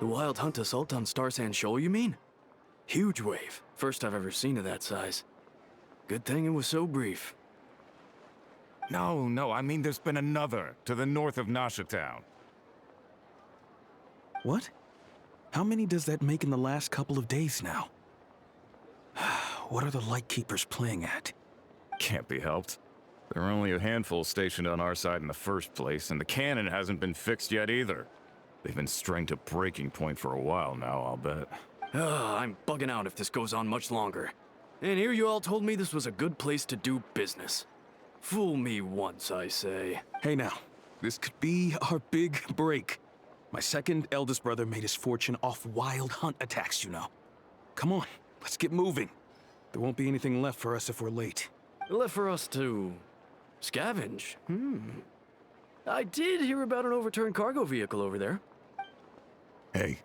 The wild hunt assault on Star Sand Shoal, you mean? Huge wave. First I've ever seen of that size. Good thing it was so brief. No, I mean there's been another to the north of Nasha Town. What? How many does that make in the last couple of days now? What are the Lightkeepers playing at? Can't be helped. There are only a handful stationed on our side in the first place, and the cannon hasn't been fixed yet either. They've been strained to breaking point for a while now, I'll bet. I'm bugging out if this goes on much longer. And here you all told me this was a good place to do business. Fool me once, I say. Hey now, this could be our big break. My second eldest brother made his fortune off wild hunt attacks, you know. Come on, let's get moving. There won't be anything left for us if we're late. Left for us to scavenge. I did hear about an overturned cargo vehicle over there. Hey.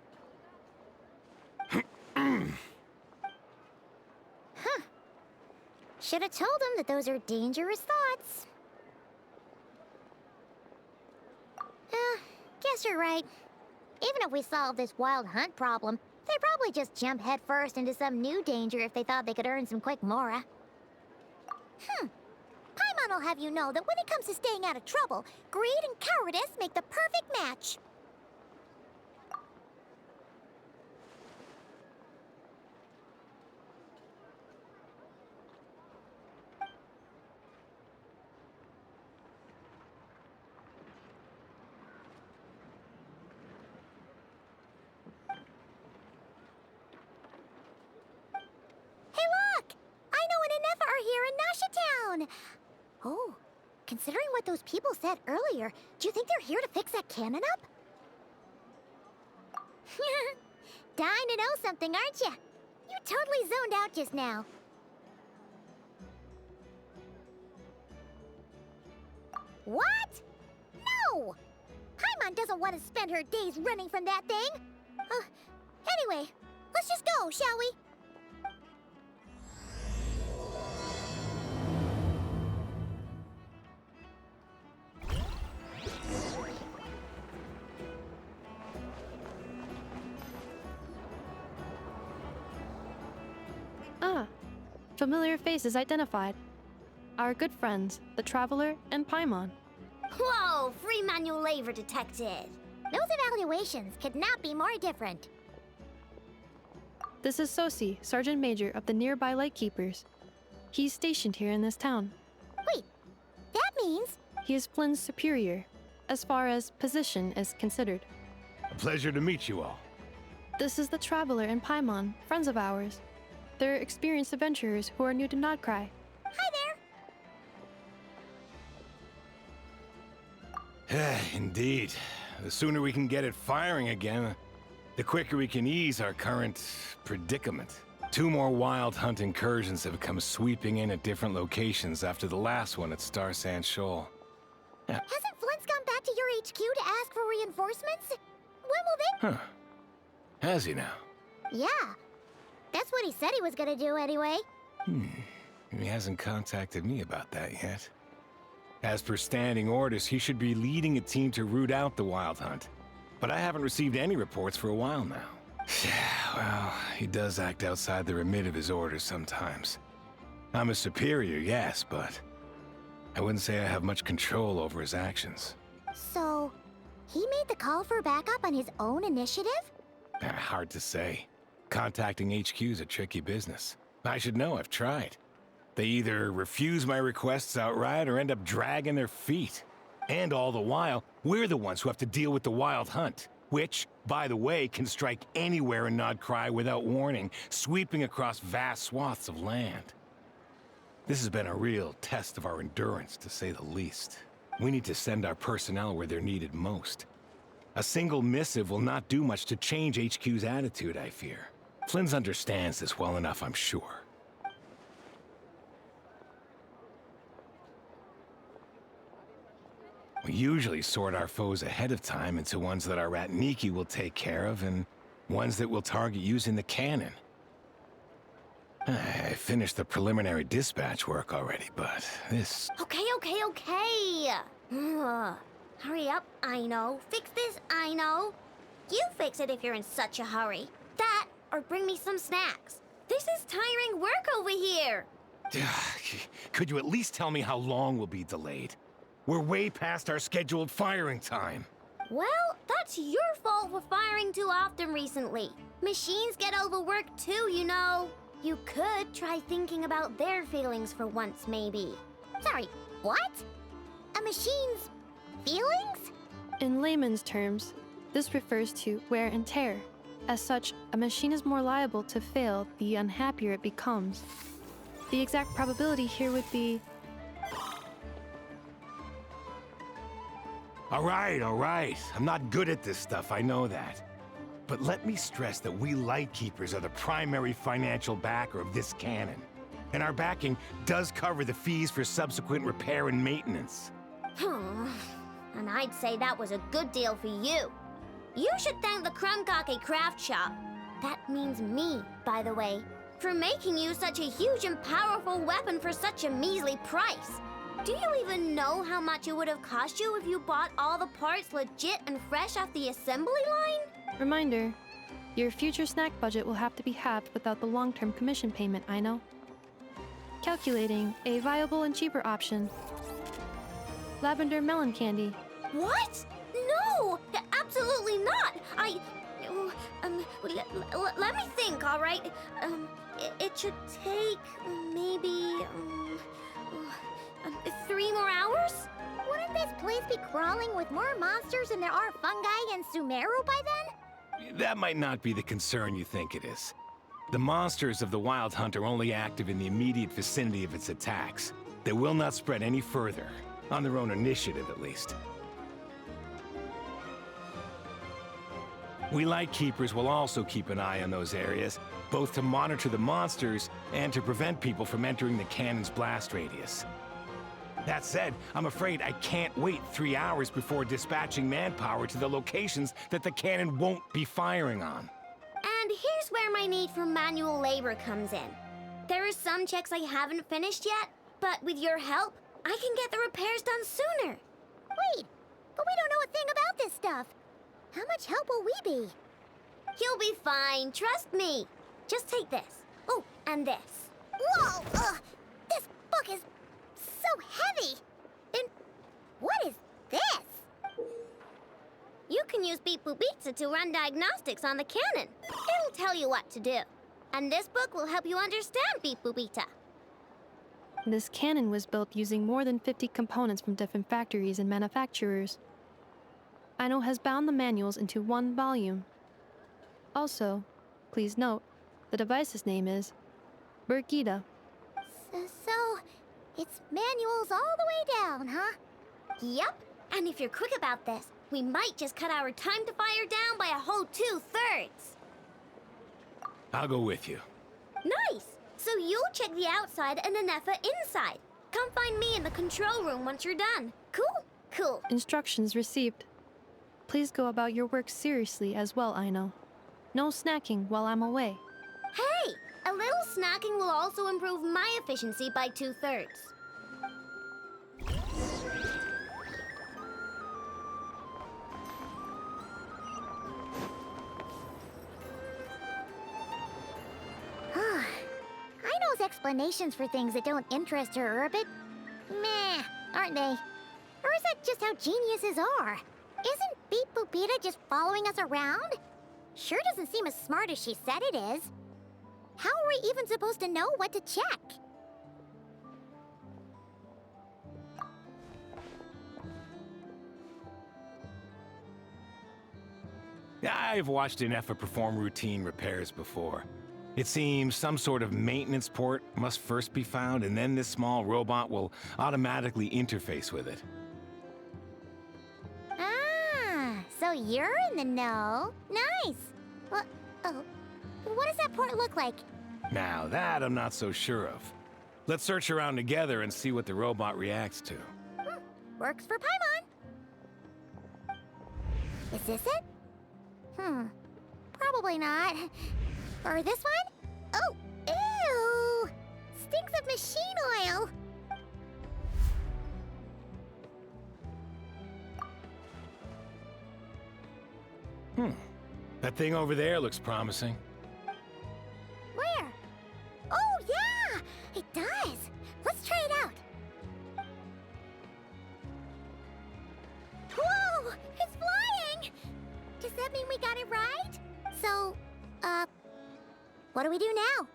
Should have told him that those are dangerous thoughts. Guess you're right. Even if we solve this wild hunt problem, they'd probably just jump headfirst into some new danger if they thought they could earn some quick mora. Paimon will have you know that when it comes to staying out of trouble, greed and cowardice make the perfect match. Oh, considering what those people said earlier, do you think they're here to fix that cannon up? Dying to know something, aren't you? You totally zoned out just now. What? No! Paimon doesn't want to spend her days running from that thing. Anyway, let's just go, shall we? Familiar faces identified. Our good friends, the Traveler and Paimon. Whoa, free manual labor detected. Those evaluations could not be more different. This is Sosi, Sergeant Major of the nearby Lightkeepers. He's stationed here in this town. Wait, that means... He is Flynn's superior, as far as position is considered. A pleasure to meet you all. This is the Traveler and Paimon, friends of ours. They're experienced adventurers who are new to nod-krai. Hi there! Indeed. The sooner we can get it firing again, the quicker we can ease our current predicament. 2 more wild hunt incursions have come sweeping in at different locations after the last one at Star Sand Shoal. Hasn't Flint's gone back to your HQ to ask for reinforcements? When will they... Huh. Has he now? Yeah. That's what he said he was gonna do anyway. He hasn't contacted me about that yet. As per standing orders, he should be leading a team to root out the wild hunt. But I haven't received any reports for a while now. Yeah, well, he does act outside the remit of his orders sometimes. I'm a superior, yes, but I wouldn't say I have much control over his actions. So, he made the call for backup on his own initiative? Hard to say. Contacting HQ's a tricky business. I should know, I've tried. They either refuse my requests outright or end up dragging their feet. And all the while, we're the ones who have to deal with the wild hunt, which, by the way, can strike anywhere in nod-krai without warning, sweeping across vast swaths of land. This has been a real test of our endurance, to say the least. We need to send our personnel where they're needed most. A single missive will not do much to change HQ's attitude, I fear. Flynn understands this well enough, I'm sure. We usually sort our foes ahead of time into ones that our Ratniki will take care of and ones that we'll target using the cannon. I finished the preliminary dispatch work already, but this... Okay. Ugh. Hurry up, I know. Fix this, I know. You fix it if you're in such a hurry. That, or bring me some snacks. This is tiring work over here. Could you at least tell me how long we'll be delayed? We're way past our scheduled firing time. Well, that's your fault for firing too often recently. Machines get overworked too, you know. You could try thinking about their feelings for once, maybe. Sorry, what? A machine's feelings? In layman's terms, this refers to wear and tear. As such, a machine is more liable to fail the unhappier it becomes. The exact probability here would be... All right. I'm not good at this stuff, I know that. But let me stress that we Lightkeepers are the primary financial backer of this cannon. And our backing does cover the fees for subsequent repair and maintenance. And I'd say that was a good deal for you. You should thank the Krumkake craft shop. That means me, by the way, for making you such a huge and powerful weapon for such a measly price. Do you even know how much it would have cost you if you bought all the parts legit and fresh off the assembly line? Reminder, your future snack budget will have to be halved without the long-term commission payment, I know. Calculating a viable and cheaper option. Lavender melon candy. What? No! Absolutely not! Let me think, all right? It should take maybe, 3 more hours? Wouldn't this place be crawling with more monsters than there are fungi and Sumeru by then? That might not be the concern you think it is. The monsters of the Wild Hunt are only active in the immediate vicinity of its attacks. They will not spread any further, on their own initiative at least. We Lightkeepers will also keep an eye on those areas, both to monitor the monsters and to prevent people from entering the cannon's blast radius. That said, I'm afraid I can't wait 3 hours before dispatching manpower to the locations that the cannon won't be firing on. And here's where my need for manual labor comes in. There are some checks I haven't finished yet, but with your help, I can get the repairs done sooner. Wait, but we don't know a thing about this stuff. How much help will we be? You'll be fine, trust me. Just take this. Oh, and this. Whoa! This book is so heavy. And what is this? You can use Beep Boop Pizza to run diagnostics on the cannon. It'll tell you what to do. And this book will help you understand Beep Boop Pizza. This cannon was built using more than 50 components from different factories and manufacturers. Aino has bound the manuals into one volume. Also, please note, the device's name is Burgida. So, it's manuals all the way down, huh? Yep, and if you're quick about this, we might just cut our time to fire down by a whole 2/3. I'll go with you. Nice! So you'll check the outside and Anefa inside. Come find me in the control room once you're done. Cool? Cool. Instructions received. Please go about your work seriously as well, Aino. No snacking while I'm away. Hey! A little snacking will also improve my efficiency by 2/3. Aino's explanations for things that don't interest her are a bit meh, aren't they? Or is that just how geniuses are? Isn't Beep Boopita just following us around? Sure doesn't seem as smart as she said it is. How are we even supposed to know what to check? I've watched Anefa perform routine repairs before. It seems some sort of maintenance port must first be found, and then this small robot will automatically interface with it. Ah, so you're in the know. Nice. Well, oh, what does that port look like? Now that I'm not so sure of. Let's search around together and see what the robot reacts to. Works for Paimon. Is this it? Probably not. Or this one? Oh, ew! Stinks of machine oil! That thing over there looks promising. Where? Oh, yeah! It does! Let's try it out. Whoa! It's flying! Does that mean we got it right? So, what do we do now?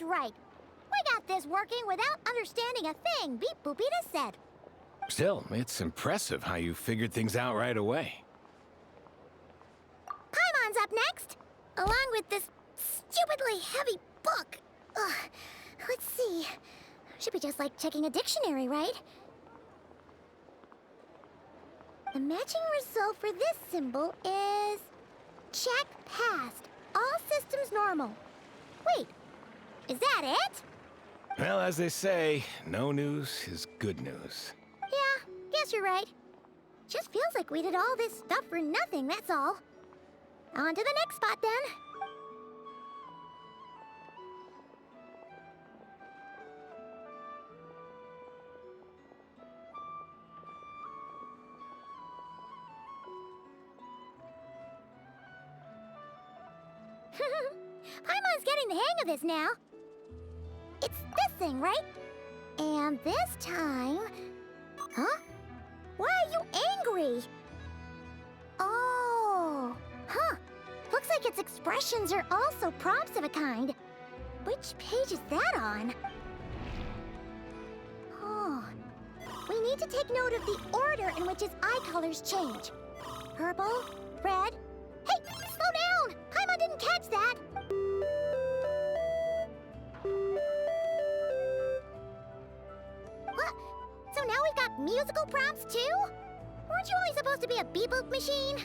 Right. We got this working without understanding a thing, Beep Boopita said. Still, it's impressive how you figured things out right away. Paimon's up next, along with this stupidly heavy book. Ugh. Let's see. Should be just like checking a dictionary, right? The matching result for this symbol is... check passed. All systems normal. Wait. Is that it? Well, as they say, no news is good news. Yeah, guess you're right. Just feels like we did all this stuff for nothing, that's all. On to the next spot, then. Paimon's getting the hang of this now. It's this thing, right? And this time... Huh? Why are you angry? Oh... Huh. Looks like its expressions are also prompts of a kind. Which page is that on? Oh... We need to take note of the order in which its eye colors change. Purple, red... Hey! Slow down! Paimon didn't catch that! What? So now we've got musical prompts too? Weren't you only supposed to be a beboop machine?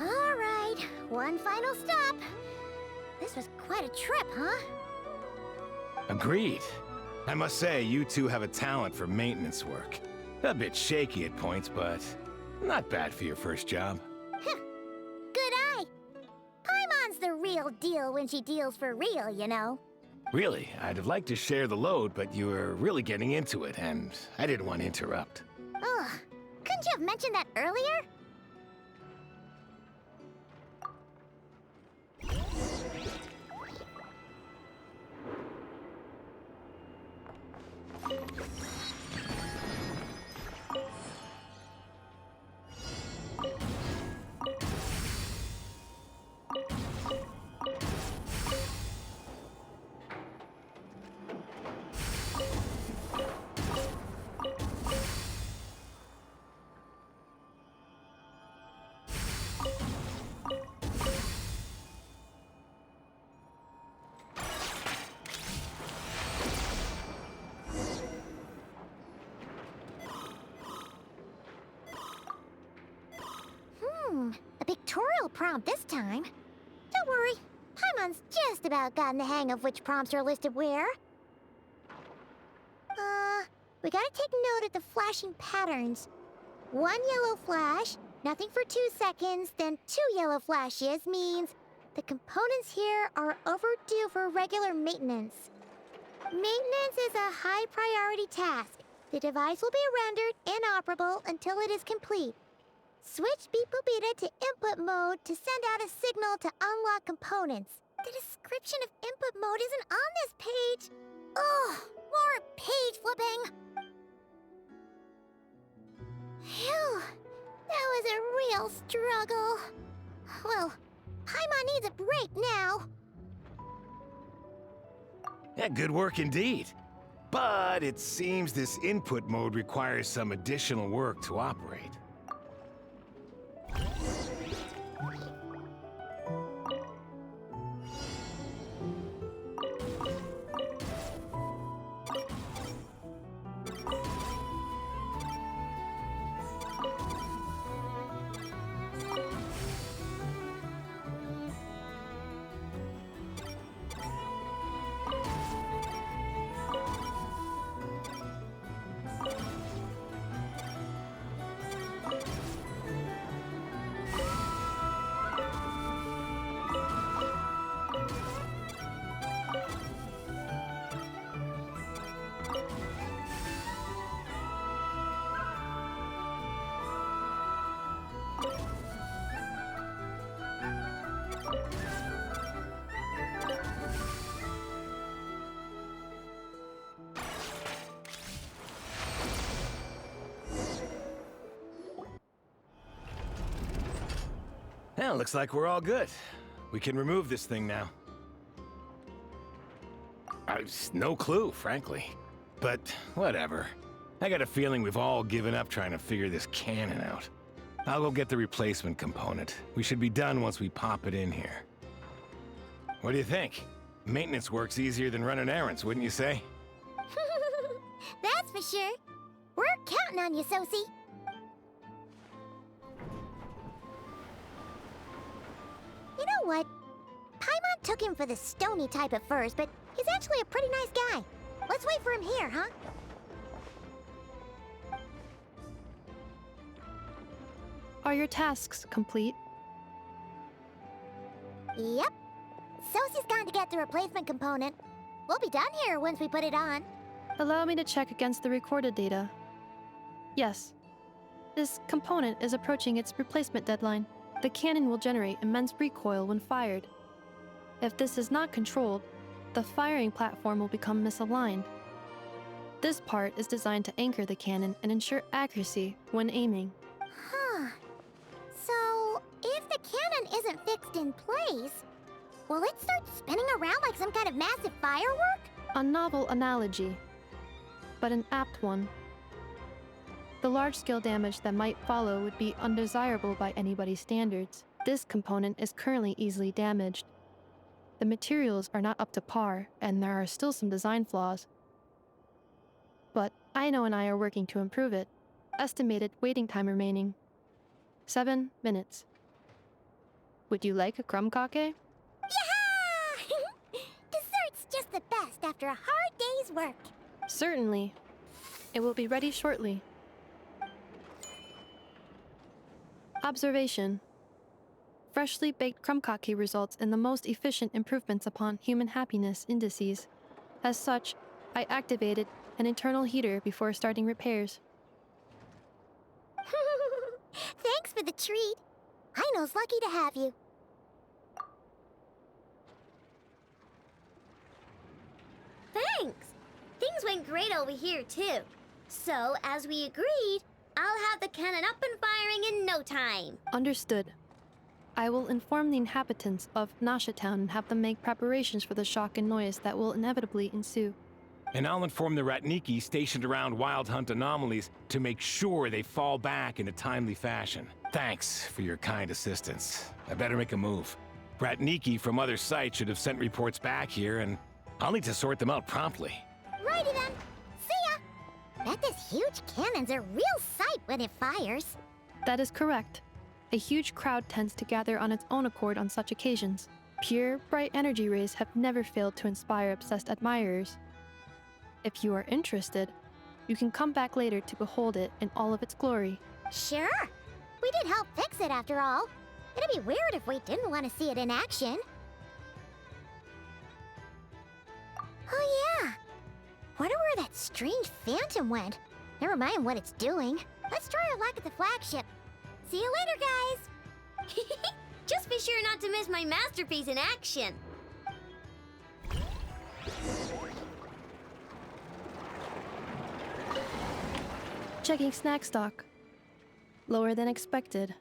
Alright, one final stop. This was quite a trip, huh? Agreed. I must say, you two have a talent for maintenance work. A bit shaky at points, but not bad for your first job. Good eye. Paimon's the real deal when she deals for real, you know. Really, I'd have liked to share the load, but you were really getting into it, and I didn't want to interrupt. Ugh, couldn't you have mentioned that earlier? A pictorial prompt this time. Don't worry, Paimon's just about gotten the hang of which prompts are listed where. We gotta take note of the flashing patterns. One yellow flash, nothing for 2 seconds, then 2 yellow flashes means the components here are overdue for regular maintenance. Maintenance is a high priority task. The device will be rendered inoperable until it is complete. Switch Beep Boopita to input mode to send out a signal to unlock components. The description of input mode isn't on this page. Ugh, more page flipping. Phew, that was a real struggle. Well, Paimon needs a break now. Yeah, good work indeed. But it seems this input mode requires some additional work to operate. Well, looks like we're all good. We can remove this thing now. No clue, frankly. But whatever. I got a feeling we've all given up trying to figure this cannon out. I'll go get the replacement component. We should be done once we pop it in here. What do you think? Maintenance work's easier than running errands, wouldn't you say? That's for sure. We're counting on you, Sosie. You know what? Paimon took him for the stony type at first, but he's actually a pretty nice guy. Let's wait for him here, huh? Are your tasks complete? Yep. Sosie's gone to get the replacement component. We'll be done here once we put it on. Allow me to check against the recorded data. Yes. This component is approaching its replacement deadline. The cannon will generate immense recoil when fired. If this is not controlled, the firing platform will become misaligned. This part is designed to anchor the cannon and ensure accuracy when aiming. Huh. So, if the cannon isn't fixed in place, will it start spinning around like some kind of massive firework? A novel analogy, but an apt one. The large-scale damage that might follow would be undesirable by anybody's standards. This component is currently easily damaged. The materials are not up to par, and there are still some design flaws. But Aino and I are working to improve it. Estimated waiting time remaining: 7 minutes. Would you like a crumb kake? Yeah! Dessert's just the best after a hard day's work. Certainly. It will be ready shortly. Observation. Freshly baked crumb kake results in the most efficient improvements upon human happiness indices. As such, I activated an internal heater before starting repairs. Thanks for the treat. Aino's lucky to have you. Thanks. Things went great over here, too. So, as we agreed, I'll have the cannon up and firing in no time. Understood. I will inform the inhabitants of Nasha Town and have them make preparations for the shock and noise that will inevitably ensue. And I'll inform the Ratniki stationed around Wild Hunt anomalies to make sure they fall back in a timely fashion. Thanks for your kind assistance. I better make a move. Ratniki from other sites should have sent reports back here, and I'll need to sort them out promptly. Righty then. See ya. Bet this huge cannon's a real sight when it fires. That is correct. A huge crowd tends to gather on its own accord on such occasions. Pure, bright energy rays have never failed to inspire obsessed admirers. If you are interested, you can come back later to behold it in all of its glory. Sure. We did help fix it after all. It'd be weird if we didn't want to see it in action. Oh yeah. Wonder where that strange phantom went. Never mind what it's doing. Let's try our luck at the flagship. See you later, guys. Just be sure not to miss my masterpiece in action. Checking snack stock. Lower than expected.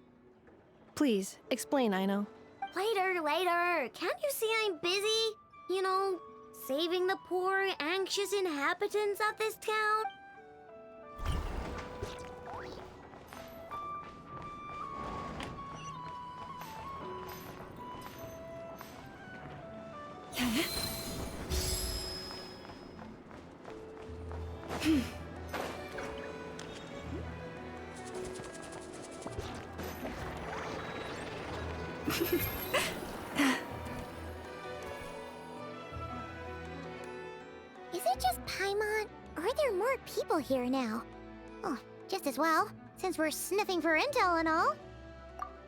Please, explain, Aino. Later. Can't you see I'm busy? You know, Saving the poor, anxious inhabitants of this town? Is it just Paimon, or are there more people here now? Oh, just as well, since we're sniffing for intel and all.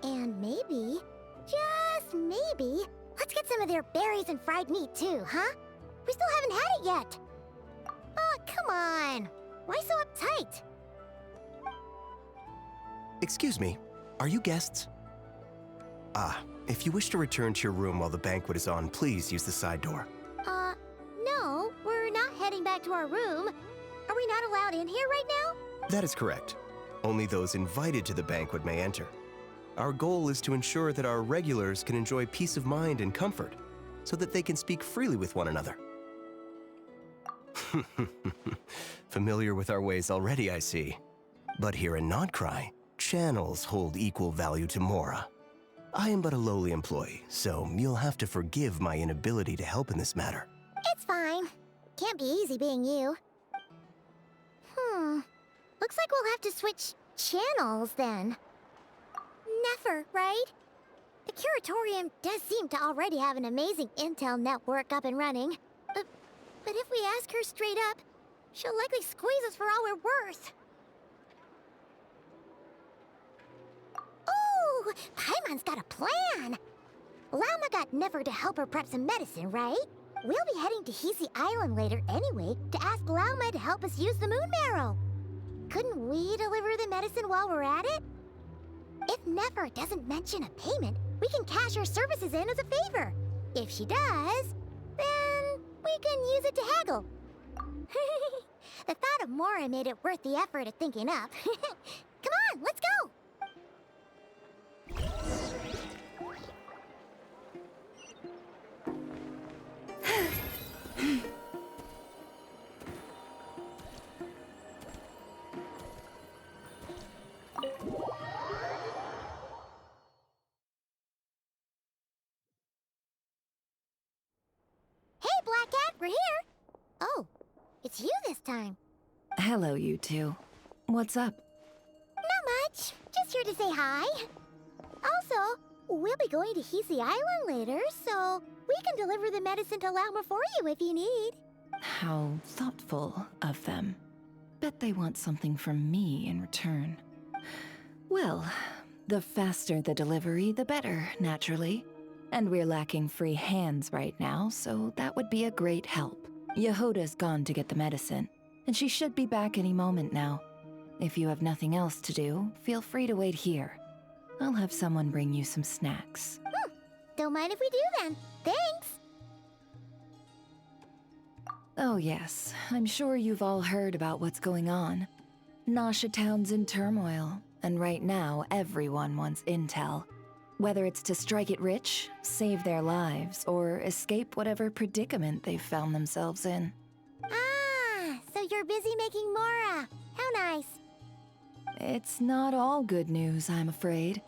And maybe, just maybe, let's get some of their berries and fried meat too, huh? We still haven't had it yet. Oh, come on. Why so uptight? Excuse me, are you guests? If you wish to return to your room while the banquet is on, please use the side door. No, we're not heading back to our room. Are we not allowed in here right now? That is correct. Only those invited to the banquet may enter. Our goal is to ensure that our regulars can enjoy peace of mind and comfort, so that they can speak freely with one another. Familiar with our ways already, I see. But here in nod-krai, channels hold equal value to Mora. I am but a lowly employee, so you'll have to forgive my inability to help in this matter. It's fine. Can't be easy being you. Looks like we'll have to switch channels then. Never, right? The Curatorium does seem to already have an amazing intel network up and running. But if we ask her straight up, she'll likely squeeze us for all we're worth. Oh, Paimon's got a plan! Lauma got Never to help her prep some medicine, right? We'll be heading to Hisi Island later anyway to ask Lauma to help us use the moon marrow. Couldn't we deliver the medicine while we're at it? If Never doesn't mention a payment, we can cash our services in as a favor. If she does, then we can use it to haggle. The thought of Mora made it worth the effort of thinking up. Come on, let's go! Hey, Black Cat, we're here! Oh, it's you this time. Hello, you two. What's up? Not much. Just here to say hi. Also, we'll be going to Hisi Island later, so we can deliver the medicine to Lauma for you if you need. How thoughtful of them. Bet they want something from me in return. Well, the faster the delivery, the better, naturally. And we're lacking free hands right now, so that would be a great help. Yehoda's gone to get the medicine, and she should be back any moment now. If you have nothing else to do, feel free to wait here. I'll have someone bring you some snacks. Don't mind if we do then. Thanks! Oh yes, I'm sure you've all heard about what's going on. Nasha Town's in turmoil, and right now everyone wants intel. Whether it's to strike it rich, save their lives, or escape whatever predicament they've found themselves in. Ah, so you're busy making Mora. How nice. It's not all good news, I'm afraid.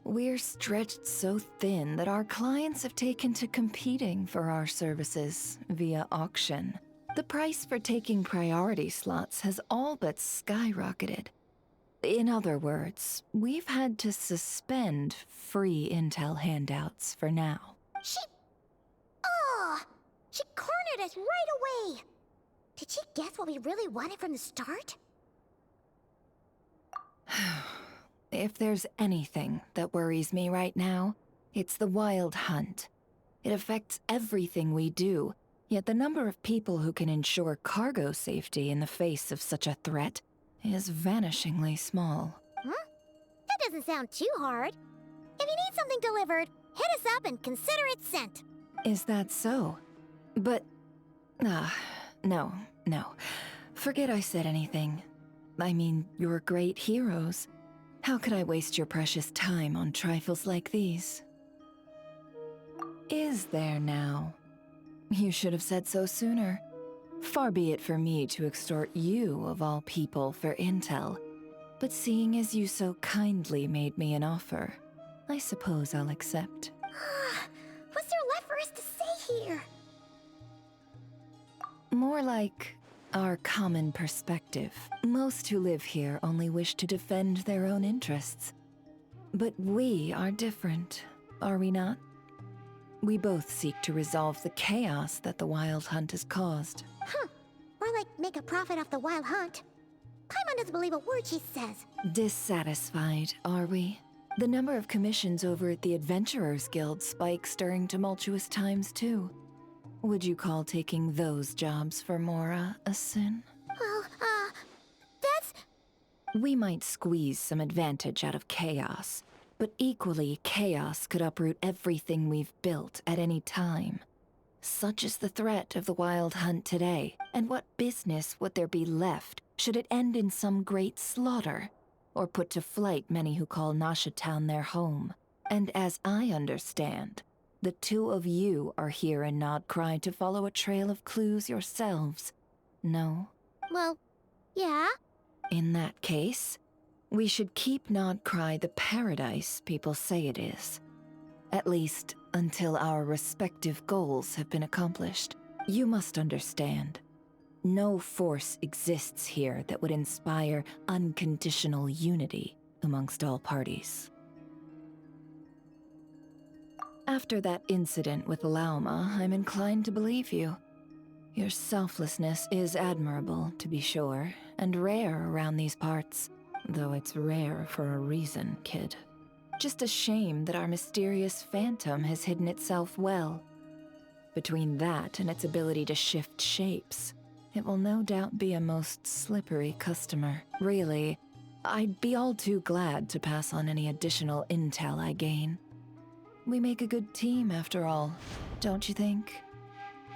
We're stretched so thin that our clients have taken to competing for our services via auction. The price for taking priority slots has all but skyrocketed. In other words, we've had to suspend free intel handouts for now. She cornered us right away! Did she guess what we really wanted from the start? If there's anything that worries me right now, it's the wild hunt. It affects everything we do, yet the number of people who can ensure cargo safety in the face of such a threat is vanishingly small. That doesn't sound too hard. If you need something delivered, hit us up and consider it sent. Is that so? But... no. Forget I said anything. I mean, you're great heroes. How could I waste your precious time on trifles like these? Is there now? You should have said so sooner. Far be it for me to extort you, of all people, for intel. But seeing as you so kindly made me an offer, I suppose I'll accept. What's there left for us to say here? More like our common perspective. Most who live here only wish to defend their own interests. But we are different, are we not? We both seek to resolve the chaos that the Wild Hunt has caused. Huh. Or like make a profit off the Wild Hunt. Paimon doesn't believe a word she says. Dissatisfied, are we? The number of commissions over at the Adventurers Guild spikes during tumultuous times, too. Would you call taking those jobs for Mora a sin? Well, that's... We might squeeze some advantage out of chaos, but equally, chaos could uproot everything we've built at any time. Such is the threat of the Wild Hunt today, and what business would there be left should it end in some great slaughter, or put to flight many who call Nasha Town their home? And as I understand, the two of you are here in Nod-krai to follow a trail of clues yourselves. No? Well, yeah. In that case, we should keep Nod-krai the paradise people say it is. At least, until our respective goals have been accomplished. You must understand, no force exists here that would inspire unconditional unity amongst all parties. After that incident with Lauma, I'm inclined to believe you. Your selflessness is admirable, to be sure, and rare around these parts. Though it's rare for a reason, kid. Just a shame that our mysterious phantom has hidden itself well. Between that and its ability to shift shapes, it will no doubt be a most slippery customer. Really, I'd be all too glad to pass on any additional intel I gain. We make a good team, after all, don't you think?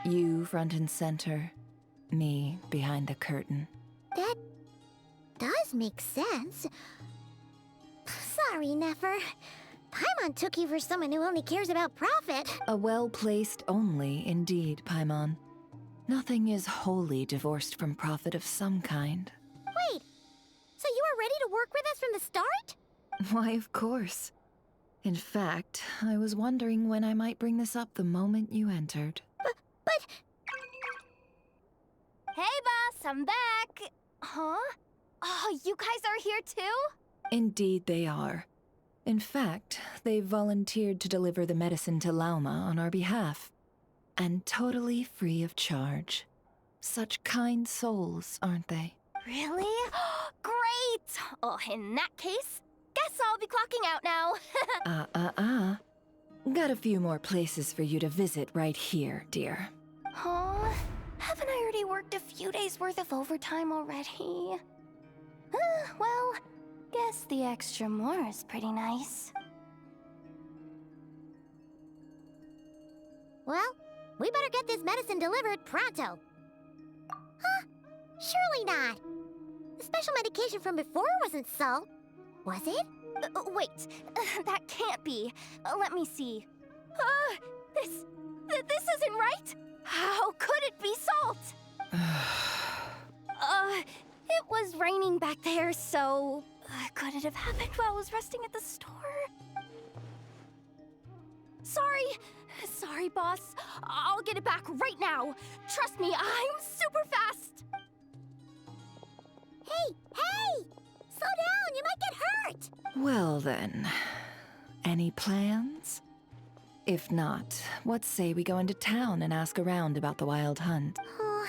You front and center, me behind the curtain. That does make sense. Sorry, Nefer. Paimon took you for someone who only cares about profit. A well-placed only, indeed, Paimon. Nothing is wholly divorced from profit of some kind. Wait, so you were ready to work with us from the start? Why, of course. In fact, I was wondering when I might bring this up the moment you entered. But... Hey, boss, I'm back! Huh? Oh, you guys are here too? Indeed they are. In fact, they've volunteered to deliver the medicine to Lauma on our behalf. And totally free of charge. Such kind souls, aren't they? Really? Great! Oh, in that case, guess I'll be clocking out now. Got a few more places for you to visit right here, dear. Huh? Haven't I already worked a few days worth of overtime already? Well, guess the extra more is pretty nice. Well, we better get this medicine delivered pronto. Huh? Surely not. The special medication from before wasn't salt, was it? Wait, that can't be. Let me see. This isn't right. How could it be salt? It was raining back there, so could it have happened while I was resting at the store? Sorry, boss. I'll get it back right now. Trust me, I'm super fast. Hey! Slow down, you might get hurt! Well then, any plans? If not, what say we go into town and ask around about the Wild Hunt? Oh,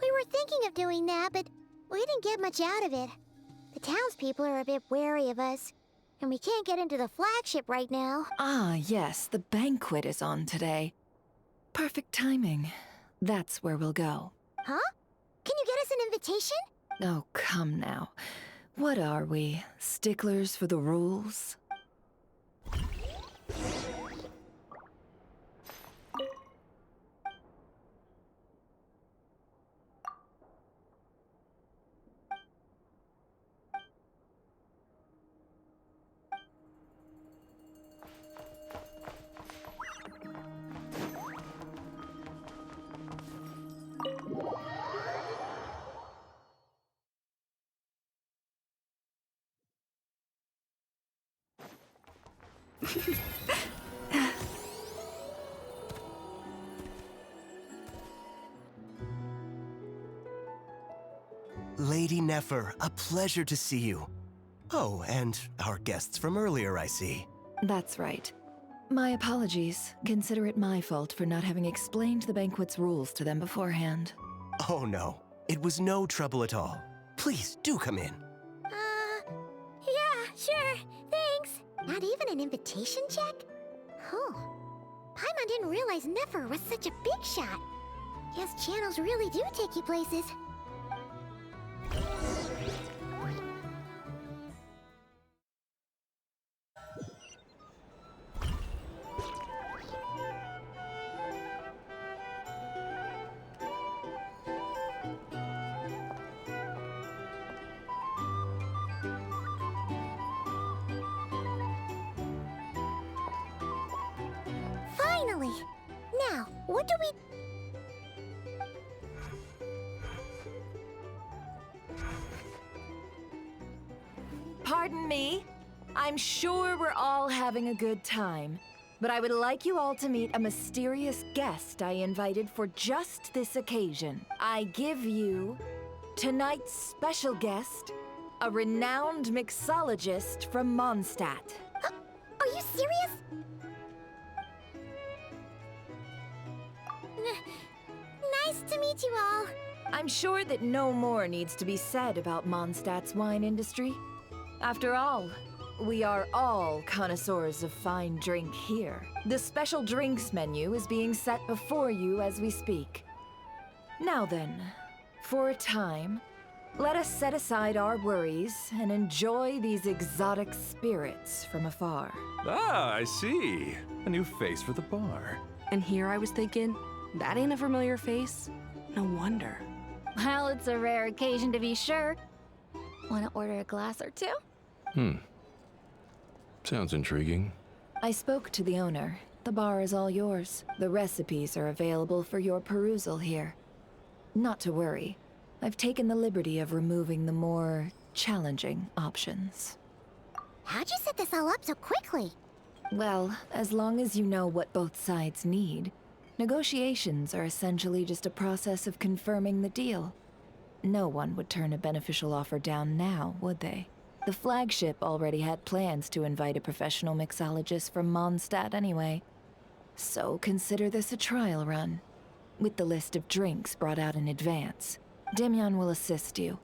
we were thinking of doing that, but we didn't get much out of it. The townspeople are a bit wary of us, and we can't get into the flagship right now. Ah, yes, the banquet is on today. Perfect timing. That's where we'll go. Huh? Can you get us an invitation? Oh, come now. What are we, sticklers for the rules? Lady Nefer, a pleasure to see you. Oh, and our guests from earlier, I see. That's right. My apologies. Consider it my fault for not having explained the banquet's rules to them beforehand. Oh no, it was no trouble at all. Please, do come in. Yeah, sure, thanks. Not even an invitation check? Oh, Paimon didn't realize Nefer was such a big shot. Guess channels really do take you places. Finally! Now, what do we... Pardon me. I'm sure we're all having a good time, but I would like you all to meet a mysterious guest I invited for just this occasion. I give you tonight's special guest, a renowned mixologist from Mondstadt. Are you serious? Nice to meet you all. I'm sure that no more needs to be said about Mondstadt's wine industry. After all, we are all connoisseurs of fine drink here. The special drinks menu is being set before you as we speak. Now then, for a time, let us set aside our worries and enjoy these exotic spirits from afar. Ah, I see. A new face for the bar. And here I was thinking, that ain't a familiar face. No wonder. Well, it's a rare occasion to be sure. Wanna order a glass or two? Sounds intriguing. I spoke to the owner. The bar is all yours. The recipes are available for your perusal here. Not to worry. I've taken the liberty of removing the more challenging options. How'd you set this all up so quickly? Well, as long as you know what both sides need, negotiations are essentially just a process of confirming the deal. No one would turn a beneficial offer down now, would they? The flagship already had plans to invite a professional mixologist from Mondstadt anyway. So consider this a trial run. With the list of drinks brought out in advance, Demyon will assist you.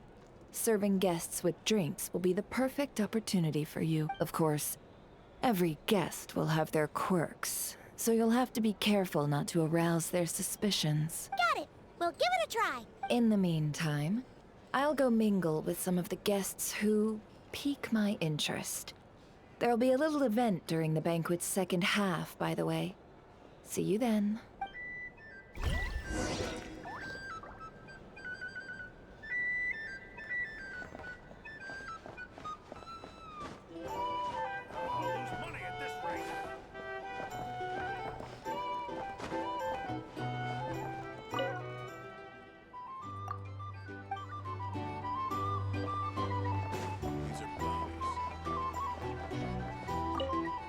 Serving guests with drinks will be the perfect opportunity for you. Of course, every guest will have their quirks, so you'll have to be careful not to arouse their suspicions. Got it. We'll give it a try. In the meantime, I'll go mingle with some of the guests who pique my interest. There'll be a little event during the banquet's second half, by the way. See you then.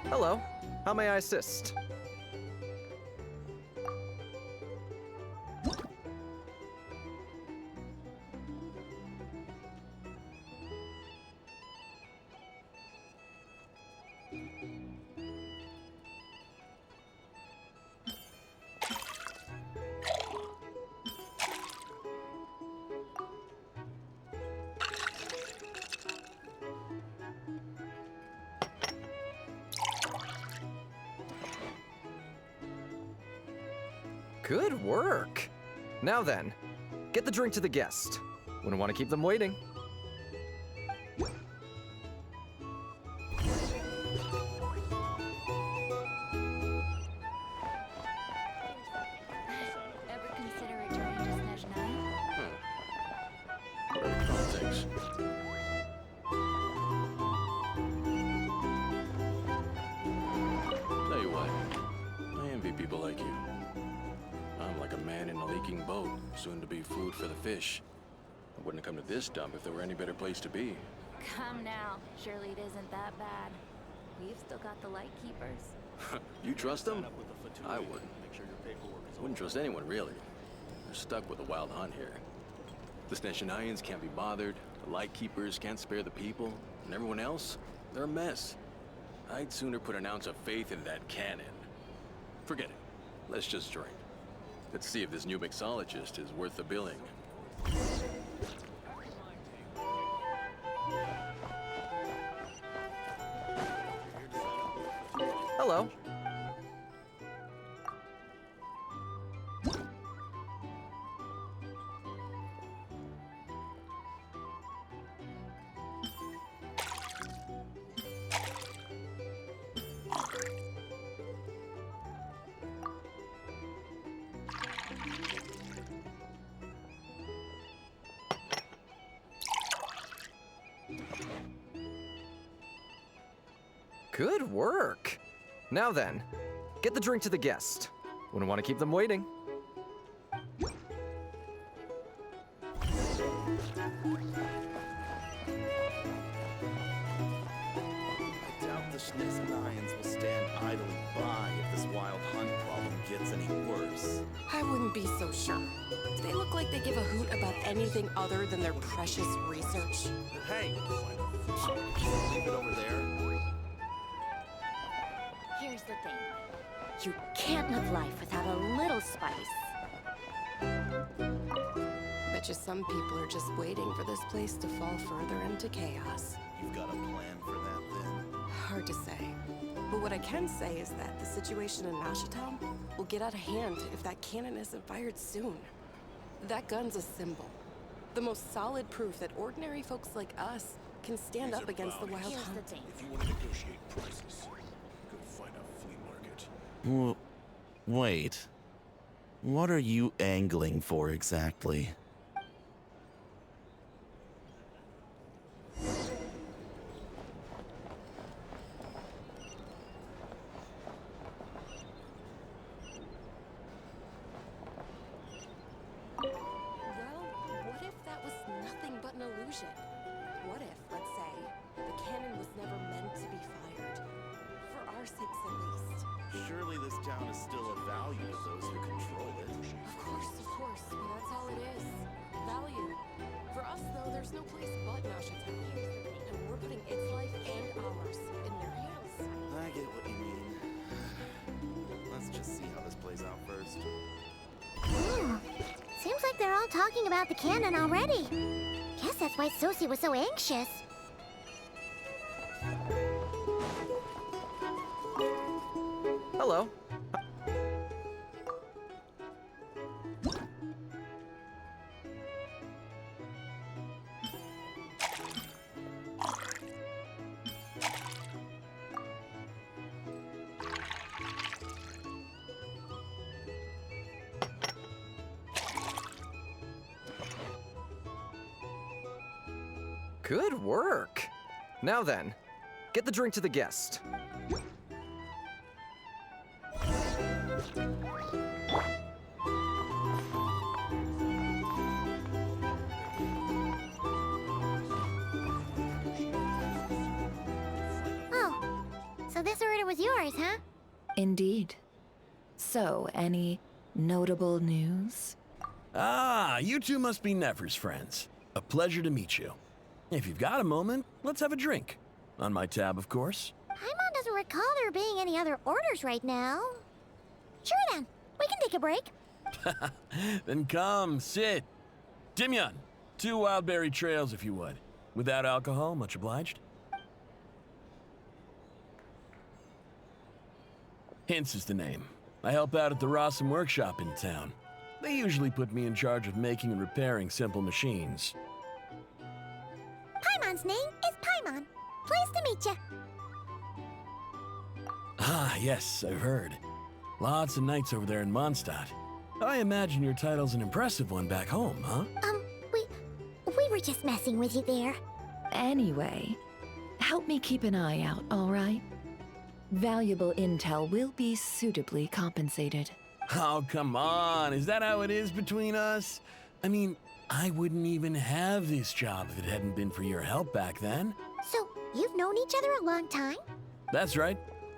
Hello. How may I assist? Good work. Now then, get the drink to the guest. Wouldn't want to keep them waiting. Ever consider returning to Snezhnaya? Whatever Tom thinks. Tell you what, I envy people like you. I'm like a man in a leaking boat, soon to be food for the fish. I wouldn't have come to this dump if there were any better place to be. Come now. Surely it isn't that bad. We've still got the light keepers. You trust them? I wouldn't. Wouldn't trust anyone, really. They're stuck with a wild hunt here. The Sneshanians can't be bothered, the Lightkeepers can't spare the people, and everyone else, they're a mess. I'd sooner put an ounce of faith in that cannon. Forget it. Let's just drink. Let's see if this new mixologist is worth the billing. Hello. Good work. Now then, get the drink to the guest. Wouldn't want to keep them waiting. I doubt the Sneshanians will stand idly by if this wild hunt problem gets any worse. I wouldn't be so sure. They look like they give a hoot about anything other than their precious research. Hey, leave it over there. Here's the thing. You can't live life without a little spice. Bet you some people are just waiting for this place to fall further into chaos. You've got a plan for that, then? Hard to say. But what I can say is that the situation in Nashitown will get out of hand if that cannon isn't fired soon. That gun's a symbol. The most solid proof that ordinary folks like us can stand up against the wild hunt. If you want to negotiate prices, go find a flea market. Wait. What are you angling for exactly? What if, let's say, the cannon was never meant to be fired? For our sakes, at least. Surely this town is still of value to those who control it. Of course, but that's all it is. Value. For us, though, there's no place but Nashitown. And we're putting its life and ours in their hands. I get what you mean. Let's just see how this plays out first. Seems like they're all talking about the cannon already. Guess that's why Sosie was so anxious. Hello. Good work. Now then, get the drink to the guest. Oh, so this order was yours, huh? Indeed. So, any notable news? Ah, you two must be Nefer's friends. A pleasure to meet you. If you've got a moment, let's have a drink. On my tab, of course. Paimon doesn't recall there being any other orders right now. Sure then, we can take a break. Then come, sit. Dimyon, 2 wildberry trails if you would. Without alcohol, much obliged. Hints is the name. I help out at the Rossum workshop in town. They usually put me in charge of making and repairing simple machines. Paimon's name is Paimon. Pleased to meet you. Ah, yes, I've heard. Lots of knights over there in Mondstadt. I imagine your title's an impressive one back home, huh? We were just messing with you there. Anyway, help me keep an eye out, all right? Valuable intel will be suitably compensated. Oh, come on. Is that how it is between us? I mean, I wouldn't even have this job if it hadn't been for your help back then. So, you've known each other a long time? That's right.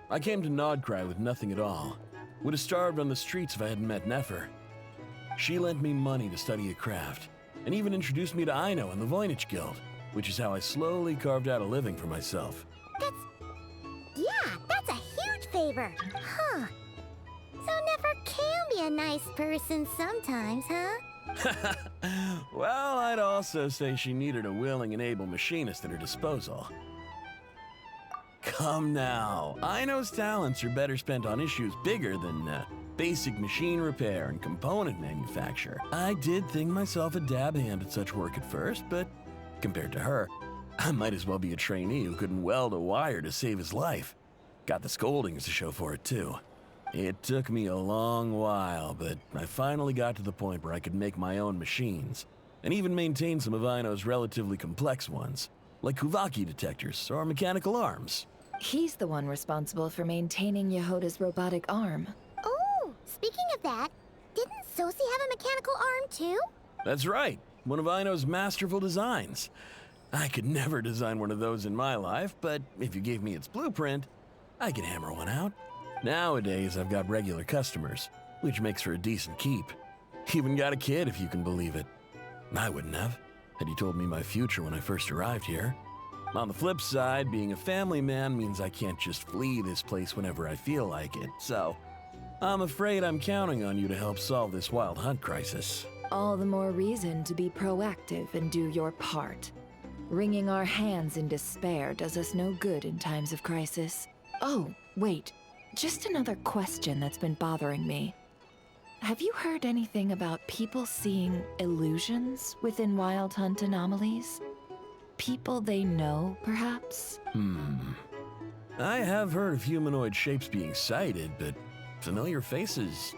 I came to nod-krai with nothing at all. Would have starved on the streets if I hadn't met Nefer. She lent me money to study a craft, and even introduced me to Aino and the Voynich Guild, which is how I slowly carved out a living for myself. That's a huge favor. Huh. So Nefer can be a nice person sometimes, huh? Well, I'd also say she needed a willing and able machinist at her disposal. Come now, Aino's talents are better spent on issues bigger than basic machine repair and component manufacture. I did think myself a dab hand at such work at first, but compared to her, I might as well be a trainee who couldn't weld a wire to save his life. Got the scoldings to show for it, too. It took me a long while, but I finally got to the point where I could make my own machines, and even maintain some of Aino's relatively complex ones, like Kuvaki detectors or mechanical arms. He's the one responsible for maintaining Yehoda's robotic arm. Oh, speaking of that, didn't Sosi have a mechanical arm too? That's right, one of Aino's masterful designs. I could never design one of those in my life, but if you gave me its blueprint, I could hammer one out. Nowadays, I've got regular customers, which makes for a decent keep. Even got a kid, if you can believe it. I wouldn't have, had he told me my future when I first arrived here. On the flip side, being a family man means I can't just flee this place whenever I feel like it, so I'm afraid I'm counting on you to help solve this wild hunt crisis. All the more reason to be proactive and do your part. Wringing our hands in despair does us no good in times of crisis. Oh, wait. Just another question that's been bothering me. Have you heard anything about people seeing illusions within Wild Hunt anomalies? People they know, perhaps? I have heard of humanoid shapes being sighted, but familiar faces?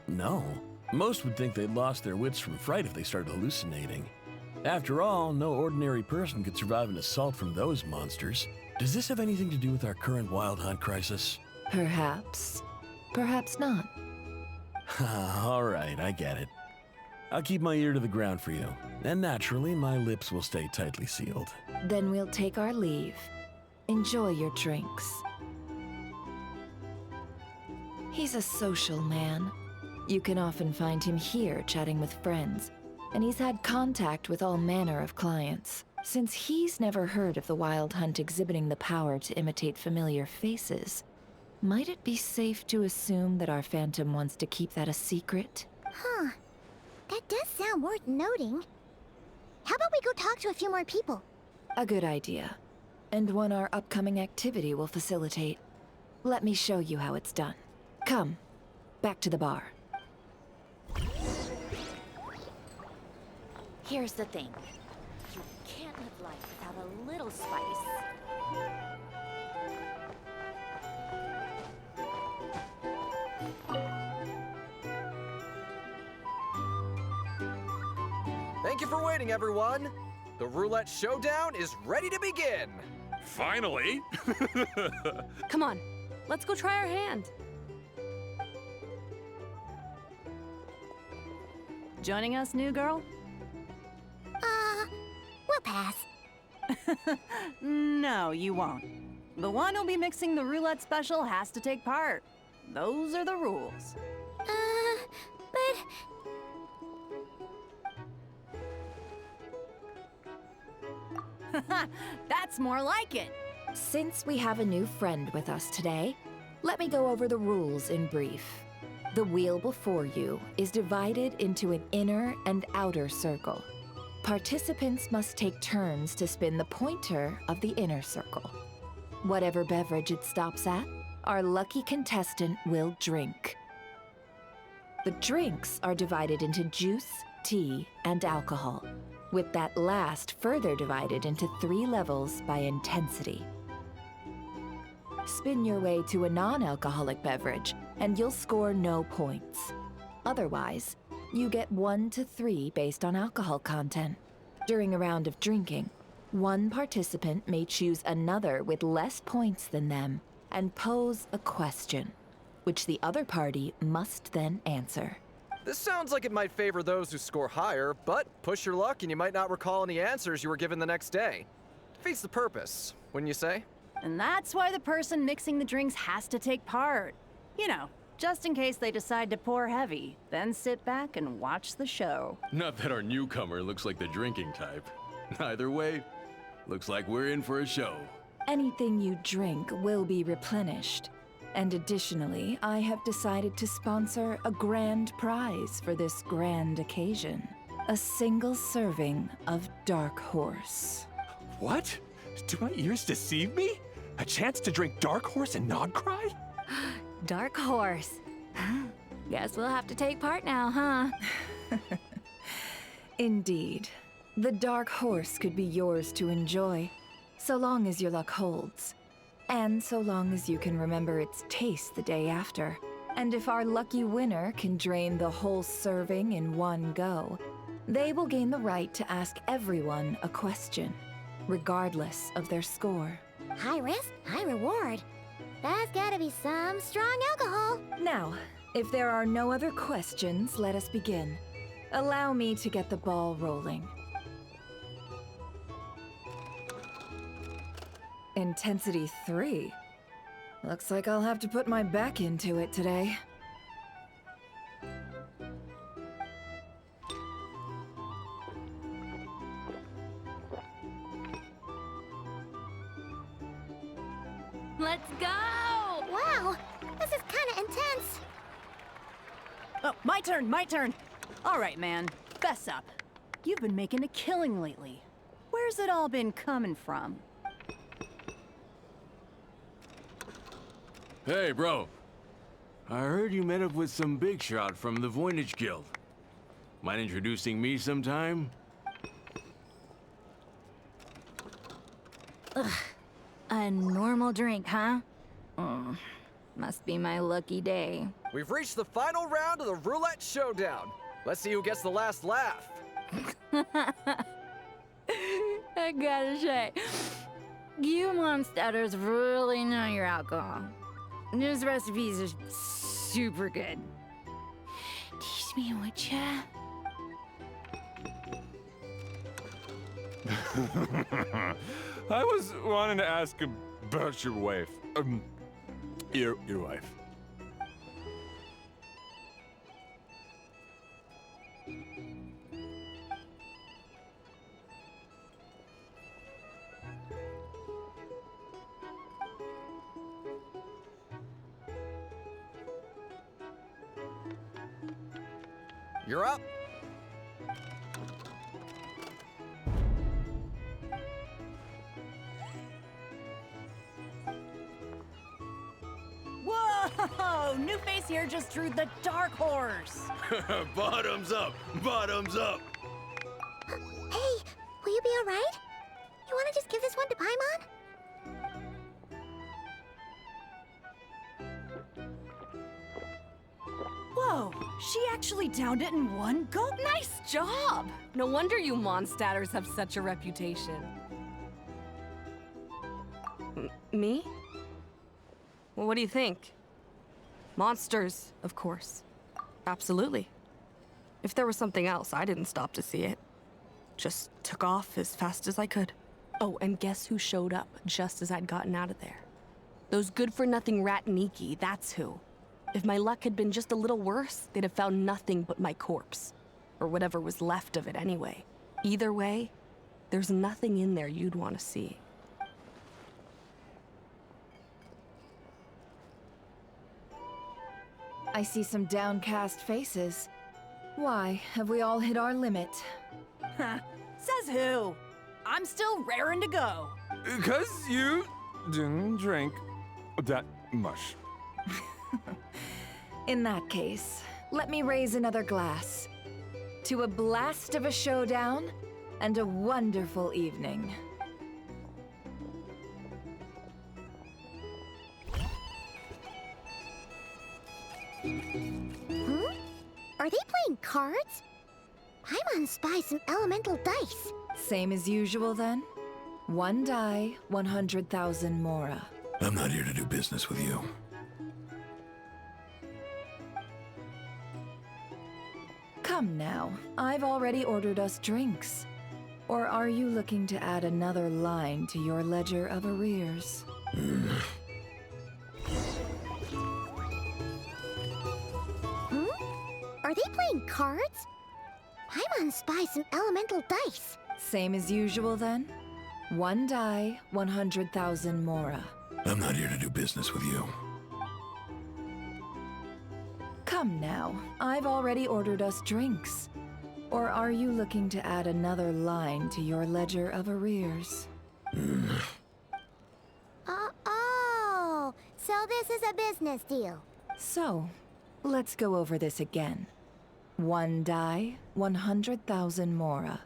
No. Most would think they'd lost their wits from fright if they started hallucinating. After all, no ordinary person could survive an assault from those monsters. Does this have anything to do with our current Wild Hunt crisis? Perhaps. Perhaps not. All right, I get it. I'll keep my ear to the ground for you, and naturally, my lips will stay tightly sealed. Then we'll take our leave. Enjoy your drinks. He's a social man. You can often find him here chatting with friends, and he's had contact with all manner of clients. Since he's never heard of the Wild Hunt exhibiting the power to imitate familiar faces, might it be safe to assume that our Phantom wants to keep that a secret? Huh. That does sound worth noting. How about we go talk to a few more people? A good idea. And one our upcoming activity will facilitate. Let me show you how it's done. Come, back to the bar. Here's the thing. You can't live life without a little spice. Thank you for waiting, everyone. The roulette showdown is ready to begin. Finally! Come on, let's go try our hand. Joining us, new girl? We'll pass. No, you won't. The one who'll be mixing the roulette special has to take part. Those are the rules. But... That's more like it. Since we have a new friend with us today, let me go over the rules in brief. The wheel before you is divided into an inner and outer circle. Participants must take turns to spin the pointer of the inner circle. Whatever beverage it stops at, our lucky contestant will drink. The drinks are divided into juice, tea, and alcohol, with that last further divided into 3 levels by intensity. Spin your way to a non-alcoholic beverage, and you'll score no points. Otherwise, you get 1 to 3 based on alcohol content. During a round of drinking, one participant may choose another with less points than them and pose a question, which the other party must then answer. This sounds like it might favor those who score higher, but push your luck and you might not recall any answers you were given the next day. Defeats the purpose, wouldn't you say? And that's why the person mixing the drinks has to take part. You know, just in case they decide to pour heavy, then sit back and watch the show. Not that our newcomer looks like the drinking type. Either way, looks like we're in for a show. Anything you drink will be replenished. And additionally, I have decided to sponsor a grand prize for this grand occasion. A single serving of Dark Horse. What? Do my ears deceive me? A chance to drink Dark Horse and nod-krai? Dark Horse. Guess we'll have to take part now, huh? Indeed. The Dark Horse could be yours to enjoy, so long as your luck holds. And so long as you can remember its taste the day after. And if our lucky winner can drain the whole serving in one go, they will gain the right to ask everyone a question, regardless of their score. High risk, high reward. That's gotta be some strong alcohol. Now, if there are no other questions, let us begin. Allow me to get the ball rolling. Intensity 3. Looks like I'll have to put my back into it today. Let's go! Wow, this is kinda intense. Oh, my turn. All right, man, fess up. You've been making a killing lately. Where's it all been coming from? Hey, bro. I heard you met up with some big shot from the Voynich Guild. Mind introducing me sometime? Ugh. A normal drink, huh? Must be my lucky day. We've reached the final round of the roulette showdown. Let's see who gets the last laugh. I gotta say, you monsters really know your alcohol. These recipes are super good. Teach me, would ya? I was wanting to ask about your wife. Your wife. You're up. Whoa! New face here just drew the Dark Horse. Bottoms up! Bottoms up! Hey, will you be alright? You wanna just give this one to Paimon? Whoa, she actually downed it in one gulp? Nice job! No wonder you monsters have such a reputation. Me? Well, what do you think? Monsters, of course. Absolutely. If there was something else, I didn't stop to see it. Just took off as fast as I could. Oh, and guess who showed up just as I'd gotten out of there? Those good-for-nothing rat Niki, that's who. If my luck had been just a little worse, they'd have found nothing but my corpse. Or whatever was left of it anyway. Either way, there's nothing in there you'd want to see. I see some downcast faces. Why, have we all hit our limit? Says who? I'm still raring to go. 'Cause you didn't drink that much. In that case, let me raise another glass. To a blast of a showdown and a wonderful evening. Huh? Are they playing cards? Paimon spies some elemental dice. Same as usual then? One die, 100,000 mora. I'm not here to do business with you. Come now, I've already ordered us drinks. Or are you looking to add another line to your ledger of arrears? Are they playing cards? Paimon spies some elemental dice. Same as usual then? 1 die, 100,000 mora. I'm not here to do business with you. Come now, I've already ordered us drinks. Or are you looking to add another line to your ledger of arrears? Oh, so this is a business deal. So, let's go over this again. 1 die, 100,000 mora.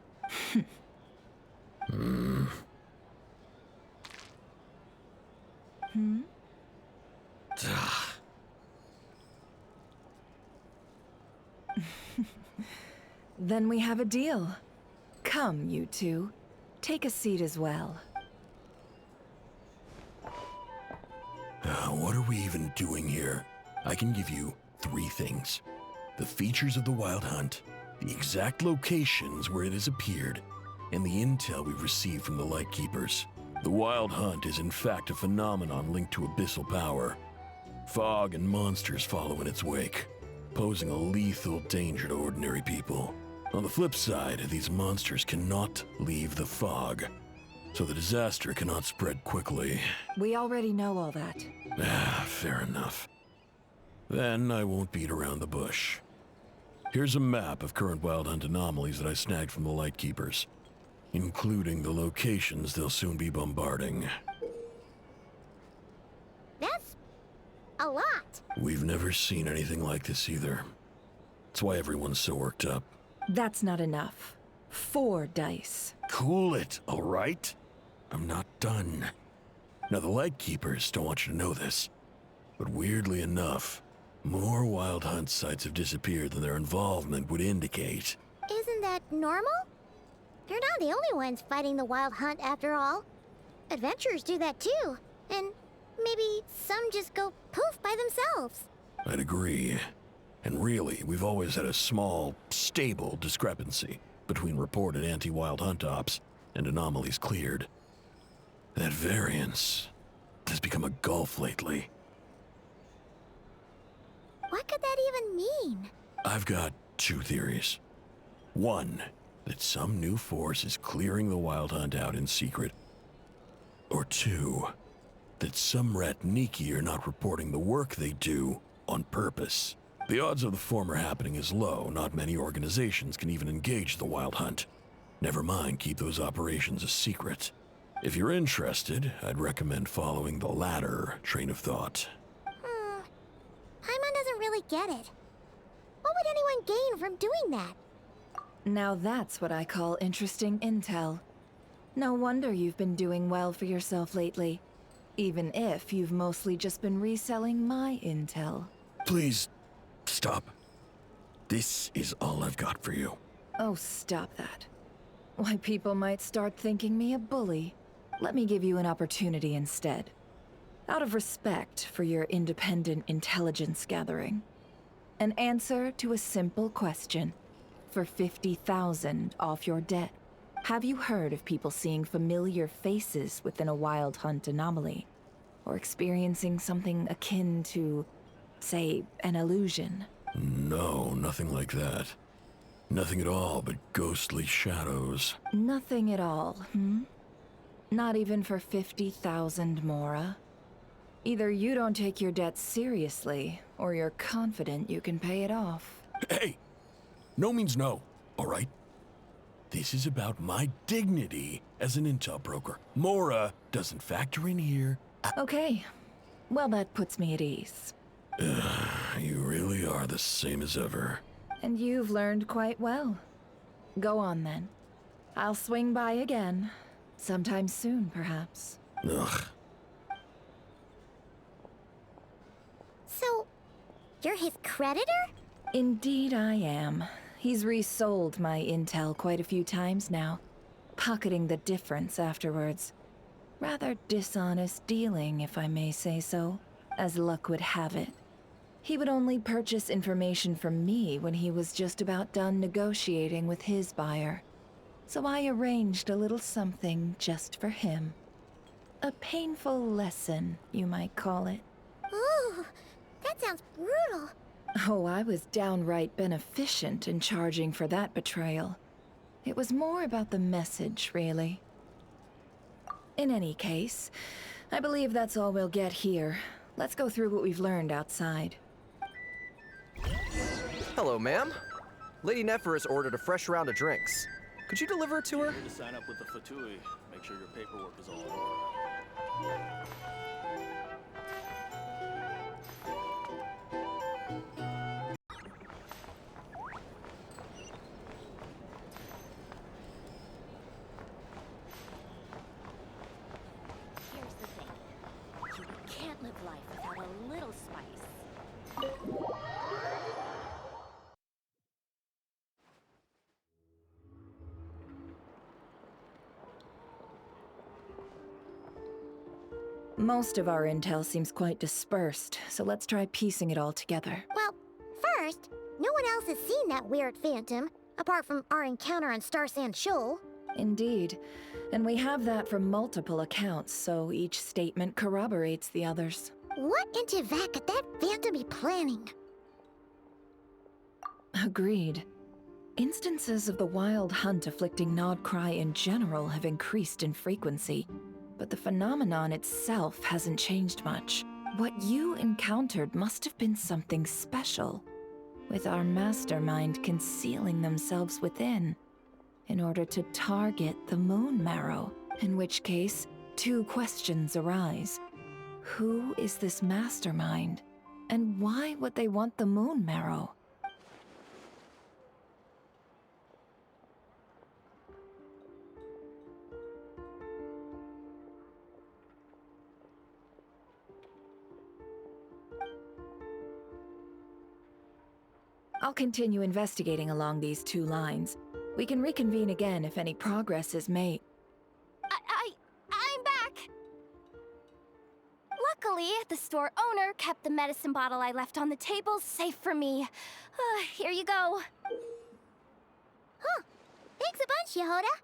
Then we have a deal. Come, you two. Take a seat as well. What are we even doing here? I can give you 3 things. The features of the Wild Hunt, the exact locations where it has appeared, and the intel we've received from the Lightkeepers. The Wild Hunt is in fact a phenomenon linked to abyssal power. Fog and monsters follow in its wake, posing a lethal danger to ordinary people. On the flip side, these monsters cannot leave the fog, so the disaster cannot spread quickly. We already know all that. Fair enough. Then I won't beat around the bush. Here's a map of current Wild Hunt anomalies that I snagged from the Lightkeepers, including the locations they'll soon be bombarding. That's a lot. We've never seen anything like this either. That's why everyone's so worked up. That's not enough. 4 dice. Cool it, all right? I'm not done. Now, the Lightkeepers don't want you to know this, but weirdly enough, more Wild Hunt sites have disappeared than their involvement would indicate. Isn't that normal? They're not the only ones fighting the Wild Hunt after all. Adventurers do that too, and maybe some just go poof by themselves. I'd agree. And really, we've always had a small, stable discrepancy between reported anti-Wild Hunt ops and anomalies cleared. That variance has become a gulf lately. What could that even mean? I've got 2 theories. 1, that some new force is clearing the Wild Hunt out in secret. Or 2, that some Ratniki are not reporting the work they do on purpose. The odds of the former happening is low. Not many organizations can even engage the Wild Hunt. Never mind keep those operations a secret. If you're interested, I'd recommend following the latter train of thought. Paimon doesn't really get it. What would anyone gain from doing that? Now that's what I call interesting intel. No wonder you've been doing well for yourself lately. Even if you've mostly just been reselling my intel. Please, stop. This is all I've got for you. Oh, stop that. Why, people might start thinking me a bully. Let me give you an opportunity instead. Out of respect for your independent intelligence gathering. An answer to a simple question. For 50,000 off your debt. Have you heard of people seeing familiar faces within a Wild Hunt anomaly? Or experiencing something akin to, say, an illusion? No, nothing like that. Nothing at all but ghostly shadows. Nothing at all, Not even for 50,000 mora? Either you don't take your debt seriously, or you're confident you can pay it off. Hey! No means no, all right? This is about my dignity as an intel broker. Mora doesn't factor in here. Okay. Well, that puts me at ease. You really are the same as ever. And you've learned quite well. Go on, then. I'll swing by again. Sometime soon, perhaps. Ugh. So, you're his creditor? Indeed I am. He's resold my intel quite a few times now, pocketing the difference afterwards. Rather dishonest dealing, if I may say so, as luck would have it. He would only purchase information from me when he was just about done negotiating with his buyer. So I arranged a little something just for him. A painful lesson, you might call it. Ooh, that sounds brutal. Oh, I was downright beneficent in charging for that betrayal. It was more about the message, really. In any case, I believe that's all we'll get here. Let's go through what we've learned outside. Hello, ma'am. Lady Nefer has ordered a fresh round of drinks. Could you deliver it to her? To sign up with the Fatui, make sure your paperwork is all in order. Here's the thing. You can't live life without a little spice. Most of our intel seems quite dispersed, so let's try piecing it all together. Well, first, no one else has seen that weird phantom, apart from our encounter on Star Sand Shoal. Indeed. And we have that from multiple accounts, so each statement corroborates the others. What in Teyvat could that phantom be planning? Agreed. Instances of the wild hunt afflicting nod-krai in general have increased in frequency, but the phenomenon itself hasn't changed much. What you encountered must have been something special, with our mastermind concealing themselves within, in order to target the moon marrow, in which case, two questions arise. Who is this mastermind, and why would they want the moon marrow? I'll continue investigating along these two lines. We can reconvene again if any progress is made. I'm back! Luckily, the store owner kept the medicine bottle I left on the table safe for me. Here you go. Huh. Thanks a bunch, Yehoda.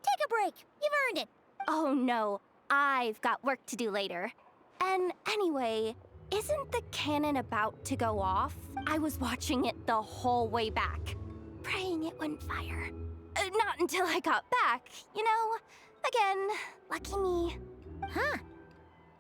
Take a break. You've earned it. Oh no, I've got work to do later. And anyway, isn't the cannon about to go off? I was watching it the whole way back, praying it wouldn't fire. Not until I got back, you know? Again, lucky me. Huh.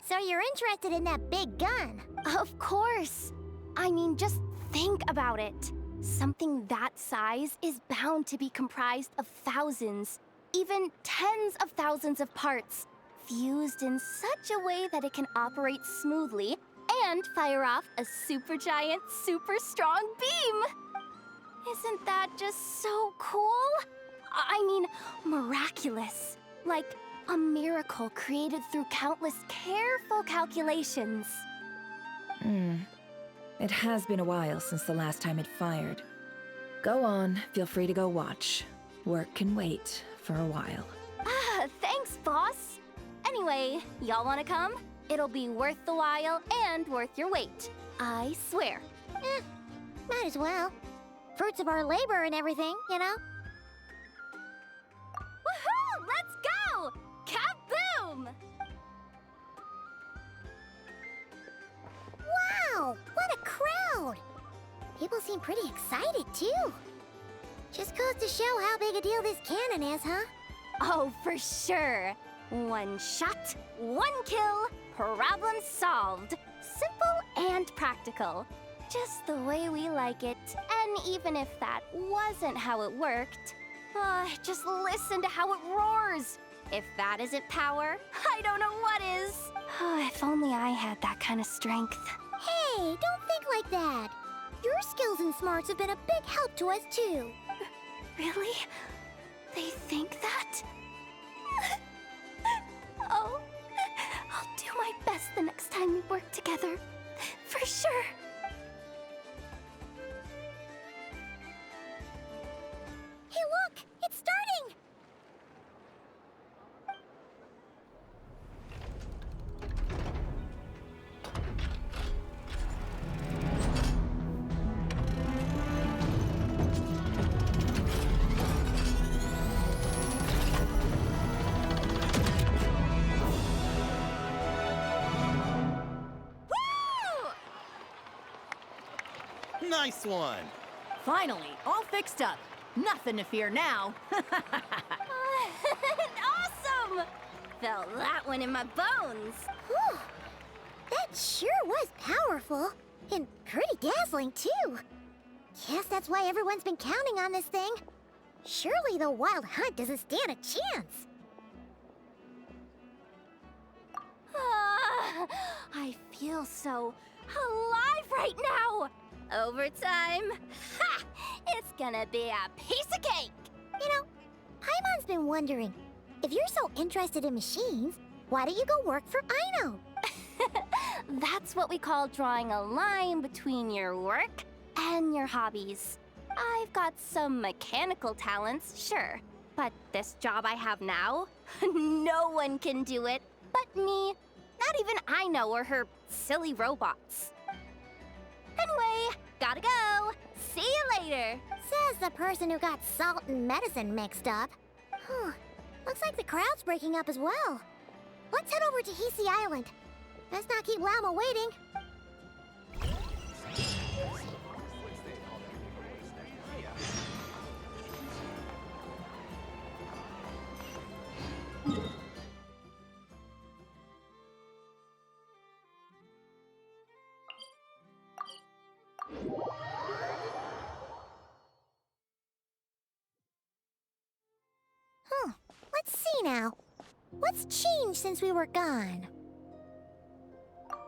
So you're interested in that big gun? Of course. I mean, just think about it. Something that size is bound to be comprised of thousands, even tens of thousands of parts, fused in such a way that it can operate smoothly and fire off a supergiant, super strong beam! Isn't that just so cool? I mean, miraculous. Like a miracle created through countless careful calculations. It has been a while since the last time it fired. Go on, feel free to go watch. Work can wait for a while. Thanks, boss. Anyway, y'all wanna come? It'll be worth the while and worth your wait. I swear. Might as well. Fruits of our labor and everything, you know? Woohoo! Let's go! Kaboom! Wow! What a crowd! People seem pretty excited, too. Just goes to show how big a deal this cannon is, huh? Oh, for sure. One shot, one kill, problem solved. Simple and practical. Just the way we like it. And even if that wasn't how it worked, just listen to how it roars. If that isn't power, I don't know what is. If only I had that kind of strength. Hey, don't think like that. Your skills and smarts have been a big help to us, too. Really? They think that? Oh, I'll do my best the next time we work together. For sure. Hey, look! It's starting! Nice one! Finally, all fixed up. Nothing to fear now. Awesome! Felt that one in my bones. Whew. That sure was powerful. And pretty dazzling, too. Guess that's why everyone's been counting on this thing. Surely the Wild Hunt doesn't stand a chance. I feel so alive right now. Overtime. Ha! It's gonna be a piece of cake. You know, Paimon's been wondering, if you're so interested in machines, why don't you go work for Aino? That's what we call drawing a line between your work and your hobbies. I've got some mechanical talents, sure. But this job I have now, no one can do it but me. Not even Aino or her silly robots. Anyway, gotta go. See you later. Says the person who got salt and medicine mixed up. Looks like the crowd's breaking up as well. Let's head over to Hisi Island. Let's not keep Lauma waiting. Let's see now. What's changed since we were gone?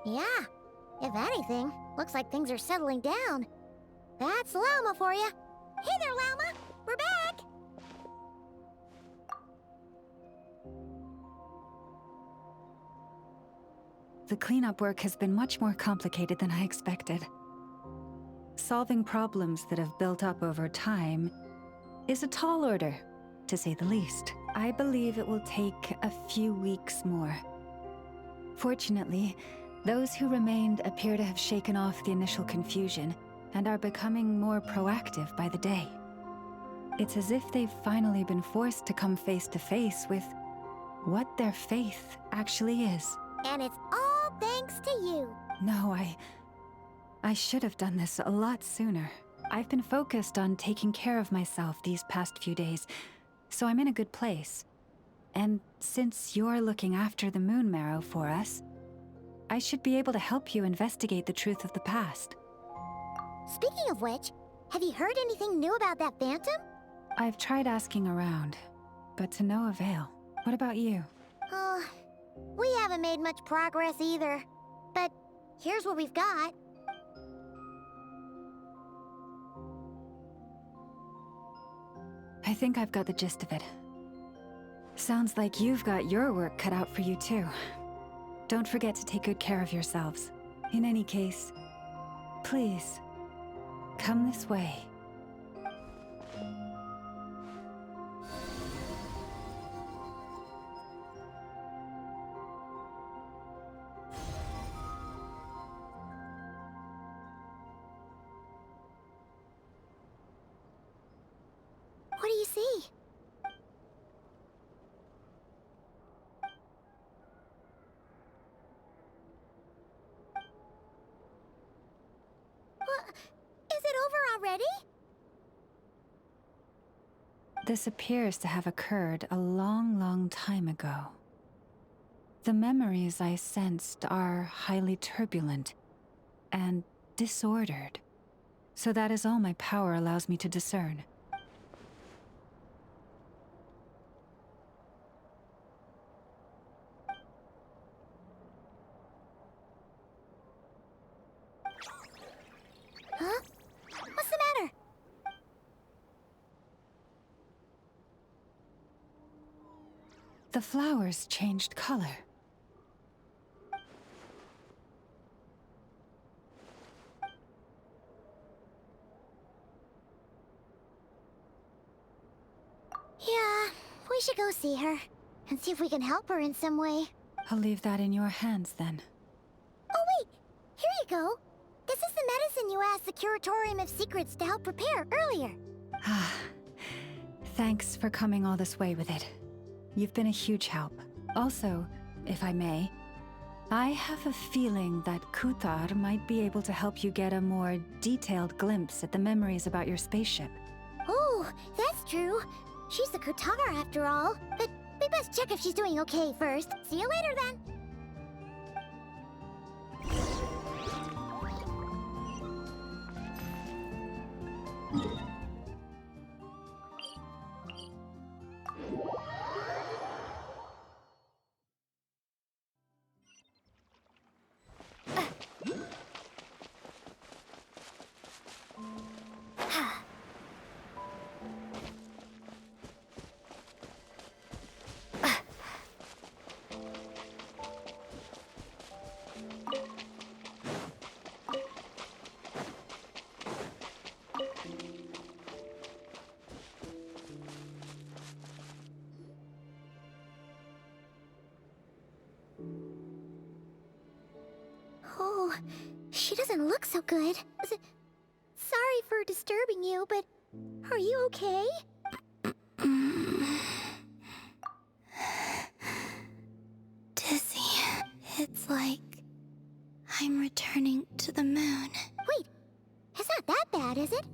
Yeah, if anything, looks like things are settling down. That's Lauma for you. Hey there, Lauma. We're back. The cleanup work has been much more complicated than I expected. Solving problems that have built up over time is a tall order, to say the least. I believe it will take a few weeks more. Fortunately, those who remained appear to have shaken off the initial confusion and are becoming more proactive by the day. It's as if they've finally been forced to come face to face with what their faith actually is. And it's all thanks to you. No, I should have done this a lot sooner. I've been focused on taking care of myself these past few days, so I'm in a good place. And since you're looking after the Moon Marrow for us, I should be able to help you investigate the truth of the past. Speaking of which, have you heard anything new about that phantom? I've tried asking around, but to no avail. What about you? We haven't made much progress either. But here's what we've got. I think I've got the gist of it. Sounds like you've got your work cut out for you too. Don't forget to take good care of yourselves. In any case, please, come this way. What do you see? Is it over already? This appears to have occurred a long, long time ago. The memories I sensed are highly turbulent and disordered. So that is all my power allows me to discern. Huh? What's the matter? The flowers changed color. Yeah, we should go see her and see if we can help her in some way. I'll leave that in your hands then. Oh wait, here you go. This is the medicine you asked the Curatorium of Secrets to help prepare earlier. Thanks for coming all this way with it. You've been a huge help. Also, if I may, I have a feeling that Kuthar might be able to help you get a more detailed glimpse at the memories about your spaceship. Oh, that's true. She's the Kutara after all. But we best check if she's doing okay first. See you later then. Oh, she doesn't look so good. Sorry for disturbing you, but are you okay? Dizzy. It's like I'm returning to the moon. Wait, it's not that bad, is it?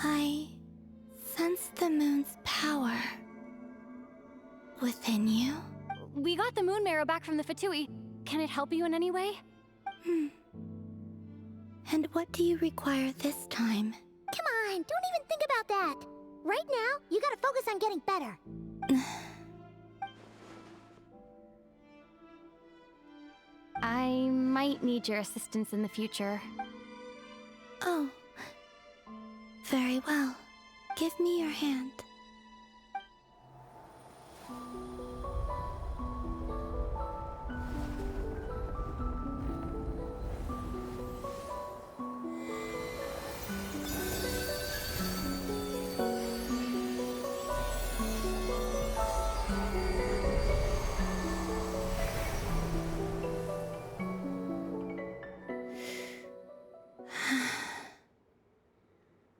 I sense the moon's power within you. We got the moon marrow back from the Fatui. Can it help you in any way? And what do you require this time? Come on, don't even think about that. Right now, you gotta focus on getting better. I might need your assistance in the future. Oh. Very well. Give me your hand.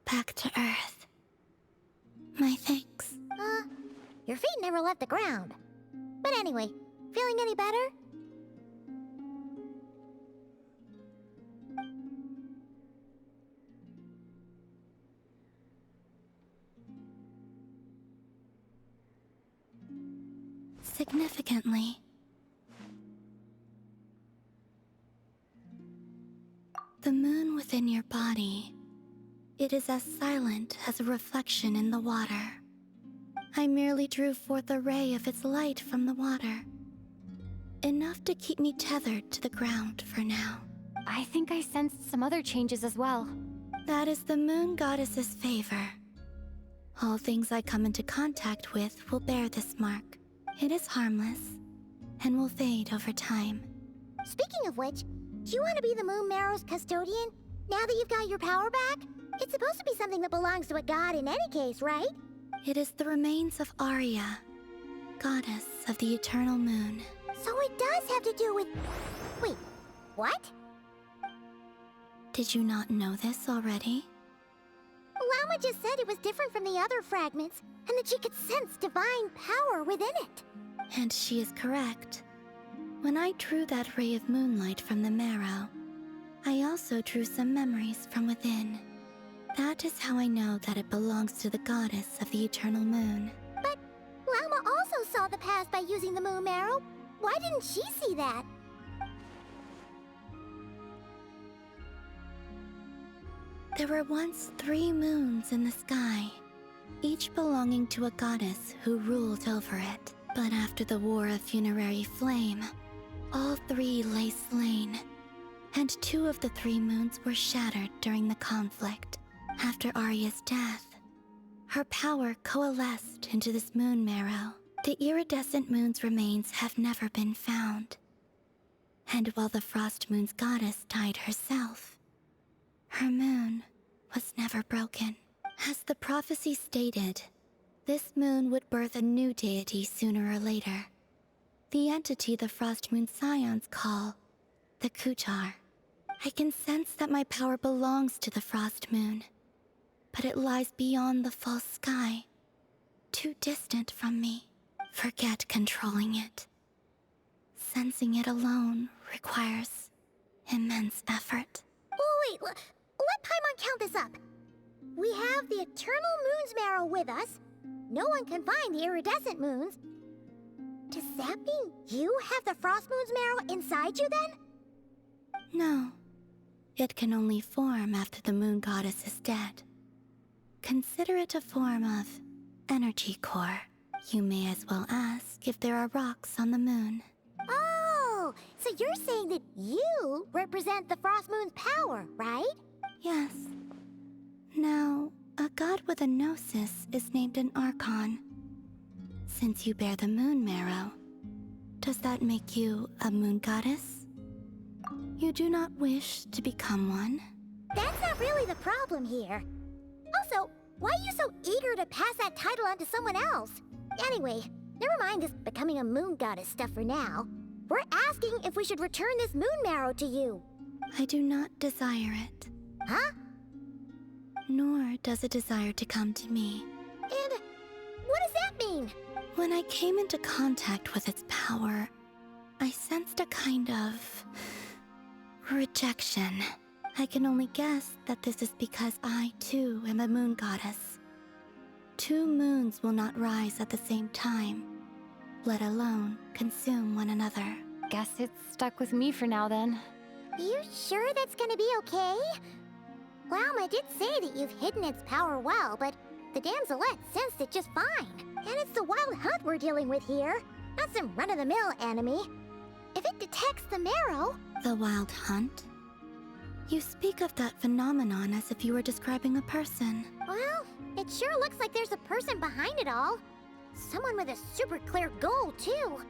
Back to Earth. My thanks. Your feet never left the ground. But anyway, feeling any better? Significantly. The moon within your body, it is as silent as a reflection in the water. I merely drew forth a ray of its light from the water. Enough to keep me tethered to the ground for now. I think I sensed some other changes as well. That is the moon goddess's favor. All things I come into contact with will bear this mark. It is harmless, and will fade over time. Speaking of which, do you want to be the moon marrow's custodian? Now that you've got your power back? It's supposed to be something that belongs to a god in any case, right? It is the remains of Arya, goddess of the eternal moon. So it does have to do with... Wait, what? Did you not know this already? Lauma just said it was different from the other fragments, and that she could sense divine power within it. And she is correct. When I drew that ray of moonlight from the marrow, I also drew some memories from within. That is how I know that it belongs to the goddess of the eternal moon. But Lauma also saw the past by using the moon marrow. Why didn't she see that? There were once 3 moons in the sky, each belonging to a goddess who ruled over it. But after the War of Funerary Flame, all 3 lay slain, and 2 of the 3 moons were shattered during the conflict. After Arya's death, her power coalesced into this moon marrow. The iridescent moon's remains have never been found. And while the Frost Moon's goddess died herself, her moon was never broken. As the prophecy stated, this moon would birth a new deity sooner or later. The entity the Frost Moon Scions call the Kutar. I can sense that my power belongs to the Frost Moon, but it lies beyond the false sky, too distant from me. Forget controlling it. Sensing it alone requires immense effort. Oh, wait, let Paimon count this up. We have the Eternal Moon's Marrow with us. No one can find the iridescent moons. Does that mean you have the Frost Moon's Marrow inside you then? No. It can only form after the moon goddess is dead. Consider it a form of energy core. You may as well ask if there are rocks on the moon. Oh, so you're saying that you represent the Frost Moon's power, right? Yes. Now, a god with a gnosis is named an Archon. Since you bear the moon marrow, does that make you a moon goddess? You do not wish to become one? That's not really the problem here. Also, why are you so eager to pass that title on to someone else? Anyway, never mind this becoming a moon goddess stuff for now. We're asking if we should return this moon marrow to you. I do not desire it. Huh? Nor does it desire to come to me. And what does that mean? When I came into contact with its power, I sensed a kind of rejection. I can only guess that this is because I, too, am a moon goddess. 2 moons will not rise at the same time, let alone consume one another. Guess it's stuck with me for now then. You sure that's gonna be okay? Lauma did say that you've hidden its power well, but the damselette sensed it just fine. And it's the wild hunt we're dealing with here, not some run-of-the-mill enemy. If it detects the marrow... The wild hunt? You speak of that phenomenon as if you were describing a person. Well, it sure looks like there's a person behind it all. Someone with a super clear goal, too.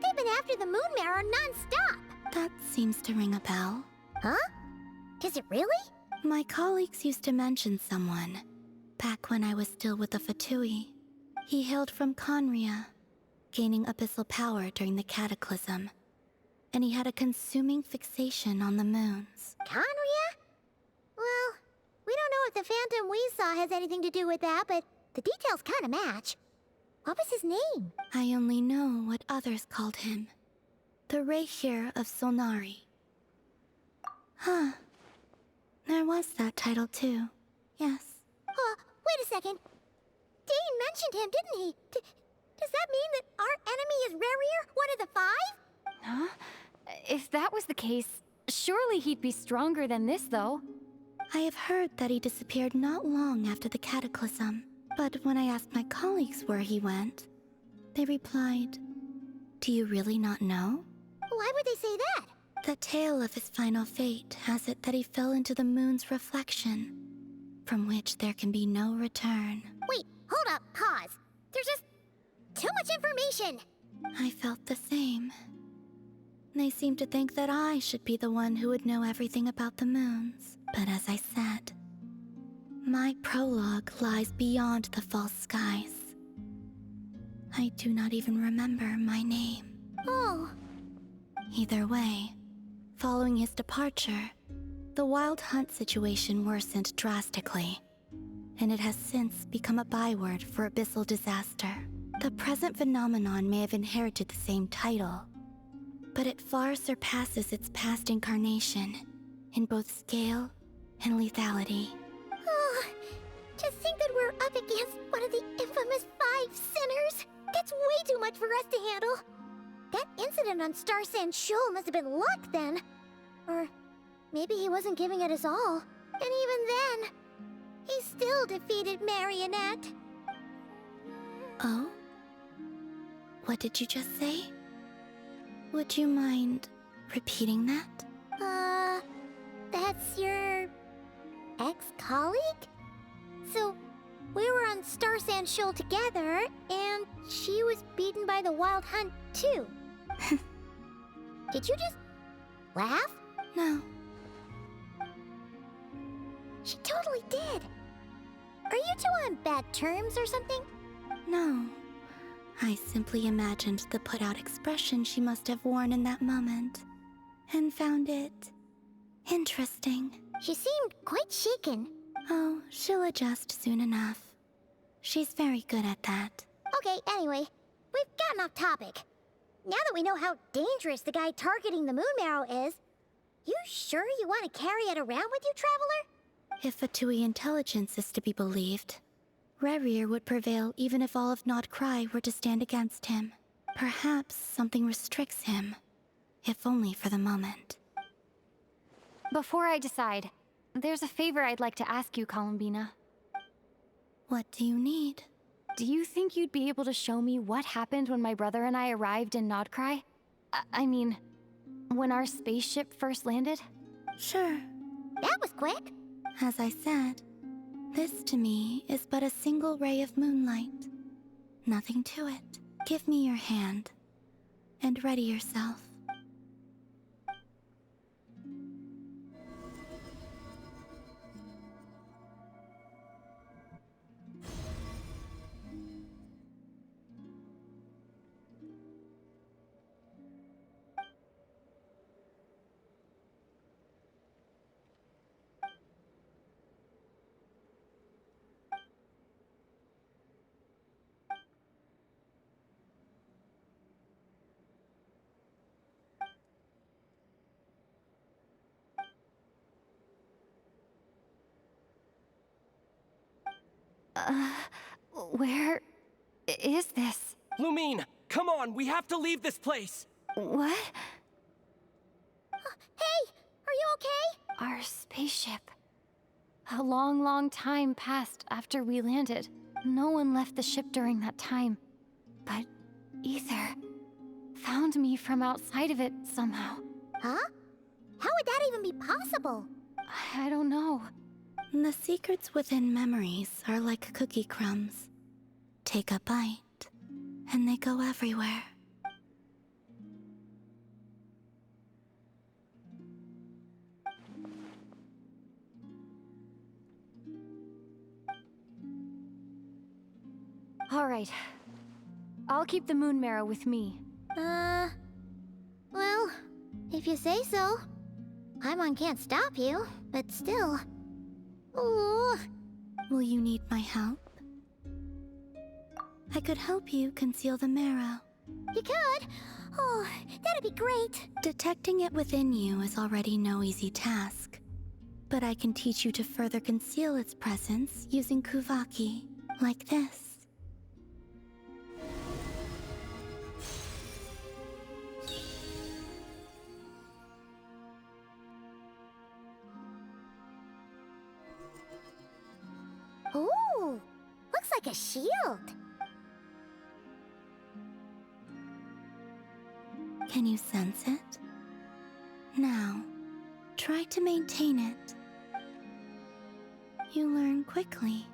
They've been after the moon marrow non-stop. That seems to ring a bell. Huh? Does it really? My colleagues used to mention someone, back when I was still with the Fatui. He hailed from Conria, gaining abyssal power during the Cataclysm. And he had a consuming fixation on the moons. Conria? Well, we don't know if the phantom we saw has anything to do with that, but the details kind of match. What was his name? I only know what others called him. The Reikir of Solnari. Huh. There was that title too. Yes. Wait a second. Dane mentioned him, didn't he? Does that mean that our enemy is Rerir, one of the 5? Huh? If that was the case, surely he'd be stronger than this, though. I have heard that he disappeared not long after the Cataclysm. But when I asked my colleagues where he went, they replied, "Do you really not know?" Why would they say that? The tale of his final fate has it that he fell into the moon's reflection, from which there can be no return. Wait, hold up, pause. There's just too much information. I felt the same. They seemed to think that I should be the one who would know everything about the moons. But as I said, my prologue lies beyond the false skies. I do not even remember my name. Oh. Either way, following his departure, the wild hunt situation worsened drastically, and it has since become a byword for abyssal disaster. The present phenomenon may have inherited the same title, but it far surpasses its past incarnation in both scale and lethality. Oh, to think that we're up against one of the infamous 5 sinners. That's way too much for us to handle. That incident on Star Sand Shoal must have been luck then. Or maybe he wasn't giving it his all. And even then, he still defeated Marionette. Oh? What did you just say? Would you mind repeating that? That's your ex-colleague? So, we were on Star Sand Shoal together, and she was beaten by the Wild Hunt too. Did you just laugh? No. She totally did. Are you two on bad terms or something? No. I simply imagined the put-out expression she must have worn in that moment, and found it interesting. She seemed quite shaken. Oh, she'll adjust soon enough. She's very good at that. Okay, anyway, we've gotten off topic. Now that we know how dangerous the guy targeting the moon marrow is, you sure you want to carry it around with you, Traveler? If Fatui intelligence is to be believed, Rerir would prevail even if all of nod-krai were to stand against him. Perhaps something restricts him, if only for the moment. Before I decide, there's a favor I'd like to ask you, Columbina. What do you need? Do you think you'd be able to show me what happened when my brother and I arrived in nod-krai? I mean, when our spaceship first landed? Sure. That was quick. As I said, this to me is but a single ray of moonlight. Nothing to it. Give me your hand, and ready yourself. Where is this? Lumine, come on, we have to leave this place! What? Hey, are you okay? Our spaceship. A long time passed after we landed. No one left the ship during that time. But Ether found me from outside of it somehow. Huh? How would that even be possible? I don't know. The secrets within memories are like cookie crumbs. Take a bite, and they go everywhere. All right. I'll keep the moon marrow with me. Well, if you say so. Paimon can't stop you, but still. Ooh. Will you need my help? I could help you conceal the marrow. You could? Oh, that'd be great. Detecting it within you is already no easy task. But I can teach you to further conceal its presence using Kuvaki, like this. Ooh, looks like a shield. Can you sense it? Now, try to maintain it. You learn quickly.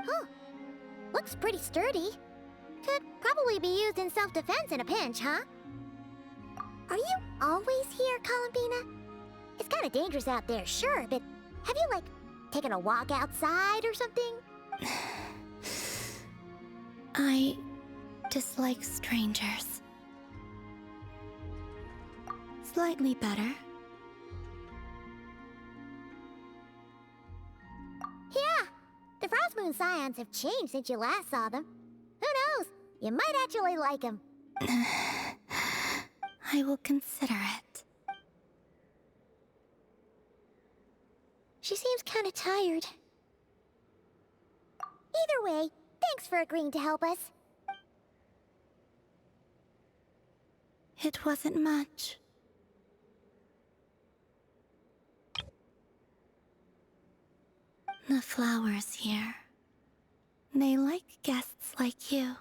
Huh. Looks pretty sturdy. Could probably be used in self-defense in a pinch, huh? Are you always here, Columbina? It's kind of dangerous out there, sure, but have you, like, taken a walk outside or something? I dislike strangers. Slightly better. Yeah, the Frost Moon Scions have changed since you last saw them. Who knows? You might actually like them. I will consider it. She seems kind of tired. Either way, thanks for agreeing to help us. It wasn't much. The flowers here. They like guests like you.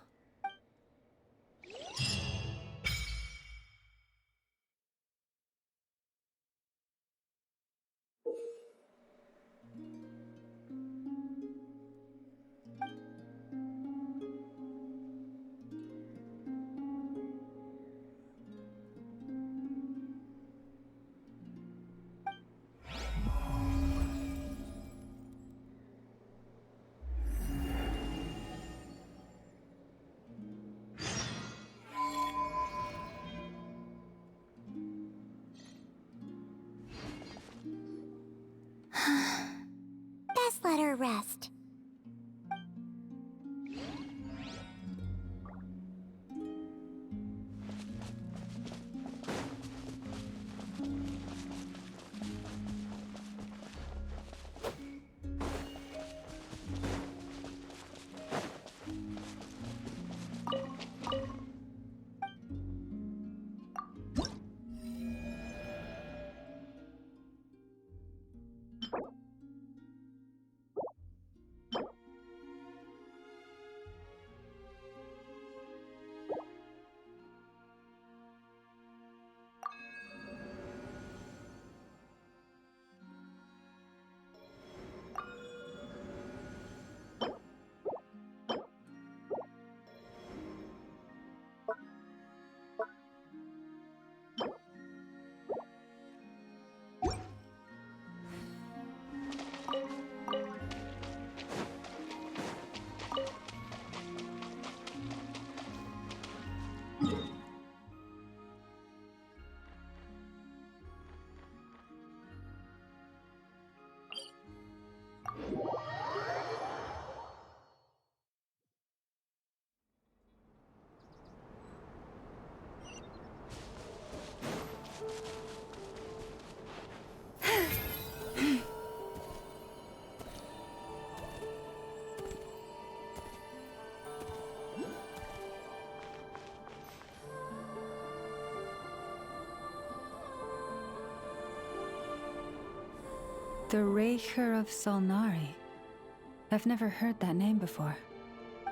The Raker of Solnari. I've never heard that name before.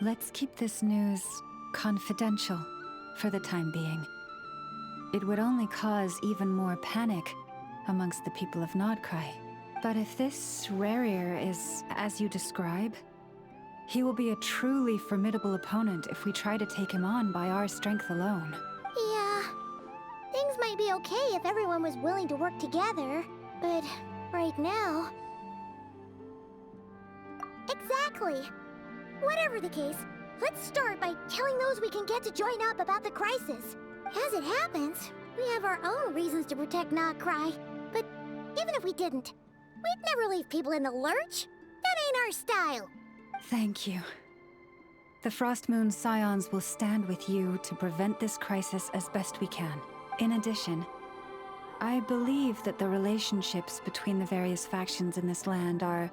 Let's keep this news confidential for the time being. It would only cause even more panic amongst the people of Nod-krai. But if this Rarir is as you describe, he will be a truly formidable opponent if we try to take him on by our strength alone. Yeah. Things might be okay if everyone was willing to work together, but right now... Exactly. Whatever the case, let's start by telling those we can get to join up about the crisis. As it happens, we have our own reasons to protect nod-krai, but even if we didn't, we'd never leave people in the lurch. That ain't our style. Thank you. The Frost Moon Scions will stand with you to prevent this crisis as best we can. In addition, I believe that the relationships between the various factions in this land are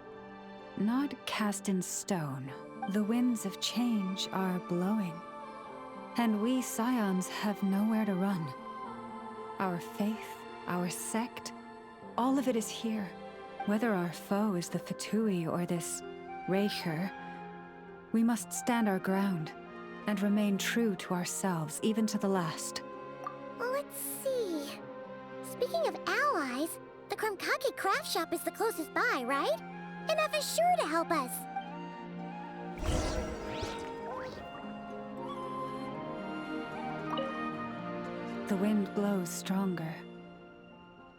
not cast in stone. The winds of change are blowing, and we Scions have nowhere to run. Our faith, our sect, all of it is here. Whether our foe is the Fatui or this Raker, we must stand our ground and remain true to ourselves, even to the last. Well, let's see. Speaking of allies, the Krumkake craft shop is the closest by, right? Enough is sure to help us. The wind blows stronger.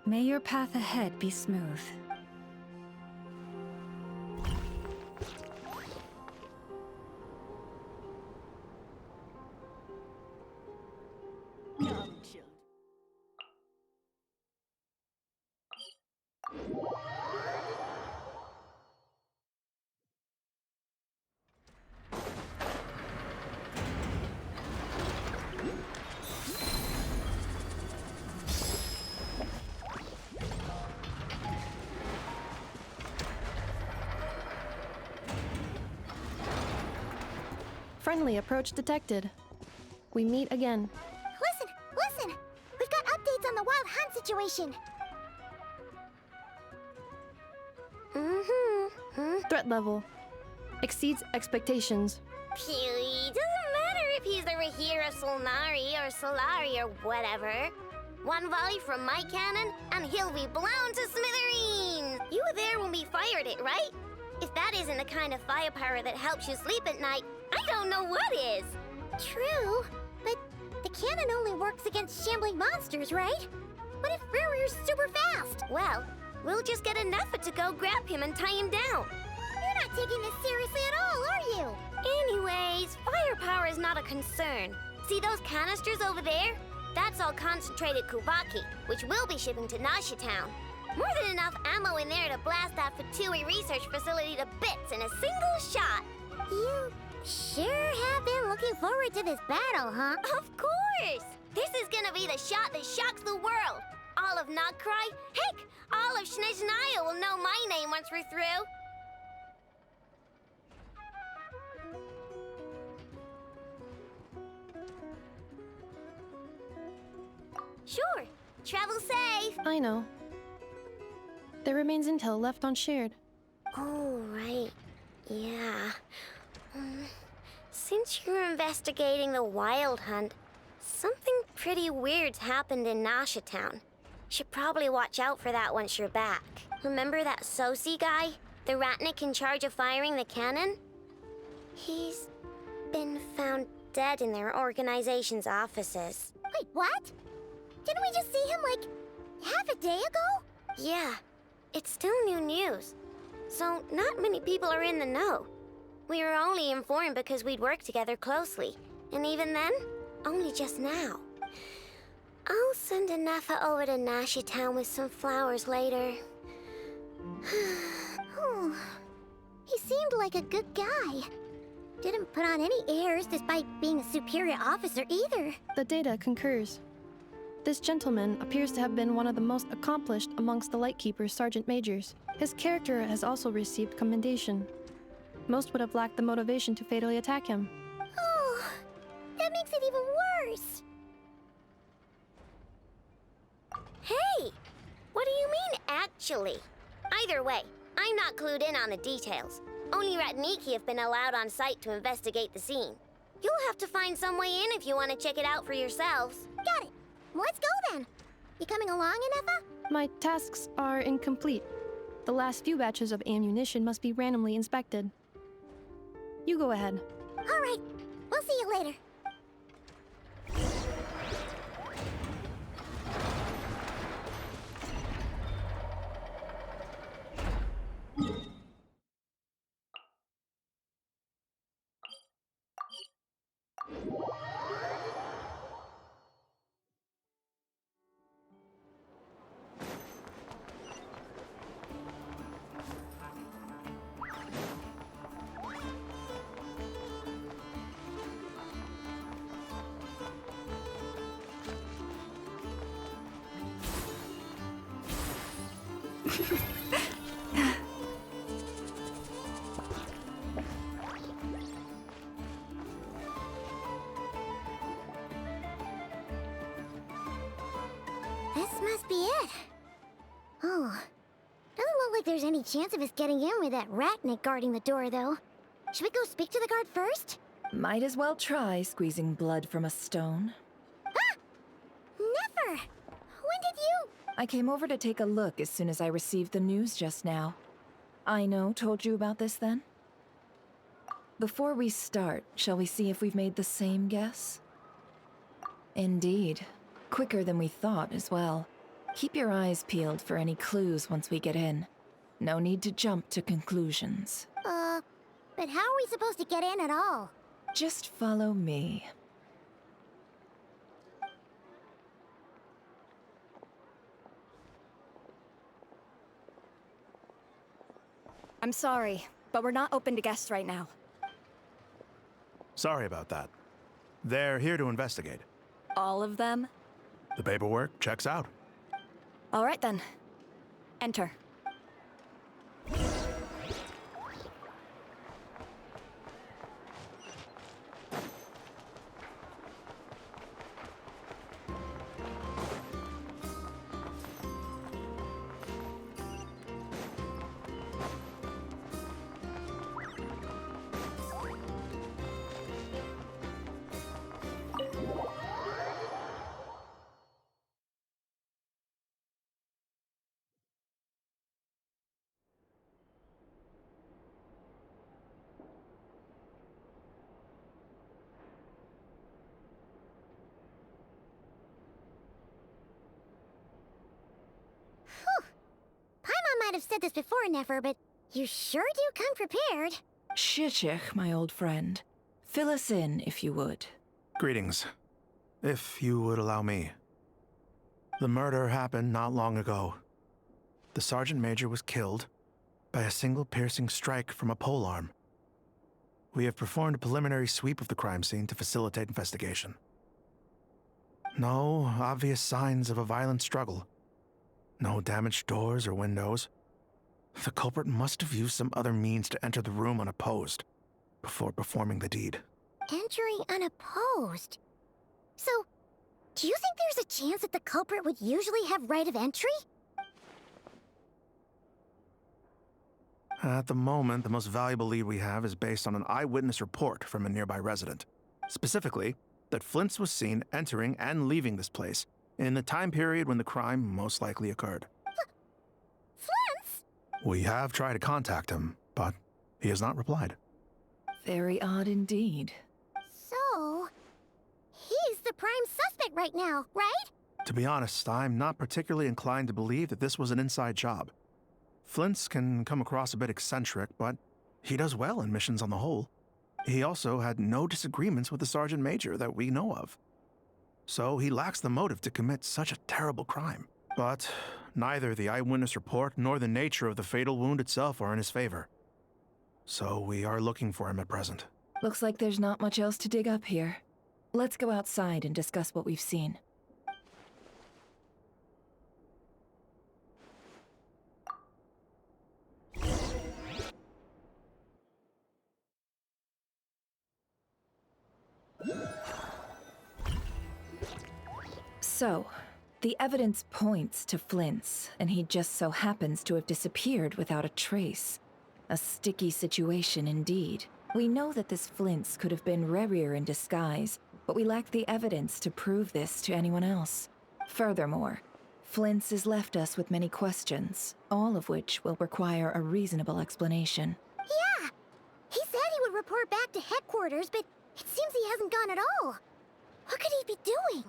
May your path ahead be smooth. Friendly approach detected. We meet again. Listen! We've got updates on the wild hunt situation. Threat level exceeds expectations. Peely, doesn't matter if he's the Rahira Solnari or Solari or whatever. One volley from my cannon, and he'll be blown to smithereens! You were there when we fired it, right? If that isn't the kind of firepower that helps you sleep at night, I don't know what is! True, but the cannon only works against shambling monsters, right? What if Rarir's super fast? Well, we'll just get enough to go grab him and tie him down. You're not taking this seriously at all, are you? Anyways, firepower is not a concern. See those canisters over there? That's all concentrated kubaki, which we'll be shipping to Nasha Town. More than enough ammo in there to blast that Fatui research facility to bits in a single shot. You sure have been looking forward to this battle, huh? Of course! This is gonna be the shot that shocks the world. All of nod-krai, heck, all of Snezhnaya will know my name once we're through. Sure, travel safe. I know. There remains intel left unshared. Oh, right. Yeah. Since you're investigating the Wild Hunt, something pretty weird's happened in Nasha Town. Should probably watch out for that once you're back. Remember that Sosi guy? The Ratnik in charge of firing the cannon? He's been found dead in their organization's offices. Wait, what? Didn't we just see him, like, half a day ago? Yeah, it's still new news. So not many people are in the know. We were only informed because we'd worked together closely. And even then, only just now. I'll send a Nefa over to Nashi Town with some flowers later. Oh, he seemed like a good guy. Didn't put on any airs despite being a superior officer either. The data concurs. This gentleman appears to have been one of the most accomplished amongst the Lightkeeper's sergeant majors. His character has also received commendation. Most would have lacked the motivation to fatally attack him. Oh, that makes it even worse. Hey! What do you mean, actually? Either way, I'm not clued in on the details. Only Ratniki have been allowed on site to investigate the scene. You'll have to find some way in if you want to check it out for yourselves. Got it. Let's go then. You coming along, Anefa? My tasks are incomplete. The last few batches of ammunition must be randomly inspected. You go ahead. All right. We'll see you later. This must be it. Oh, doesn't look like there's any chance of us getting in with that Ratnik guarding the door, though. Should we go speak to the guard first? Might as well try squeezing blood from a stone. Ah! Never! When did you... I came over to take a look as soon as I received the news just now. Aino told you about this then? Before we start, shall we see if we've made the same guess? Indeed. Quicker than we thought as well. Keep your eyes peeled for any clues once we get in. No need to jump to conclusions. But how are we supposed to get in at all? Just follow me. I'm sorry, but we're not open to guests right now. Sorry about that. They're here to investigate. All of them? The paperwork checks out. All right then. Enter. Might have said this before, Nefer, but you sure do come prepared. Shishich, my old friend. Fill us in, if you would. Greetings. If you would allow me. The murder happened not long ago. The Sergeant Major was killed by a single piercing strike from a polearm. We have performed a preliminary sweep of the crime scene to facilitate investigation. No obvious signs of a violent struggle. No damaged doors or windows. The culprit must have used some other means to enter the room unopposed before performing the deed. Entering unopposed? So, do you think there's a chance that the culprit would usually have right of entry? At the moment, the most valuable lead we have is based on an eyewitness report from a nearby resident. Specifically, that Flint's was seen entering and leaving this place in the time period when the crime most likely occurred. Flint's? We have tried to contact him, but he has not replied. Very odd indeed. So, he's the prime suspect right now, right? To be honest, I'm not particularly inclined to believe that this was an inside job. Flint's can come across a bit eccentric, but he does well in missions on the whole. He also had no disagreements with the Sergeant Major that we know of. So he lacks the motive to commit such a terrible crime. But neither the eyewitness report nor the nature of the fatal wound itself are in his favor. So we are looking for him at present. Looks like there's not much else to dig up here. Let's go outside and discuss what we've seen. So, the evidence points to Flint's, and he just so happens to have disappeared without a trace. A sticky situation indeed. We know that this Flint's could have been Rerir in disguise, but we lack the evidence to prove this to anyone else. Furthermore, Flint's has left us with many questions, all of which will require a reasonable explanation. Yeah! He said he would report back to headquarters, but it seems he hasn't gone at all. What could he be doing?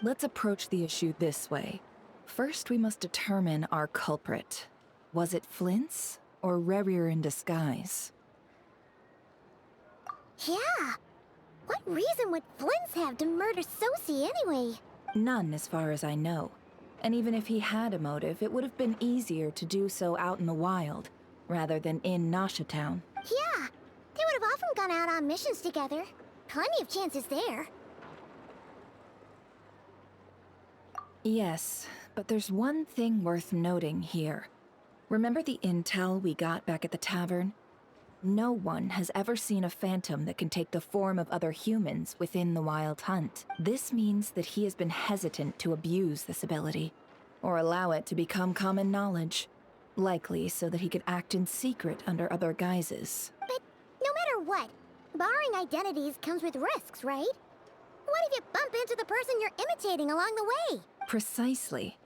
Let's approach the issue this way. First, we must determine our culprit. Was it Flint's or Rerir in disguise? Yeah! What reason would Flint's have to murder Sosie anyway? None, as far as I know. And even if he had a motive, it would have been easier to do so out in the wild, rather than in Nasha Town. Yeah! They would have often gone out on missions together. Plenty of chances there. Yes, but there's one thing worth noting here. Remember the intel we got back at the tavern? No one has ever seen a phantom that can take the form of other humans within the Wild Hunt. This means that he has been hesitant to abuse this ability, or allow it to become common knowledge. Likely so that he could act in secret under other guises. But no matter what, borrowing identities comes with risks, right? What if you bump into the person you're imitating along the way? Precisely.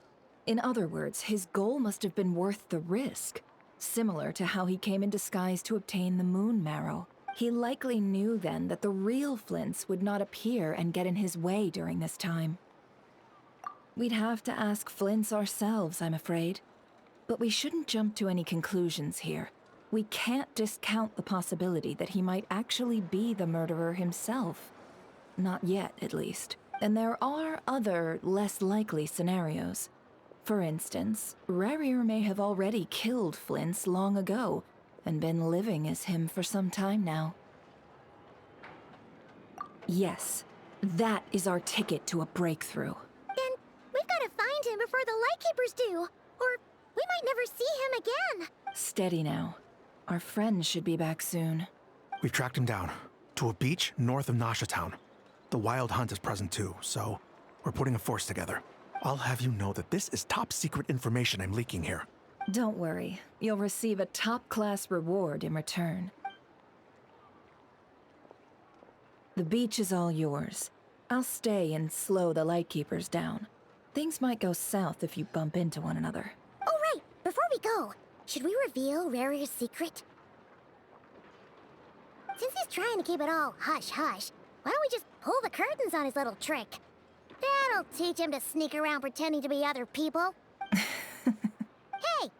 In other words, his goal must have been worth the risk. Similar to how he came in disguise to obtain the moon marrow. He likely knew then that the real Flint's would not appear and get in his way during this time. We'd have to ask Flint's ourselves, I'm afraid. But we shouldn't jump to any conclusions here. We can't discount the possibility that he might actually be the murderer himself. Not yet, at least. And there are other, less likely scenarios. For instance, Rerir may have already killed Flint's long ago, and been living as him for some time now. Yes, that is our ticket to a breakthrough. Then we've got to find him before the Lightkeepers do, or we might never see him again. Steady now. Our friend should be back soon. We've tracked him down to a beach north of Nasha Town. The Wild Hunt is present too, so we're putting a force together. I'll have you know that this is top secret information I'm leaking here. Don't worry. You'll receive a top-class reward in return. The beach is all yours. I'll stay and slow the Lightkeepers down. Things might go south if you bump into one another. Oh, right. Before we go, should we reveal Rerir's secret? Since he's trying to keep it all hush-hush, why don't we just pull the curtains on his little trick? That'll teach him to sneak around pretending to be other people. Hey,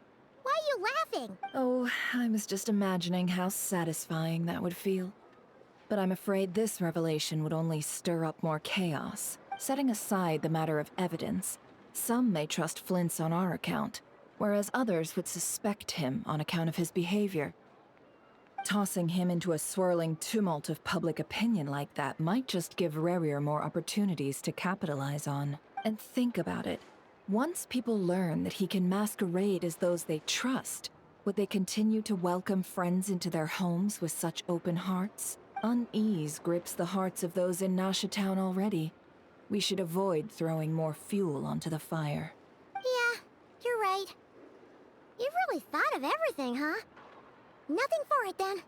why are you laughing? Oh, I was just imagining how satisfying that would feel. But I'm afraid this revelation would only stir up more chaos. Setting aside the matter of evidence, some may trust Flint's on our account, whereas others would suspect him on account of his behavior. Tossing him into a swirling tumult of public opinion like that might just give Rerir more opportunities to capitalize on. And think about it. Once people learn that he can masquerade as those they trust, Would they continue to welcome friends into their homes with such open hearts? Unease grips the hearts of those in Nasha Town already. We should avoid throwing more fuel onto the fire. Yeah, you're right. You've really thought of everything, huh? Nothing for it, then.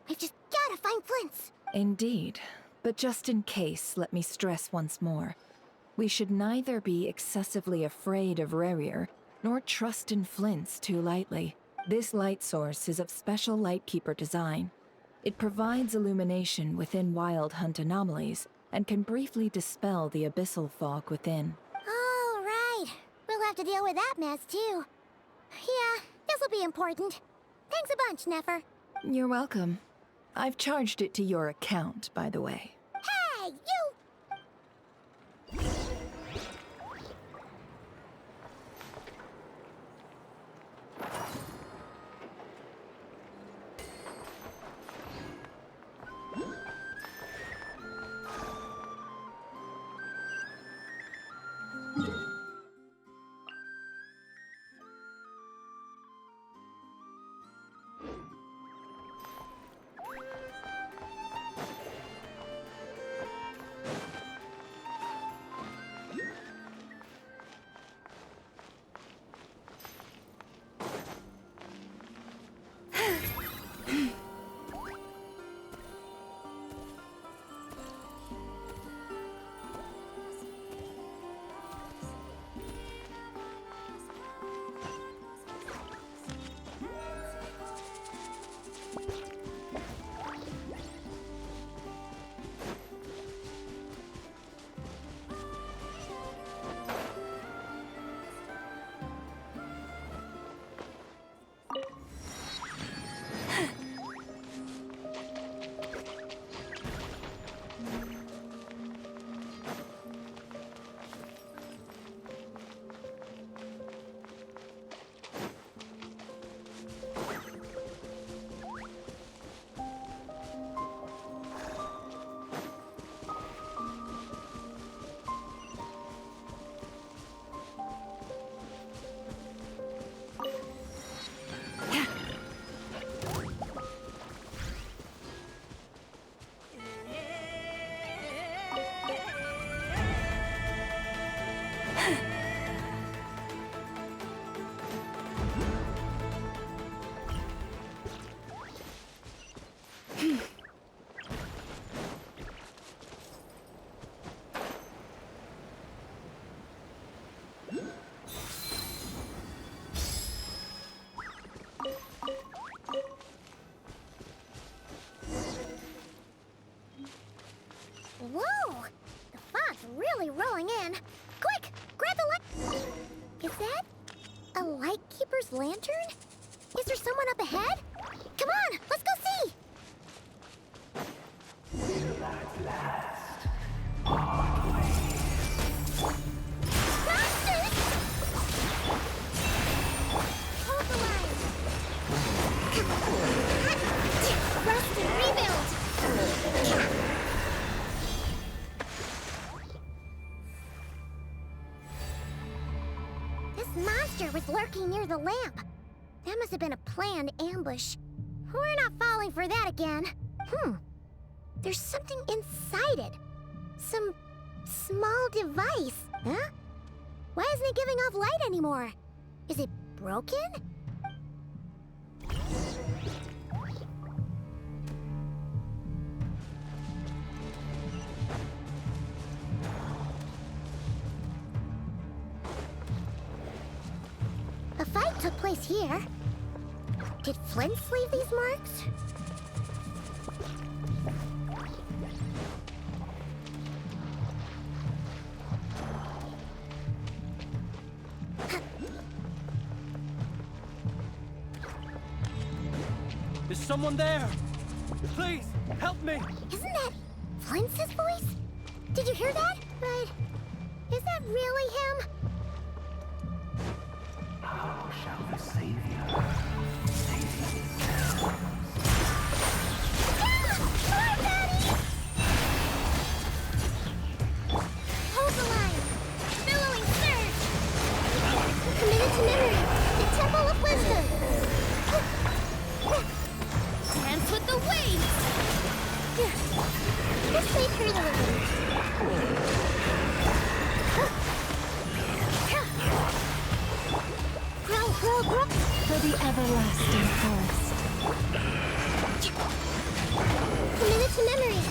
We've just gotta find Flint's. Indeed. But just in case, let me stress once more. We should neither be excessively afraid of Rerir, nor trust in Flint's too lightly. This light source is of special Lightkeeper design. It provides illumination within Wild Hunt anomalies, and can briefly dispel the abyssal fog within. Oh, right. We'll have to deal with that mess, too. Yeah, this'll be important. Thanks a bunch, Nefer. You're welcome. I've charged it to your account, by the way. Hey, you! Whoa! The fog's really rolling in. Quick! Grab the light! Is that a Lightkeeper's lantern? Is there someone up ahead? Come on! Let's go see! Will at last Monsters! Hold the line! Rusty, rebuild! This monster was lurking near the lamp. That must have been a planned ambush. We're not falling for that again. There's something inside it. Some small device, huh? Why isn't it giving off light anymore? Is it broken? A fight took place here. Did Flint's leave these marks? Is someone there? Please, help me! Isn't that Flint's voice? Did you hear that? But is that really him? How shall the Savior save himself? Hi, Daddy! Hold the line! Billowing surge! Committed to memory! The Temple of Wisdom! This may hurt a little. Grow. For the everlasting forest. Commit to memory.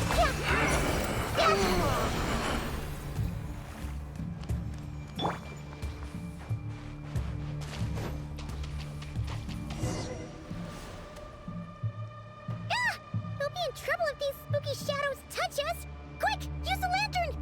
We'll be in trouble if these spooky shadows touch us. Quick, use the lantern.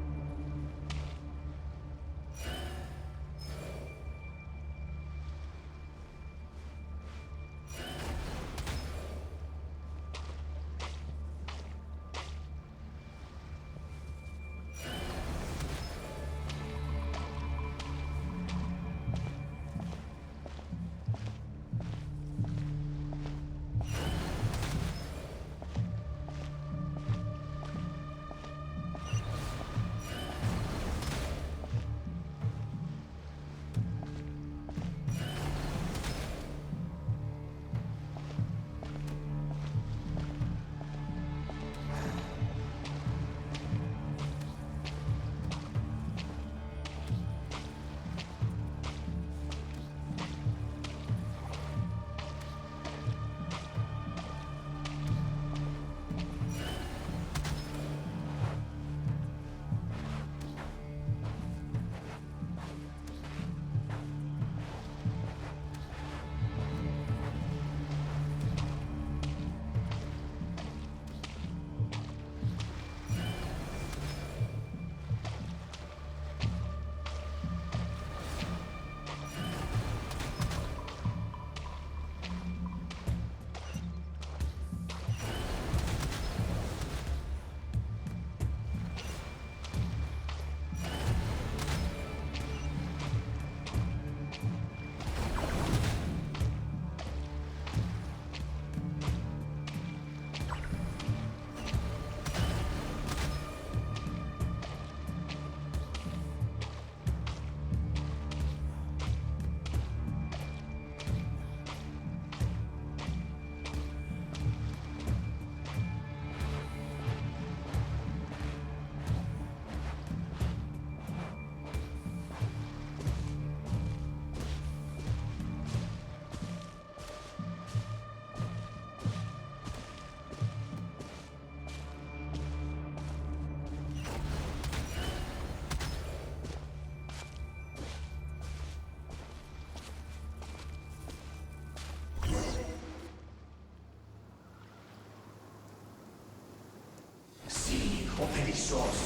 Operissos.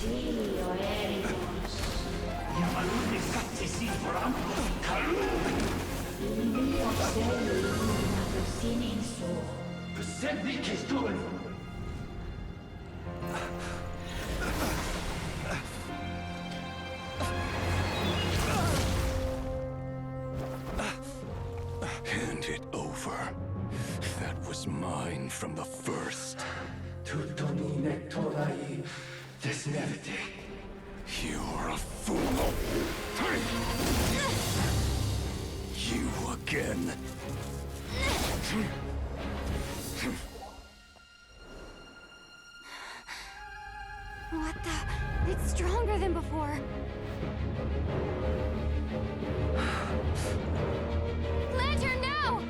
Filio eremos. Iamalune saccesi forampus calum. Filio celum siniso. Persevi kestul. Hand it over. That was mine from the first. Tutonine torai desnevite. You're a fool. You again. What the? It's stronger than before. Lantern, now!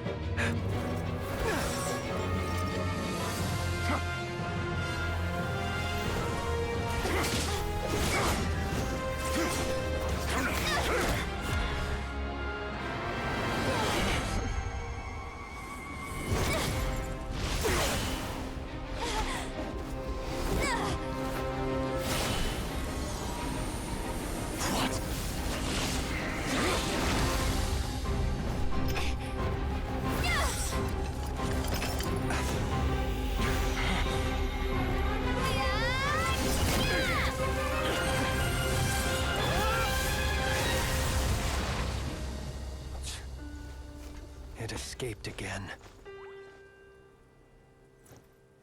It escaped again.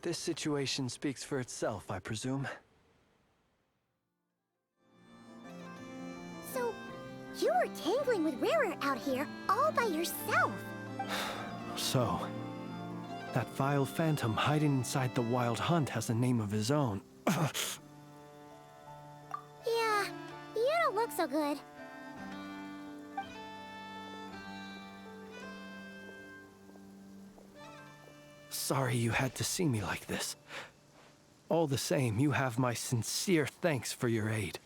This situation speaks for itself, I presume. So, you were tangling with Rarer out here all by yourself. So, That vile phantom hiding inside the Wild Hunt has a name of his own. Yeah, you don't look so good. Sorry you had to see me like this. All the same, you have my sincere thanks for your aid.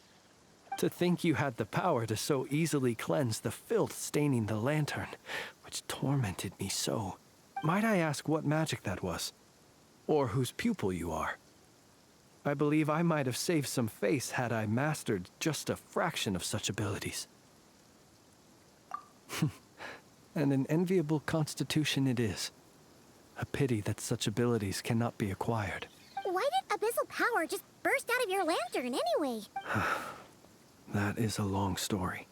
To think you had the power to so easily cleanse the filth staining the lantern, which tormented me so. Might I ask what magic that was? Or whose pupil you are? I believe I might have saved some face had I mastered just a fraction of such abilities. And an enviable constitution it is. A pity that such abilities cannot be acquired. Why did abyssal power just burst out of your lantern anyway? That is a long story.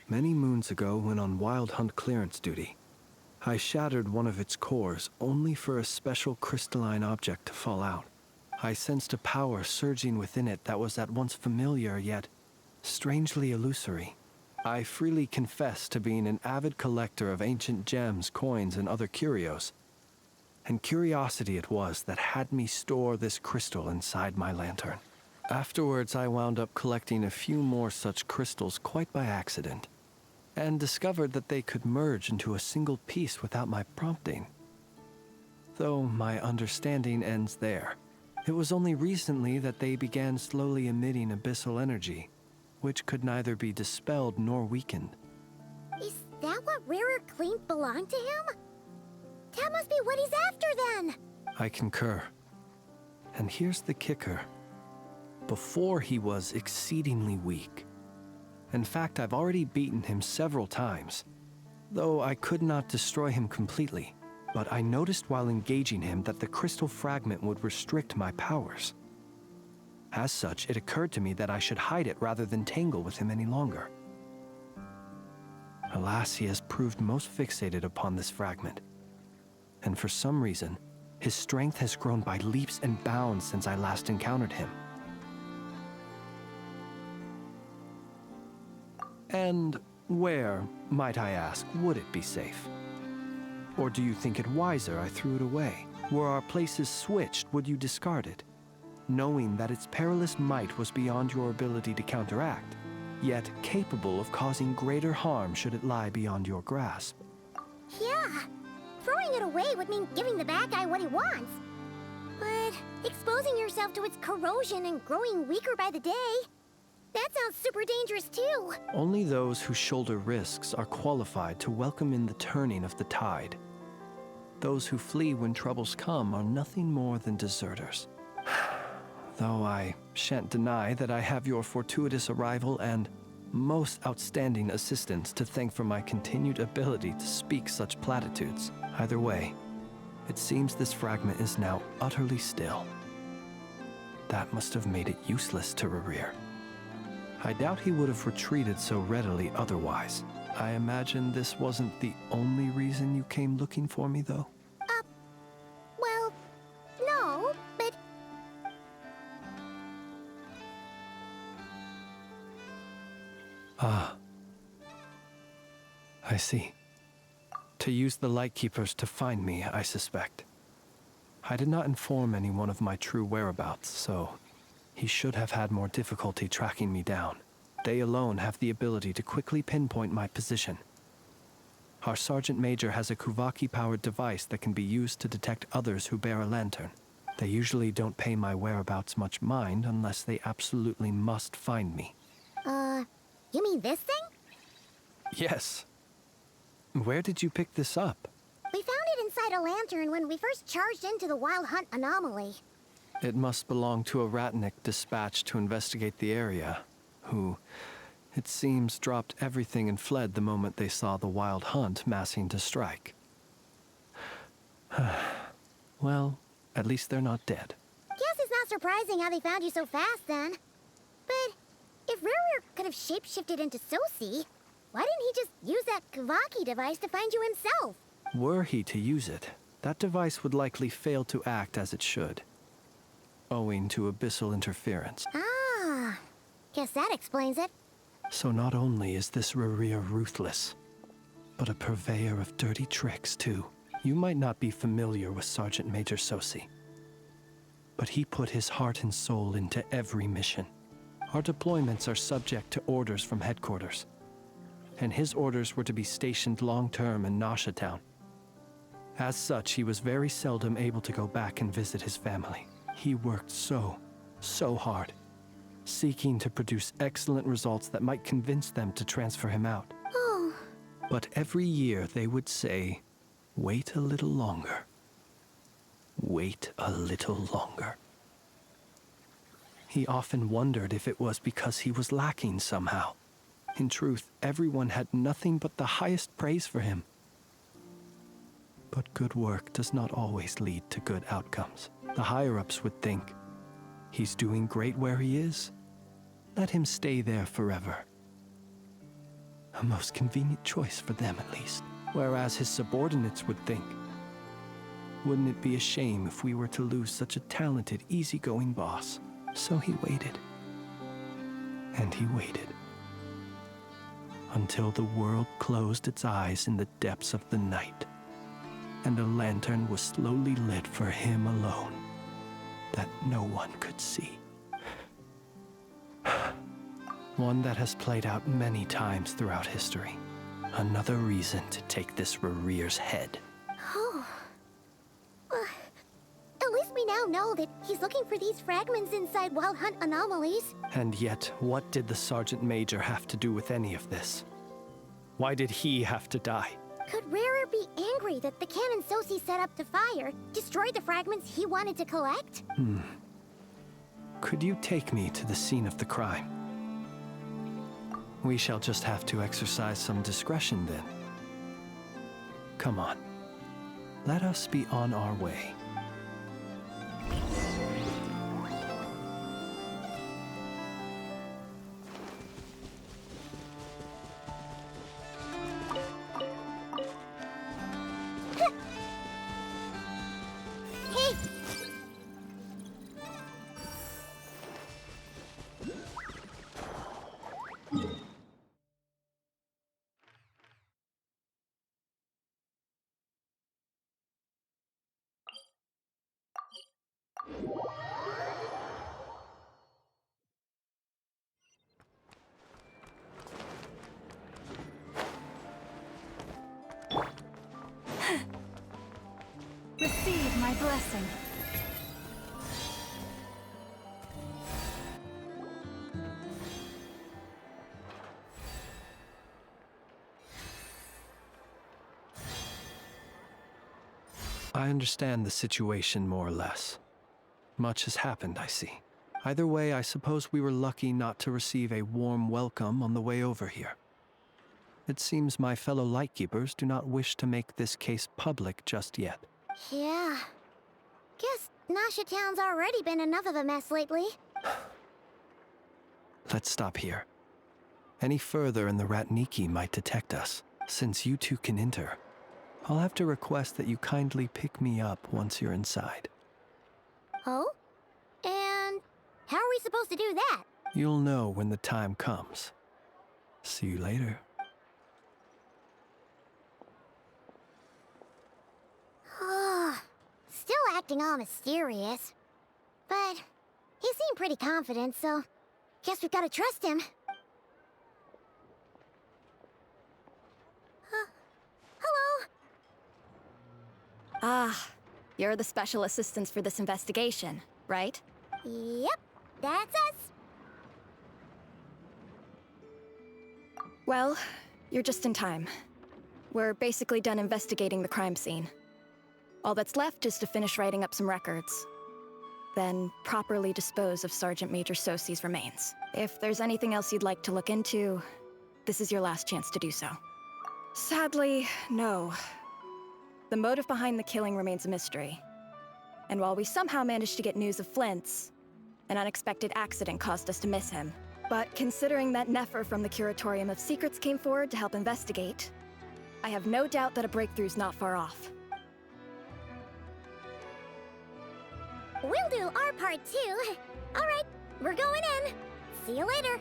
Many moons ago, when on Wild Hunt clearance duty, I shattered one of its cores only for a special crystalline object to fall out. I sensed a power surging within it that was at once familiar yet strangely illusory. I freely confess to being an avid collector of ancient gems, coins, and other curios. And curiosity it was that had me store this crystal inside my lantern. Afterwards, I wound up collecting a few more such crystals quite by accident, and discovered that they could merge into a single piece without my prompting. Though my understanding ends there. It was only recently that they began slowly emitting abyssal energy, which could neither be dispelled nor weakened. Is that what Rarer claimed belonged to him? That must be what he's after then! I concur. And here's the kicker. Before he was exceedingly weak. In fact, I've already beaten him several times, though I could not destroy him completely. But I noticed while engaging him that the crystal fragment would restrict my powers. As such, it occurred to me that I should hide it rather than tangle with him any longer. Alas, he has proved most fixated upon this fragment. And for some reason, his strength has grown by leaps and bounds since I last encountered him. And where, might I ask, would it be safe? Or do you think it wiser I threw it away? Were our places switched, would you discard it? Knowing that its perilous might was beyond your ability to counteract, yet capable of causing greater harm should it lie beyond your grasp. Yeah, throwing it away would mean giving the bad guy what he wants. But exposing yourself to its corrosion and growing weaker by the day, that sounds super dangerous too. Only those who shoulder risks are qualified to welcome in the turning of the tide. Those who flee when troubles come are nothing more than deserters. Though I shan't deny that I have your fortuitous arrival and most outstanding assistance to thank for my continued ability to speak such platitudes. Either way, it seems this fragment is now utterly still. That must have made it useless to Rarir. I doubt he would have retreated so readily otherwise. I imagine this wasn't the only reason you came looking for me, though? Well, no, but... Ah. I see. To use the Lightkeepers to find me, I suspect. I did not inform anyone of my true whereabouts, so he should have had more difficulty tracking me down. They alone have the ability to quickly pinpoint my position. Our Sergeant Major has a Kuvaki-powered device that can be used to detect others who bear a lantern. They usually don't pay my whereabouts much mind unless they absolutely must find me. You mean this thing? Yes. Where did you pick this up? We found it inside a lantern when we first charged into the Wild Hunt anomaly. It must belong to a Ratnik dispatched to investigate the area, who, it seems, dropped everything and fled the moment they saw the Wild Hunt massing to strike. Well, at least they're not dead. Guess it's not surprising how they found you so fast, then. But if Rarir could have shapeshifted into Sosi, why didn't he just use that Kavaki device to find you himself? Were he to use it, that device would likely fail to act as it should, owing to abyssal interference. Ah, guess that explains it. So not only is this Rarir ruthless, but a purveyor of dirty tricks, too. You might not be familiar with Sergeant Major Sosi, but he put his heart and soul into every mission. Our deployments are subject to orders from headquarters, and his orders were to be stationed long-term in Nasha Town. As such, he was very seldom able to go back and visit his family. He worked so hard, seeking to produce excellent results that might convince them to transfer him out. Oh. But every year they would say, "Wait a little longer. Wait a little longer." He often wondered if it was because he was lacking somehow. In truth, everyone had nothing but the highest praise for him. But good work does not always lead to good outcomes. The higher-ups would think, he's doing great where he is. Let him stay there forever. A most convenient choice for them, at least. Whereas his subordinates would think, wouldn't it be a shame if we were to lose such a talented, easygoing boss? So he waited. And he waited. Until the world closed its eyes in the depths of the night, and a lantern was slowly lit for him alone, that no one could see. One that has played out many times throughout history. Another reason to take this Rerere's head. Oh. At least we now know that he's looking for these fragments inside Wild Hunt anomalies. And yet, what did the Sergeant Major have to do with any of this? Why did he have to die? Could Rarer be angry that the cannon Sosi set up to fire destroyed the fragments he wanted to collect? Could you take me to the scene of the crime? We shall just have to exercise some discretion then. Come on. Let us be on our way. Receive my blessing. I understand the situation more or less. Much has happened, I see. Either way, I suppose we were lucky not to receive a warm welcome on the way over here. It seems my fellow Lightkeepers do not wish to make this case public just yet. Yeah. Guess Nasha Town's already been enough of a mess lately. Let's stop here. Any further and the Ratniki might detect us. Since you two can enter, I'll have to request that you kindly pick me up once you're inside. Oh? And how are we supposed to do that? You'll know when the time comes. See you later. Still acting all mysterious. But he seemed pretty confident, so guess we've gotta trust him. Hello? Ah, you're the special assistants for this investigation, right? Yep, that's us. Well, you're just in time. We're basically done investigating the crime scene. All that's left is to finish writing up some records. Then properly dispose of Sergeant Major Sosi's remains. If there's anything else you'd like to look into, this is your last chance to do so. Sadly, no. The motive behind the killing remains a mystery. And while we somehow managed to get news of Flint's, an unexpected accident caused us to miss him. But considering that Nefer from the Curatorium of Secrets came forward to help investigate, I have no doubt that a breakthrough's not far off. We'll do our part too. All right, we're going in. See you later.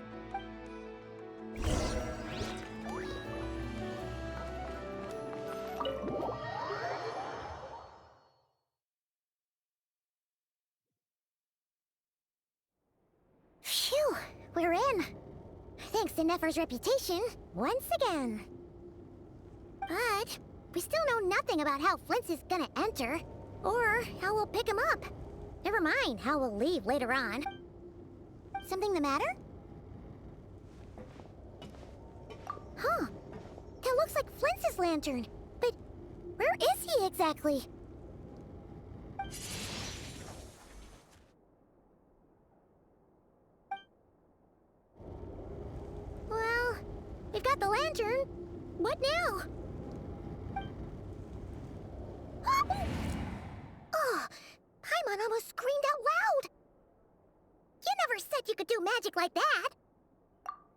to Nefer's reputation once again. But we still know nothing about how Flint's is gonna enter, or how we'll pick him up. Never mind how we'll leave later on. Something the matter? Huh. That looks like Flint's lantern. But where is he exactly? Well, we've got the lantern. What now? Oh, Paimon almost screamed out loud. You never said you could do magic like that.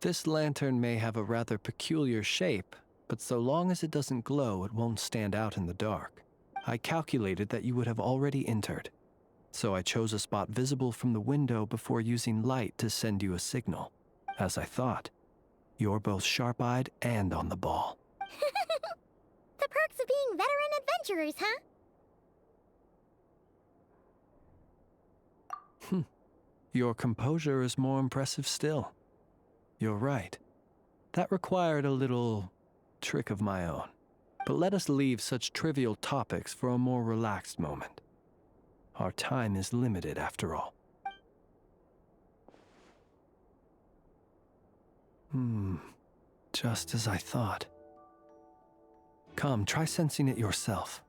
This lantern may have a rather peculiar shape, but so long as it doesn't glow, it won't stand out in the dark. I calculated that you would have already entered, so I chose a spot visible from the window before using light to send you a signal. As I thought, you're both sharp-eyed and on the ball. The perks of being veteran adventurers, huh? Your composure is more impressive still. You're right. That required a little trick of my own. But let us leave such trivial topics for a more relaxed moment. Our time is limited, after all. Just as I thought. Come, try sensing it yourself.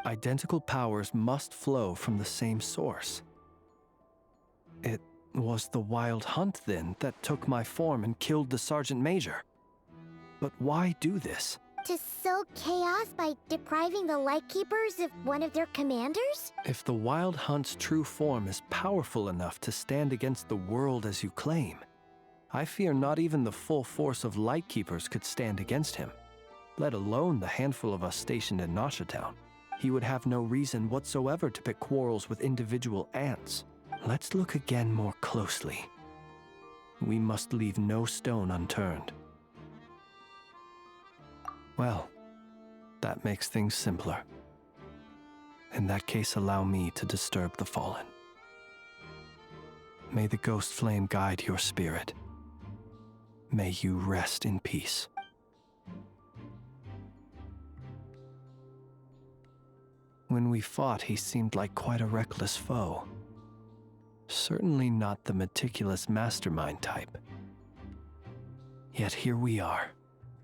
Identical powers must flow from the same source. It was the Wild Hunt, then, that took my form and killed the Sergeant Major. But why do this? To sow chaos by depriving the Lightkeepers of one of their commanders? If the Wild Hunt's true form is powerful enough to stand against the world as you claim, I fear not even the full force of Lightkeepers could stand against him, let alone the handful of us stationed in Nashitown. He would have no reason whatsoever to pick quarrels with individual ants. Let's look again more closely. We must leave no stone unturned. Well, that makes things simpler. In that case, allow me to disturb the fallen. May the ghost flame guide your spirit. May you rest in peace. When we fought, he seemed like quite a reckless foe. Certainly not the meticulous mastermind type. Yet here we are,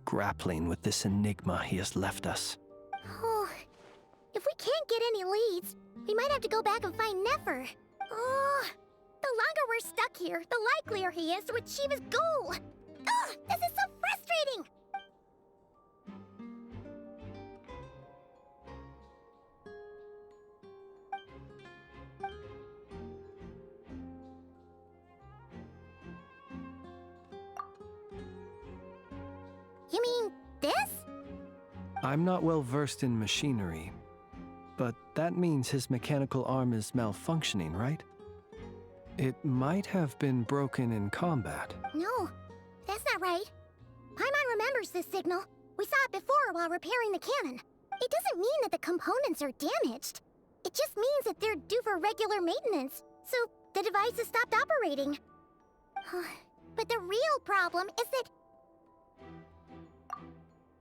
grappling with this enigma he has left us. Oh, if we can't get any leads, we might have to go back and find Nefer. Oh, the longer we're stuck here, the likelier he is to achieve his goal. Oh, this is so frustrating! You mean this? I'm not well versed in machinery, but that means his mechanical arm is malfunctioning, right? It might have been broken in combat. No, that's not right. Paimon remembers this signal. We saw it before while repairing the cannon. It doesn't mean that the components are damaged. It just means that they're due for regular maintenance, so the device has stopped operating. But the real problem is that...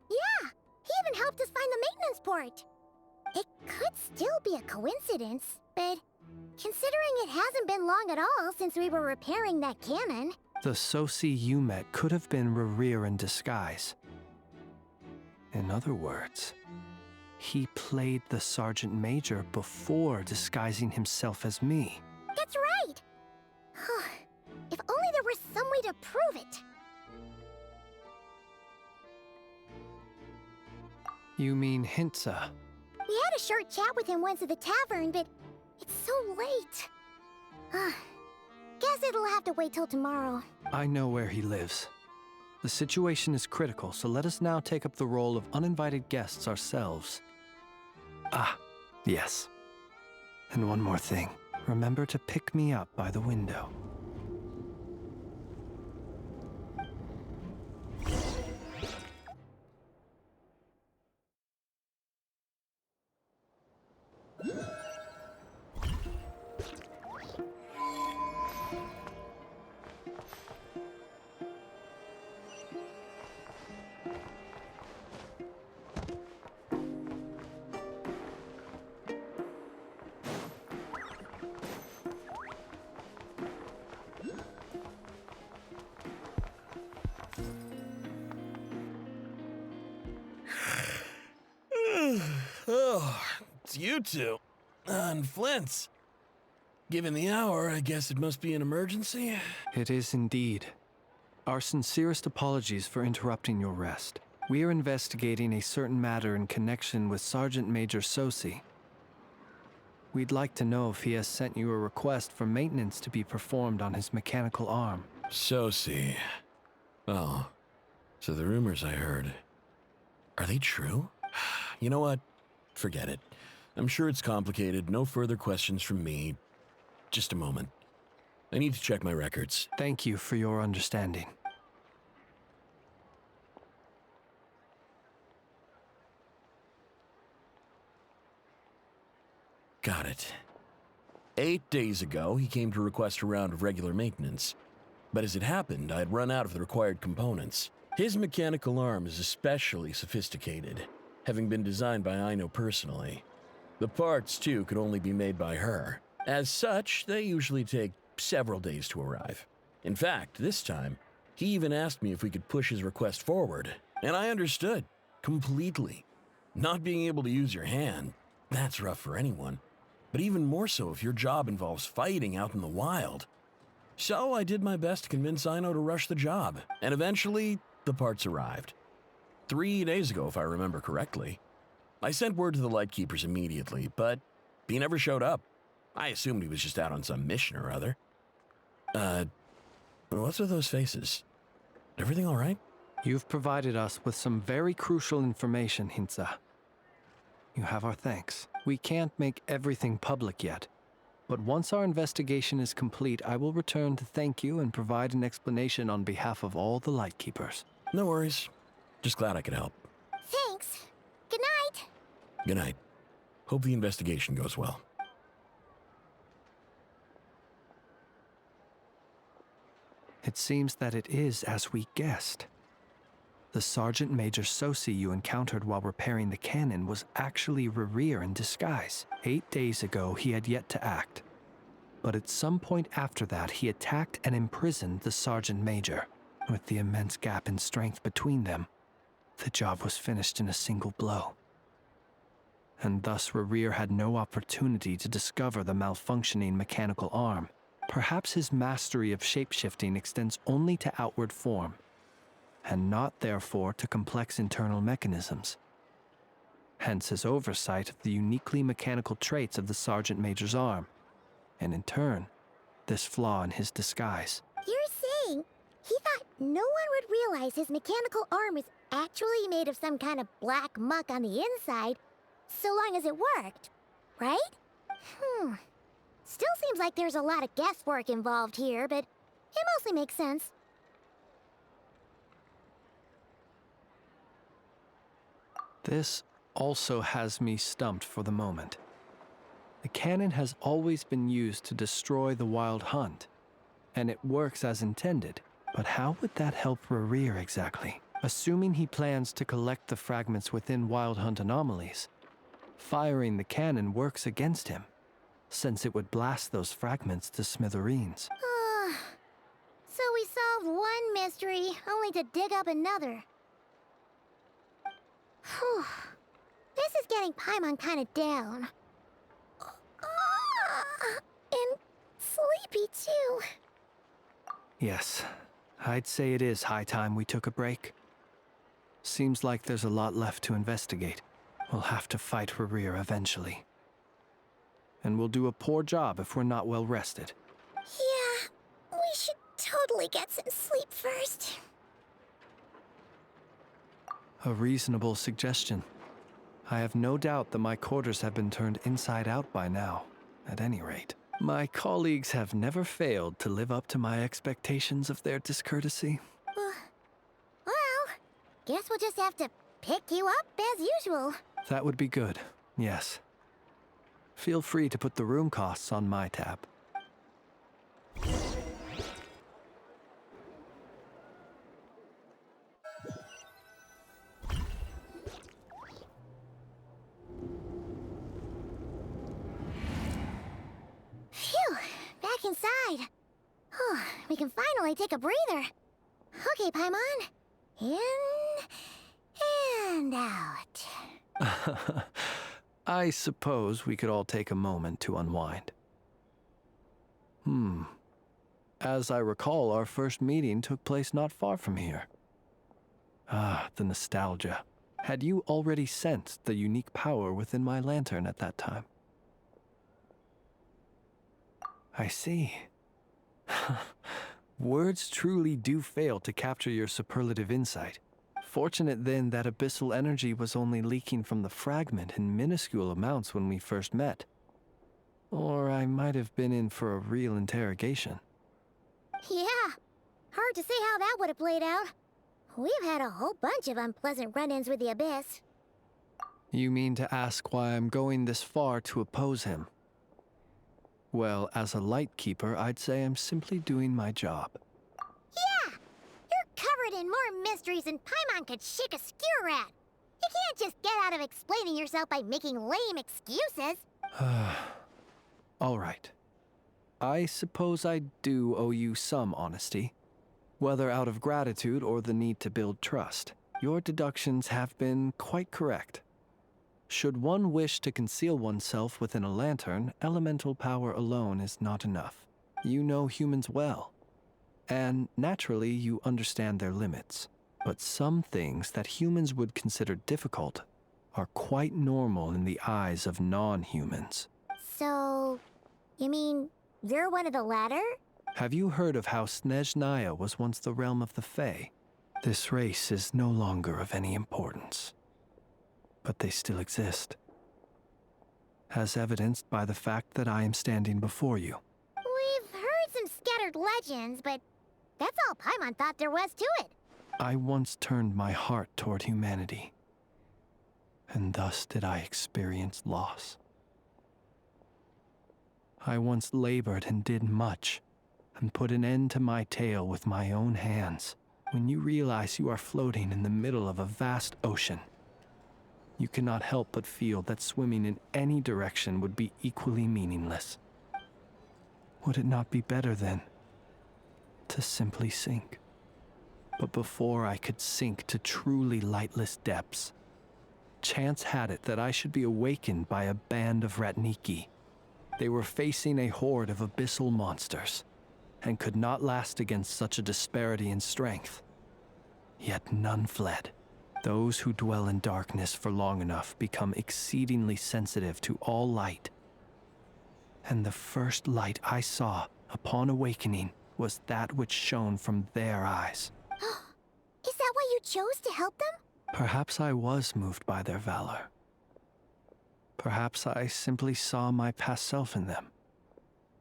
Yeah, he even helped us find the maintenance port. It could still be a coincidence, but considering it hasn't been long at all since we were repairing that cannon... The Sosi you met could have been Rerir in disguise. In other words, he played the Sergeant Major before disguising himself as me. That's right! If only there was some way to prove it. You mean Hintsa? We had a short chat with him once at the tavern, but it's so late. Guess it'll have to wait till tomorrow. I know where he lives. The situation is critical, so let us now take up the role of uninvited guests ourselves. Ah, yes. And one more thing. Remember to pick me up by the window. it's you two. And flins. Given the hour, I guess it must be an emergency. It is indeed. Our sincerest apologies for interrupting your rest. We are investigating a certain matter in connection with Sergeant Major Sosi. We'd like to know if he has sent you a request for maintenance to be performed on his mechanical arm. Sosi. Oh, so the rumors I heard, are they true? You know what? Forget it. I'm sure it's complicated. No further questions from me. Just a moment. I need to check my records. Thank you for your understanding. Got it. 8 days ago, he came to request a round of regular maintenance. But as it happened, I had run out of the required components. His mechanical arm is especially sophisticated, having been designed by Aino personally. The parts, too, could only be made by her. As such, they usually take several days to arrive. In fact, this time, he even asked me if we could push his request forward, and I understood, completely. Not being able to use your hand, that's rough for anyone, but even more so if your job involves fighting out in the wild. So I did my best to convince Aino to rush the job, and eventually, the parts arrived. 3 days ago, if I remember correctly. I sent word to the Lightkeepers immediately, but he never showed up. I assumed he was just out on some mission or other. What's with those faces? Everything all right? You've provided us with some very crucial information, Hintsa. You have our thanks. We can't make everything public yet, but once our investigation is complete, I will return to thank you and provide an explanation on behalf of all the Lightkeepers. No worries. Just glad I could help. Thanks. Good night. Good night. Hope the investigation goes well. It seems that it is as we guessed. The Sergeant Major Sosi you encountered while repairing the cannon was actually Rerir in disguise. 8 days ago, he had yet to act. But at some point after that, he attacked and imprisoned the Sergeant Major. With the immense gap in strength between them, the job was finished in a single blow. And thus Rerir had no opportunity to discover the malfunctioning mechanical arm. Perhaps his mastery of shapeshifting extends only to outward form, and not therefore to complex internal mechanisms. Hence his oversight of the uniquely mechanical traits of the Sergeant Major's arm, and in turn, this flaw in his disguise. You're saying he thought no one would realize his mechanical arm is actually made of some kind of black muck on the inside, so long as it worked, right? Still seems like there's a lot of guesswork involved here, but it mostly makes sense. This also has me stumped for the moment. The cannon has always been used to destroy the Wild Hunt, and it works as intended. But how would that help Rerir exactly? Assuming he plans to collect the fragments within Wild Hunt anomalies, firing the cannon works against him, since it would blast those fragments to smithereens. So we solved one mystery, only to dig up another. Whew. This is getting Paimon kind of down. And sleepy too. Yes, I'd say it is high time we took a break. Seems like there's a lot left to investigate. We'll have to fight Rerir eventually. And we'll do a poor job if we're not well rested. Yeah, we should totally get some sleep first. A reasonable suggestion. I have no doubt that my quarters have been turned inside out by now, at any rate. My colleagues have never failed to live up to my expectations of their discourtesy. Well, guess we'll just have to pick you up as usual. That would be good, yes. Feel free to put the room costs on my tab. Phew, back inside. We can finally take a breather. Okay, Paimon. In and out. I suppose we could all take a moment to unwind. As I recall, our first meeting took place not far from here. Ah, the nostalgia. Had you already sensed the unique power within my lantern at that time? I see. Words truly do fail to capture your superlative insight. Fortunate then that abyssal energy was only leaking from the fragment in minuscule amounts when we first met. Or I might have been in for a real interrogation. Yeah, hard to say how that would have played out. We've had a whole bunch of unpleasant run-ins with the Abyss. You mean to ask why I'm going this far to oppose him? Well, as a light keeper, I'd say I'm simply doing my job. Yeah! You're covered in more mysteries than Paimon could shake a skewer at. You can't just get out of explaining yourself by making lame excuses. All right. I suppose I do owe you some honesty. Whether out of gratitude or the need to build trust, your deductions have been quite correct. Should one wish to conceal oneself within a lantern, elemental power alone is not enough. You know humans well, and naturally you understand their limits. But some things that humans would consider difficult are quite normal in the eyes of non-humans. So, you mean you're one of the latter? Have you heard of how Snezhnaya was once the realm of the Fae? This race is no longer of any importance, but they still exist, as evidenced by the fact that I am standing before you. We've heard some scattered legends, but that's all Paimon thought there was to it. I once turned my heart toward humanity, and thus did I experience loss. I once labored and did much, and put an end to my tale with my own hands. When you realize you are floating in the middle of a vast ocean, you cannot help but feel that swimming in any direction would be equally meaningless. Would it not be better, then, to simply sink? But before I could sink to truly lightless depths, chance had it that I should be awakened by a band of Ratniki. They were facing a horde of abyssal monsters, and could not last against such a disparity in strength. Yet none fled. Those who dwell in darkness for long enough become exceedingly sensitive to all light. And the first light I saw upon awakening was that which shone from their eyes. Is that why you chose to help them? Perhaps I was moved by their valor. Perhaps I simply saw my past self in them,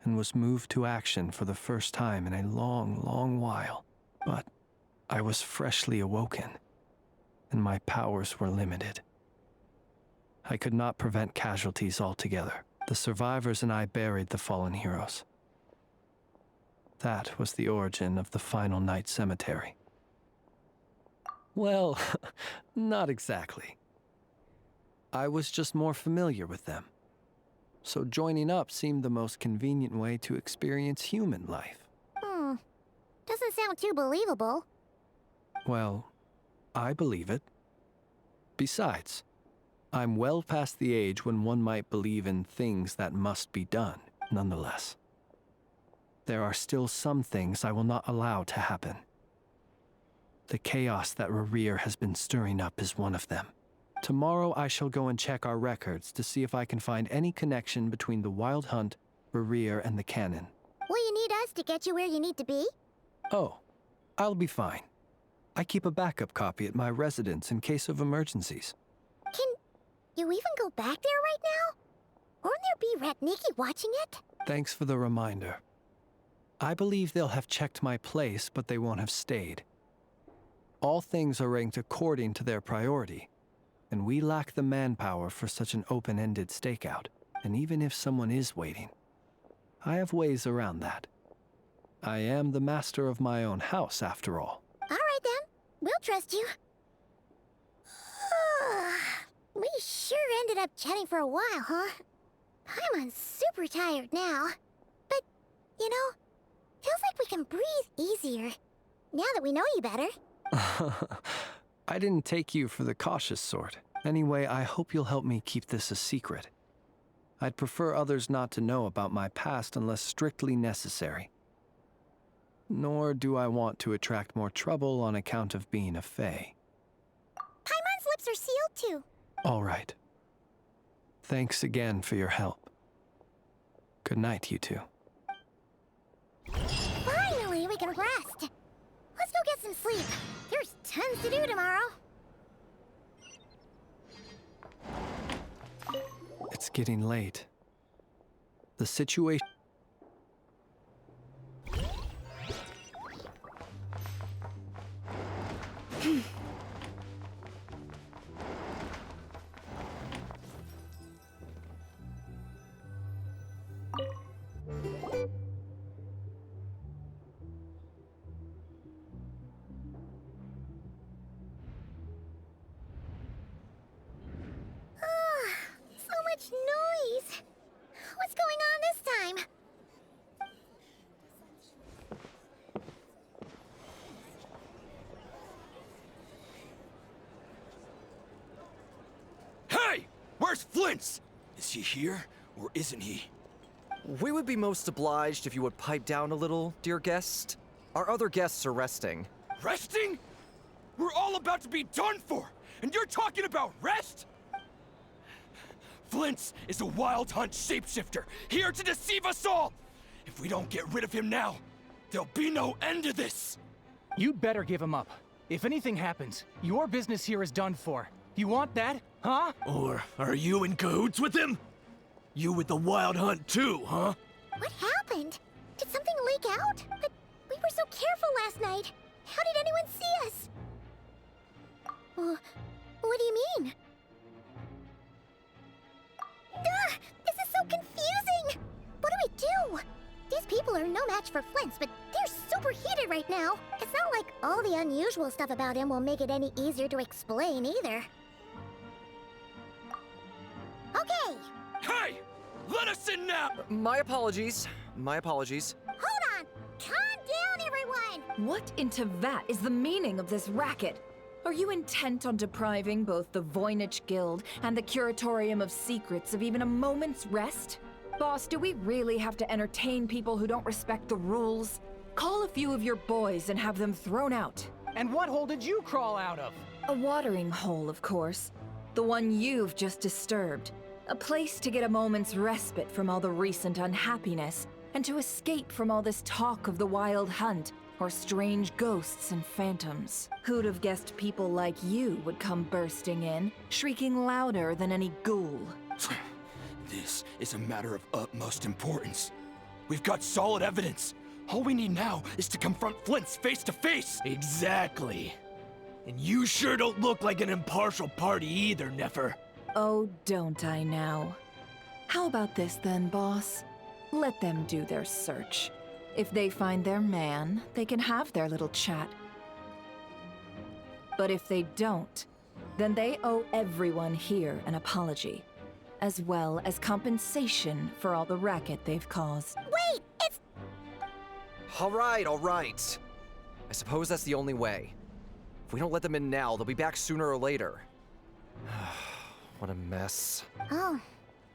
and was moved to action for the first time in a long, long while. But I was freshly awoken, and my powers were limited. I could not prevent casualties altogether. The survivors and I buried the fallen heroes. That was the origin of the Final Night Cemetery. Well, not exactly. I was just more familiar with them. So joining up seemed the most convenient way to experience human life. Doesn't sound too believable. Well, I believe it. Besides, I'm well past the age when one might believe in things that must be done, nonetheless. There are still some things I will not allow to happen. The chaos that Rerir has been stirring up is one of them. Tomorrow I shall go and check our records to see if I can find any connection between the Wild Hunt, Rerir, and the Cannon. Will you need us to get you where you need to be? Oh, I'll be fine. I keep a backup copy at my residence in case of emergencies. Can you even go back there right now? Won't there be Ratniki watching it? Thanks for the reminder. I believe they'll have checked my place, but they won't have stayed. All things are ranked according to their priority, and we lack the manpower for such an open-ended stakeout. And even if someone is waiting, I have ways around that. I am the master of my own house, after all. All right, then. We'll trust you. We sure ended up chatting for a while, huh? I'm super tired now. But, you know, feels like we can breathe easier, now that we know you better. I didn't take you for the cautious sort. Anyway, I hope you'll help me keep this a secret. I'd prefer others not to know about my past unless strictly necessary. Nor do I want to attract more trouble on account of being a fae. Paimon's lips are sealed too. All right. Thanks again for your help. Good night, you two. Finally, we can rest. Let's go get some sleep. There's tons to do tomorrow. It's getting late. The situation... So much noise. What's going on this time? Hey! Where's Flins? Is he here, or isn't he? We would be most obliged if you would pipe down a little, dear guest. Our other guests are resting. Resting? We're all about to be done for, and you're talking about rest? Flins is a wild hunt shapeshifter, here to deceive us all! If we don't get rid of him now, there'll be no end to this! You'd better give him up. If anything happens, your business here is done for. You want that, huh? Or are you in cahoots with him? You with the wild hunt too, huh? What happened? Did something leak out? But we were so careful last night. How did anyone see us? What do you mean? This is so confusing! What do we do? These people are no match for Flint's, but they're super heated right now. It's not like all the unusual stuff about him will make it any easier to explain either. Okay! Hey! Let us in now! My apologies. My apologies. Hold on! Calm down, everyone! What into that is the meaning of this racket? Are you intent on depriving both the Voynich Guild and the Curatorium of Secrets of even a moment's rest? Boss, do we really have to entertain people who don't respect the rules? Call a few of your boys and have them thrown out. And what hole did you crawl out of? A watering hole, of course. The one you've just disturbed. A place to get a moment's respite from all the recent unhappiness, and to escape from all this talk of the wild hunt, or strange ghosts and phantoms. Who'd have guessed people like you would come bursting in, shrieking louder than any ghoul? This is a matter of utmost importance. We've got solid evidence. All we need now is to confront Flint's face to face. Exactly. And you sure don't look like an impartial party either, Nefer. Oh, don't I now? How about this then, boss? Let them do their search. If they find their man, they can have their little chat. But if they don't, then they owe everyone here an apology, as well as compensation for all the racket they've caused. Wait, it's... All right, all right. I suppose that's the only way. If we don't let them in now, they'll be back sooner or later. What a mess. Oh,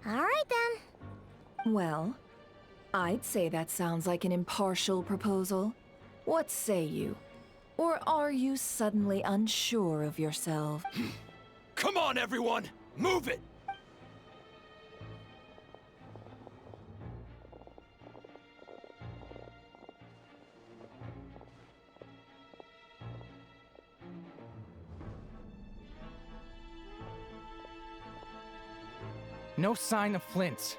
all right then. Well, I'd say that sounds like an impartial proposal. What say you? Or are you suddenly unsure of yourself? Come on, everyone! Move it! No sign of Flint's.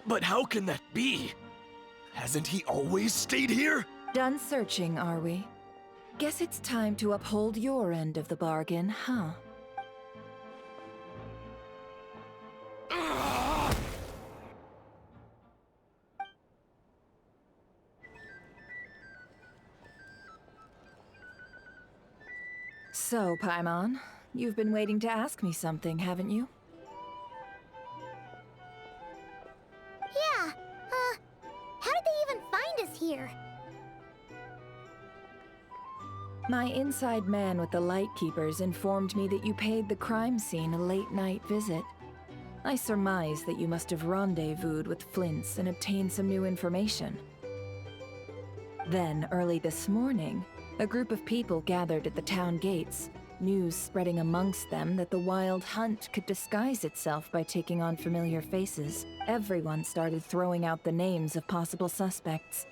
But how can that be? Hasn't he always stayed here? Done searching, are we? Guess it's time to uphold your end of the bargain, huh? So, Paimon, you've been waiting to ask me something, haven't you? Yeah, how did they even find us here? My inside man with the Lightkeepers informed me that you paid the crime scene a late-night visit. I surmise that you must have rendezvoused with Flins and obtained some new information. Then, early this morning, a group of people gathered at the town gates, news spreading amongst them that the Wild Hunt could disguise itself by taking on familiar faces. Everyone started throwing out the names of possible suspects.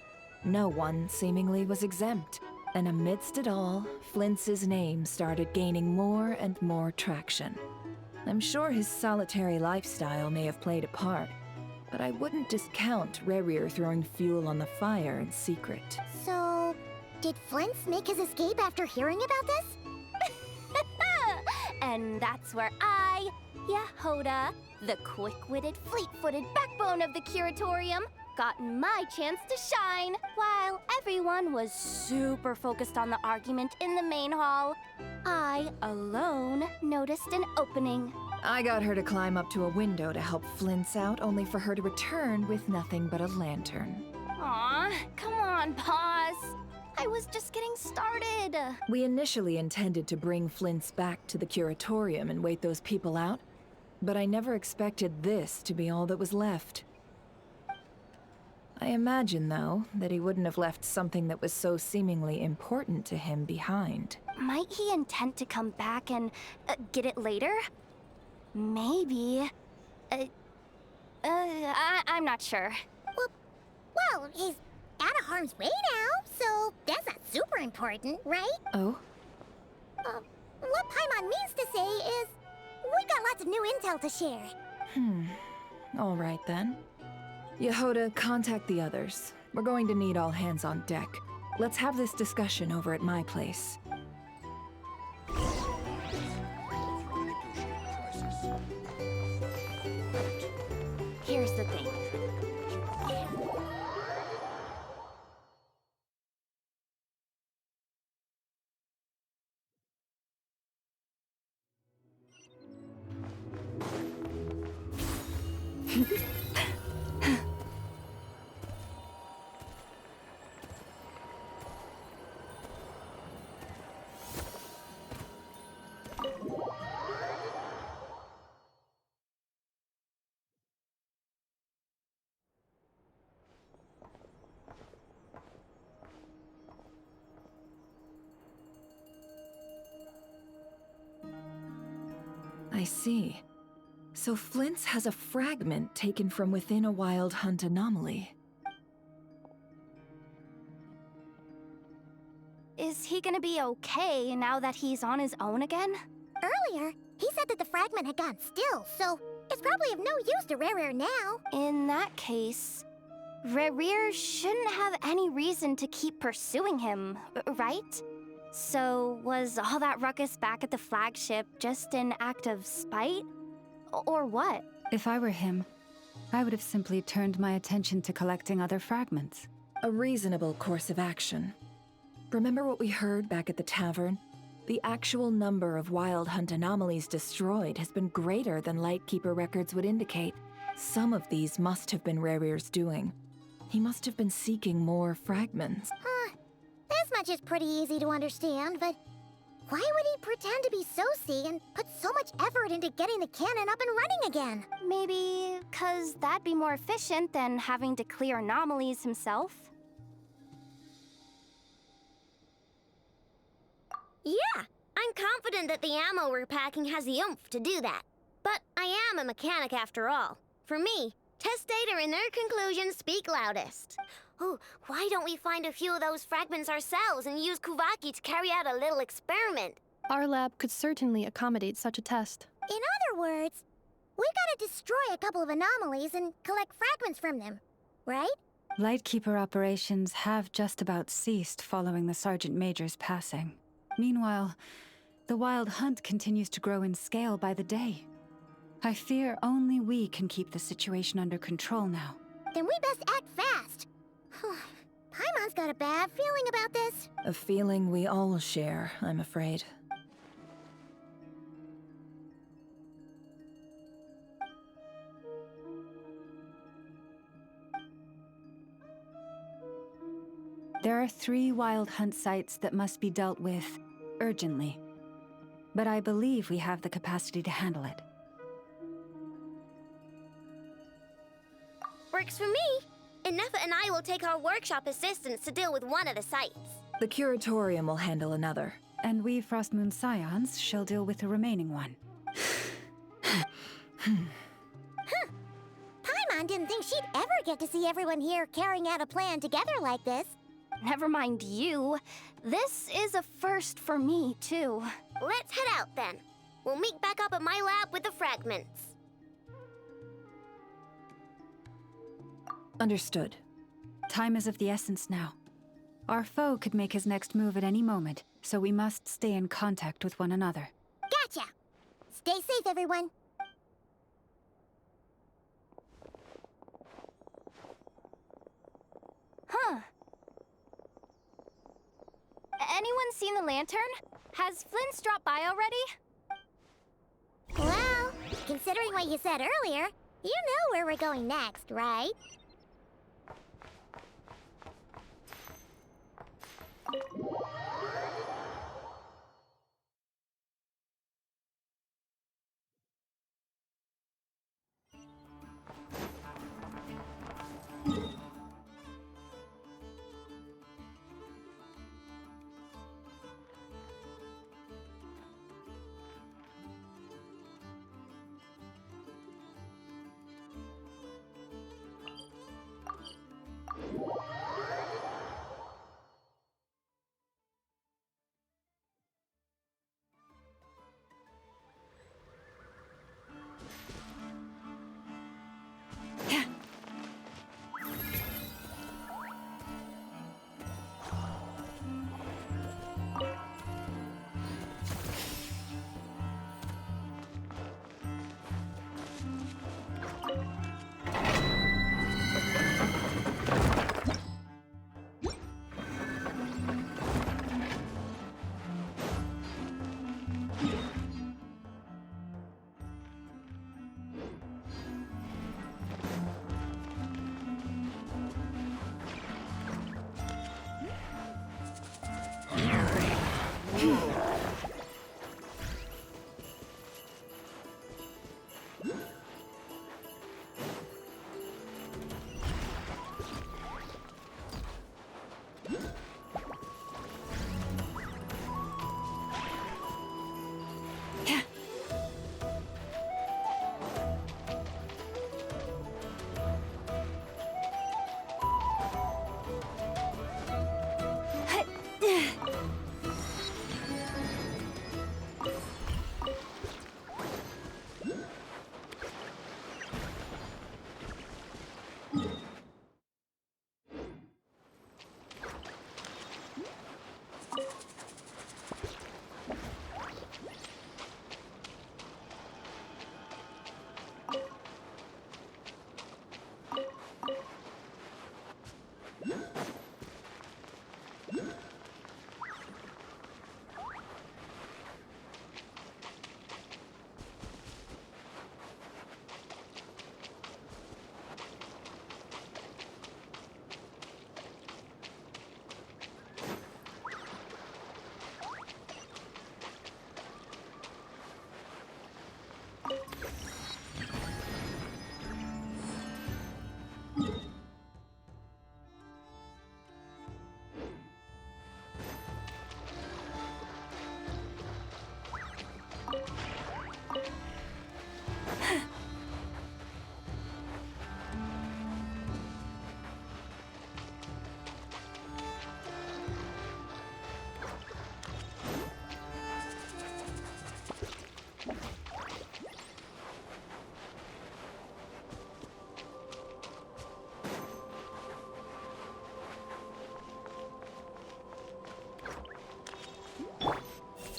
No one, seemingly, was exempt. And amidst it all, Flints's name started gaining more and more traction. I'm sure his solitary lifestyle may have played a part, but I wouldn't discount Rerir throwing fuel on the fire in secret. So, did Flint's make his escape after hearing about this? And that's where I, Yehoda, the quick-witted, fleet-footed backbone of the Curatorium, got my chance to shine. While everyone was super focused on the argument in the main hall, I, alone, noticed an opening. I got her to climb up to a window to help Flint's out, only for her to return with nothing but a lantern. Aw, come on, boss. I was just getting started. We initially intended to bring Flint's back to the Curatorium and wait those people out, but I never expected this to be all that was left. I imagine, though, that he wouldn't have left something that was so seemingly important to him behind. Might he intend to come back and get it later? Maybe. I'm not sure. Well, he's out of harm's way now, so that's not super important, right? Oh? What Paimon means to say is, we got lots of new intel to share. All right then. Yehoda, contact the others. We're going to need all hands on deck. Let's have this discussion over at my place. Here's the thing. I see. So Flint's has a fragment taken from within a Wild Hunt anomaly. Is he gonna be okay now that he's on his own again? Earlier, he said that the fragment had gone still, so it's probably of no use to Rerir now. In that case, Rerir shouldn't have any reason to keep pursuing him, right? So was all that ruckus back at the flagship just an act of spite? Or what? If I were him, I would have simply turned my attention to collecting other fragments. A reasonable course of action. Remember what we heard back at the tavern? The actual number of Wild Hunt anomalies destroyed has been greater than Lightkeeper records would indicate. Some of these must have been Rerir's doing. He must have been seeking more fragments. This much is pretty easy to understand, but why would he pretend to be Soci and put so much effort into getting the cannon up and running again? Maybe 'cause that'd be more efficient than having to clear anomalies himself? Yeah, I'm confident that the ammo we're packing has the oomph to do that. But I am a mechanic after all. For me, test data and their conclusions speak loudest. Oh, why don't we find a few of those fragments ourselves and use Kuvaki to carry out a little experiment? Our lab could certainly accommodate such a test. In other words, we gotta destroy a couple of anomalies and collect fragments from them, right? Lightkeeper operations have just about ceased following the Sergeant Major's passing. Meanwhile, the Wild Hunt continues to grow in scale by the day. I fear only we can keep the situation under control now. Then we best act fast. Paimon's got a bad feeling about this. A feeling we all share, I'm afraid. There are 3 wild hunt sites that must be dealt with urgently. But I believe we have the capacity to handle it. Works for me. Enough and I will take our workshop assistants to deal with one of the sites. The Curatorium will handle another. And we Frostmoon Scions shall deal with the remaining one. Paimon didn't think she'd ever get to see everyone here carrying out a plan together like this. Never mind you. This is a first for me, too. Let's head out then. We'll meet back up at my lab with the fragments. Understood. Time is of the essence now. Our foe could make his next move at any moment, so we must stay in contact with one another. Gotcha! Stay safe, everyone. Huh. Anyone seen the lantern? Has Flynn dropped by already? Well, considering what you said earlier, you know where we're going next, right?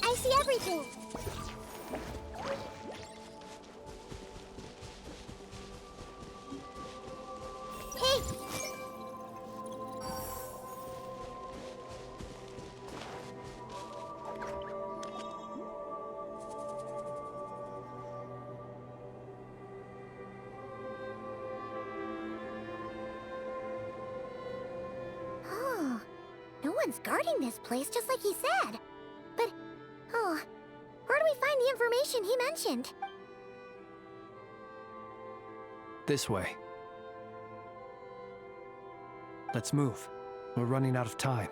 I see everything. Hey! Someone's guarding this place just like he said. But, oh, where do we find the information he mentioned? This way. Let's move. We're running out of time.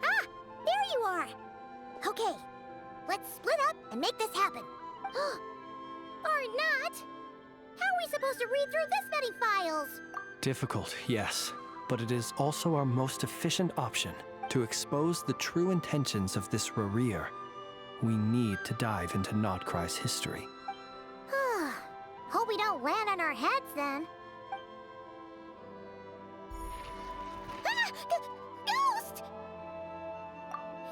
Ah! There you are! Okay, let's split up and make this happen. Or not! How are we supposed to read through this many files? Difficult, yes, but it is also our most efficient option to expose the true intentions of this Rarir. We need to dive into nod-krai's history. Hope we don't land on our heads then. Ah! Ghost!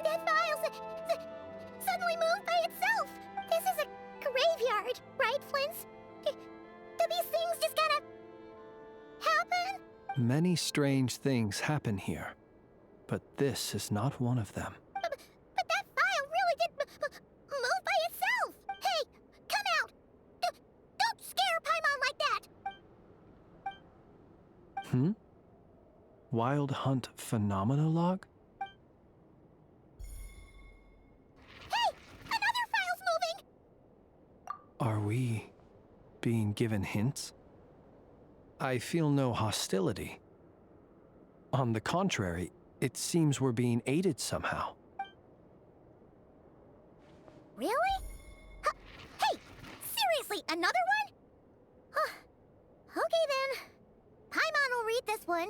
That file suddenly moved by itself. This is a graveyard, right, Flins? Do these things just kind of happen? Many strange things happen here, but this is not one of them. But that file really did move by itself! Hey, come out! Don't scare Paimon like that! Wild Hunt Phenomenologue? Hey! Another file's moving! Are we being given hints? I feel no hostility. On the contrary, it seems we're being aided somehow. Really? Hey! Seriously, another one? Okay then. Paimon will read this one.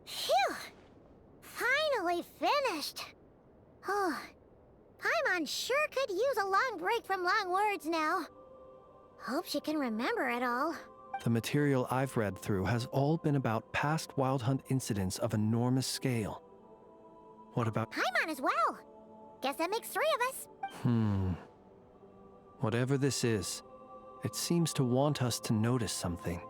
Phew! Finally finished. Oh, Paimon sure could use a long break from long words now. Hope she can remember it all. The material I've read through has all been about past Wild Hunt incidents of enormous scale. What about... Paimon as well. Guess that makes 3 of us. Whatever this is, it seems to want us to notice something.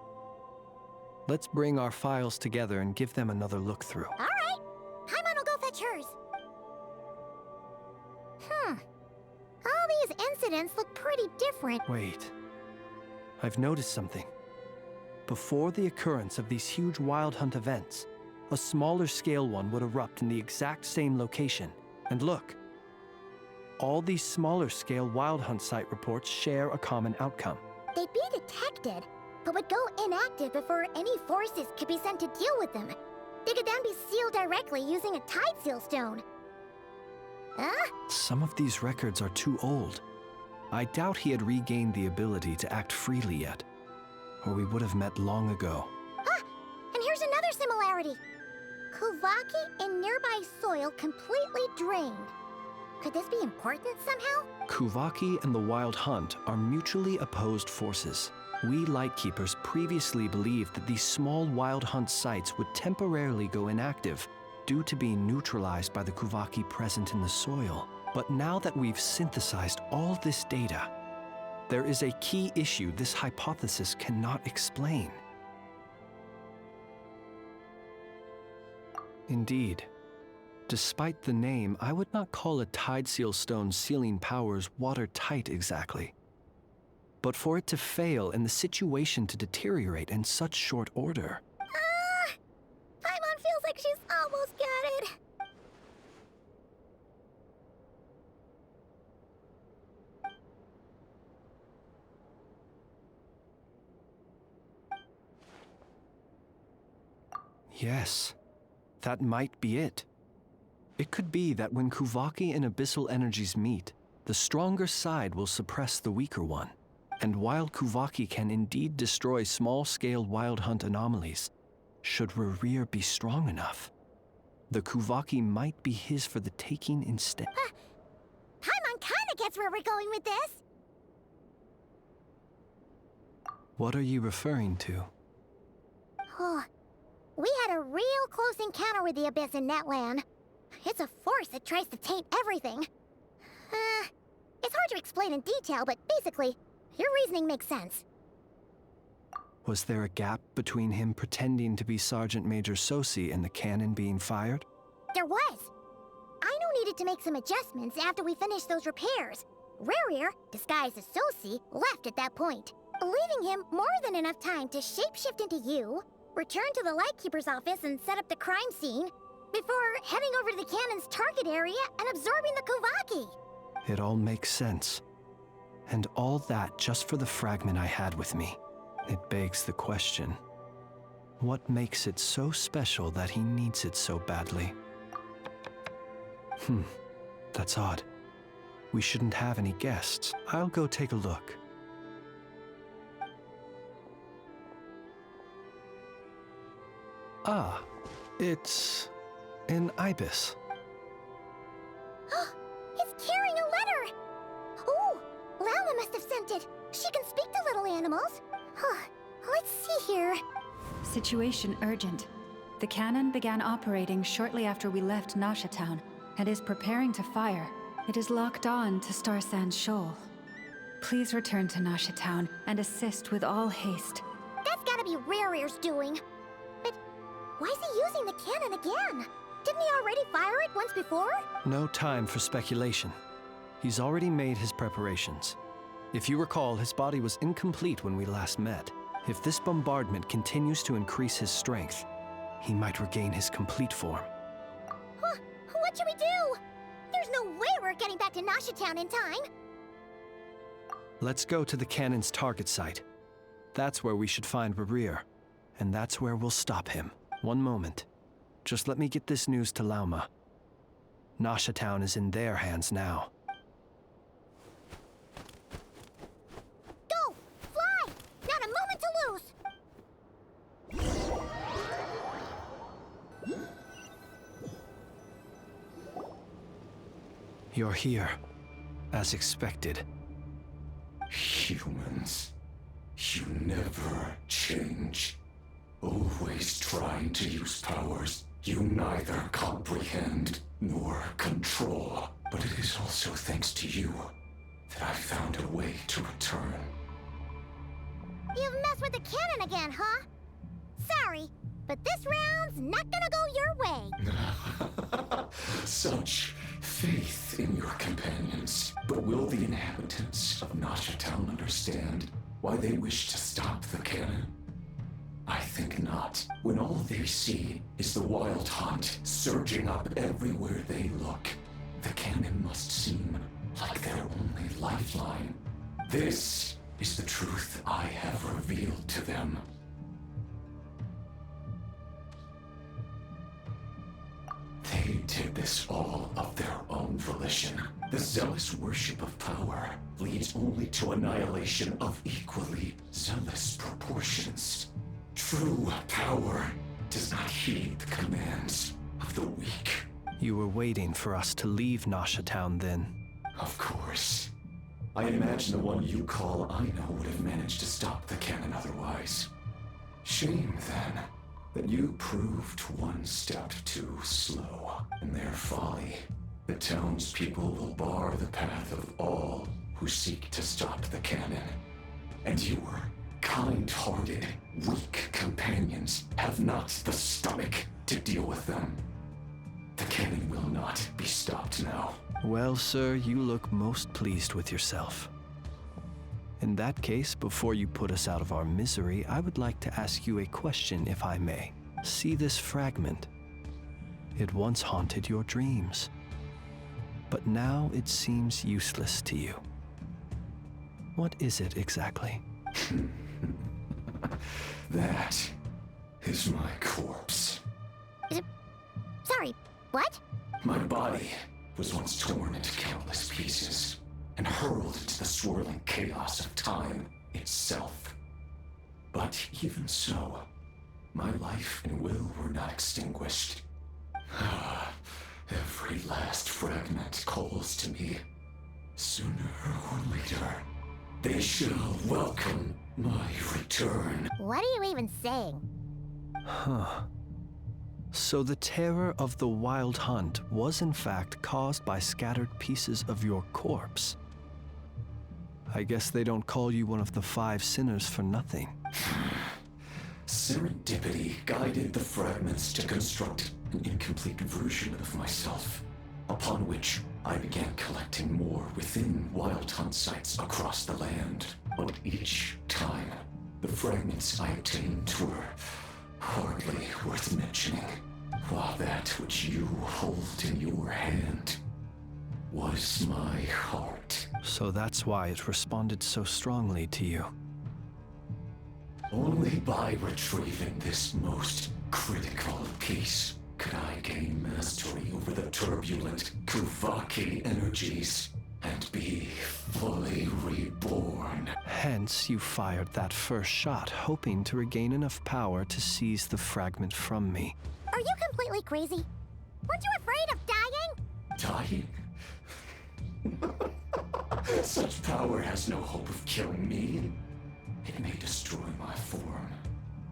Let's bring our files together and give them another look through. All right. Paimon will go fetch hers. All these incidents look pretty different. Wait. I've noticed something. Before the occurrence of these huge Wild Hunt events, a smaller scale one would erupt in the exact same location. And look. All these smaller scale Wild Hunt site reports share a common outcome. They'd be detected, but would go inactive before any forces could be sent to deal with them. They could then be sealed directly using a tide seal stone. Some of these records are too old. I doubt he had regained the ability to act freely yet, or we would have met long ago. And here's another similarity. Kuvaki in nearby soil completely drained. Could this be important somehow? Kuvaki and the Wild Hunt are mutually opposed forces. We Lightkeepers previously believed that these small Wild Hunt sites would temporarily go inactive due to being neutralized by the Kuvaki present in the soil. But now that we've synthesized all this data, there is a key issue this hypothesis cannot explain. Indeed. Despite the name, I would not call a tide seal stone's sealing powers watertight exactly. But for it to fail and the situation to deteriorate in such short order... Paimon feels like she's almost got it. Yes, that might be it. It could be that when Kuvaki and Abyssal energies meet, the stronger side will suppress the weaker one. And while Kuvaki can indeed destroy small-scale Wild Hunt anomalies, should Rarir be strong enough, the Kuvaki might be his for the taking instead. Paimon kinda gets where we're going with this. What are you referring to? Oh, we had a real close encounter with the Abyss in Netland. It's a force that tries to taint everything. It's hard to explain in detail, but basically, your reasoning makes sense. Was there a gap between him pretending to be Sergeant Major Sosi and the cannon being fired? There was. Aino needed to make some adjustments after we finished those repairs. Rerir, disguised as Sosi, left at that point, leaving him more than enough time to shapeshift into you, return to the Lightkeeper's office and set up the crime scene, before heading over to the cannon's target area and absorbing the Kovaki. It all makes sense. And all that just for the fragment I had with me. It begs the question, what makes it so special that he needs it so badly? That's odd. We shouldn't have any guests. I'll go take a look. Ah, it's an ibis. It's carrying a letter! Oh, Lauma must have sent it. She can speak to little animals. Let's see here. Situation urgent. The cannon began operating shortly after we left Nasha Town and is preparing to fire. It is locked on to Star Sand Shoal. Please return to Nasha Town and assist with all haste. That's gotta be Rerir's doing. But why is he using the cannon again? Didn't he already fire it once before? No time for speculation. He's already made his preparations. If you recall, his body was incomplete when we last met. If this bombardment continues to increase his strength, he might regain his complete form. What should we do? There's no way we're getting back to Nasha Town in time. Let's go to the cannon's target site. That's where we should find Rerir, and that's where we'll stop him. One moment. Just let me get this news to Lauma. Nasha Town is in their hands now. Go! Fly! Not a moment to lose! You're here, as expected. Humans, you never change. Always trying to use powers you neither comprehend nor control. But it is also thanks to you that I found a way to return. You've messed with the cannon again, huh? Sorry, but this round's not gonna go your way. Such faith in your companions. But will the inhabitants of Nasha Town understand why they wish to stop the cannon? I think not. When all they see is the wild hunt surging up everywhere they look, the cannon must seem like their only lifeline. This is the truth I have revealed to them. They did this all of their own volition. The zealous worship of power leads only to annihilation of equally zealous proportions. True power does not heed the commands of the weak. You were waiting for us to leave Nasha Town then? Of course. I imagine the one you call Aino would have managed to stop the cannon otherwise. Shame, then, that you proved one step too slow. In their folly, the townspeople will bar the path of all who seek to stop the cannon. And your kind-hearted, weak companions have not the stomach to deal with them. The cannon will not be stopped now. Well, sir, you look most pleased with yourself. In that case, before you put us out of our misery, I would like to ask you a question, if I may. See this fragment? It once haunted your dreams, but now it seems useless to you. What is it exactly? That is my corpse. Sorry, what? My body was once torn into countless pieces and hurled into the swirling chaos of time itself. But even so, my life and will were not extinguished. Every last fragment calls to me. Sooner or later, they shall welcome my return. What are you even saying? Huh. So the terror of the wild hunt was in fact caused by scattered pieces of your corpse. I guess they don't call you one of the 5 sinners for nothing. Serendipity guided the fragments to construct an incomplete version of myself, upon which I began collecting more within wild hunt sites across the land. But each time, the fragments I obtained were hardly worth mentioning, while that which you hold in your hand was my heart. So that's why it responded so strongly to you. Only by retrieving this most critical piece could I gain mastery over the turbulent Kuvaki energies and be fully reborn. Hence, you fired that first shot, hoping to regain enough power to seize the fragment from me. Are you completely crazy? Weren't you afraid of dying? Dying? Such power has no hope of killing me. It may destroy my form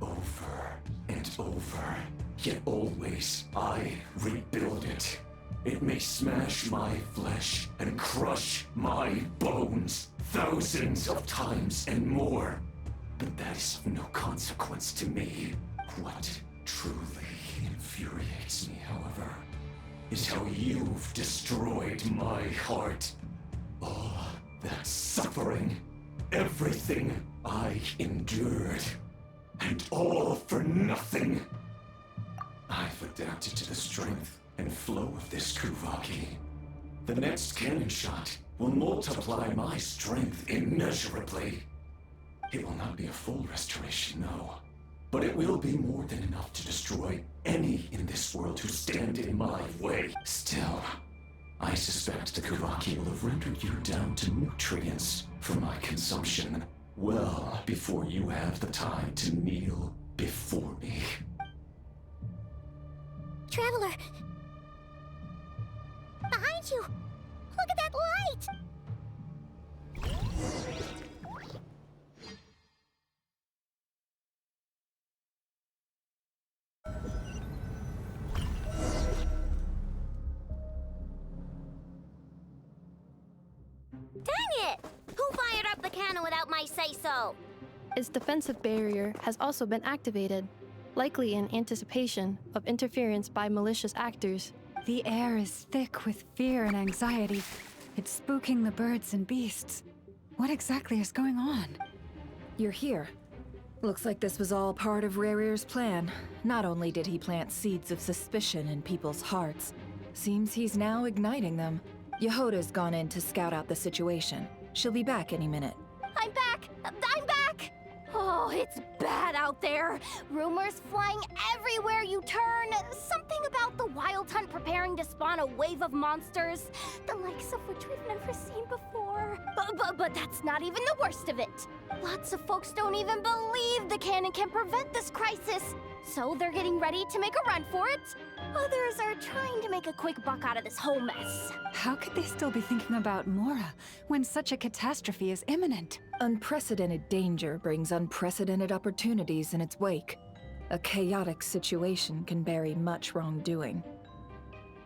over and over, yet always I rebuild it. It may smash my flesh and crush my bones thousands of times and more, but that is of no consequence to me. What truly infuriates me, however, is how you've destroyed my heart. All that suffering, everything I endured, and all for nothing. I've adapted to the strength and flow of this Kuvaki. The next cannon shot will multiply my strength immeasurably. It will not be a full restoration, no, but it will be more than enough to destroy any in this world who stand in my way. Still, I suspect the Kuvaki will have rendered you down to nutrients for my consumption well before you have the time to kneel before me. Traveler! Behind you! Look at that light! Dang it! Who fired up the cannon without my say-so? Its defensive barrier has also been activated, likely in anticipation of interference by malicious actors. The air is thick with fear and anxiety. It's spooking the birds and beasts. What exactly is going on? You're here. Looks like this was all part of Rerir's plan. Not only did he plant seeds of suspicion in people's hearts, seems he's now igniting them. Yehoda's gone in to scout out the situation. She'll be back any minute. I'm back! I'm back! Oh, it's bad out there. Rumors flying everywhere you turn. Something about the wild hunt preparing to spawn a wave of monsters, the likes of which we've never seen before. But that's not even the worst of it. Lots of folks don't even believe the cannon can prevent this crisis, so they're getting ready to make a run for it. Others are trying to make a quick buck out of this whole mess. How could they still be thinking about Mora when such a catastrophe is imminent? Unprecedented danger brings unprecedented opportunities in its wake. A chaotic situation can bury much wrongdoing.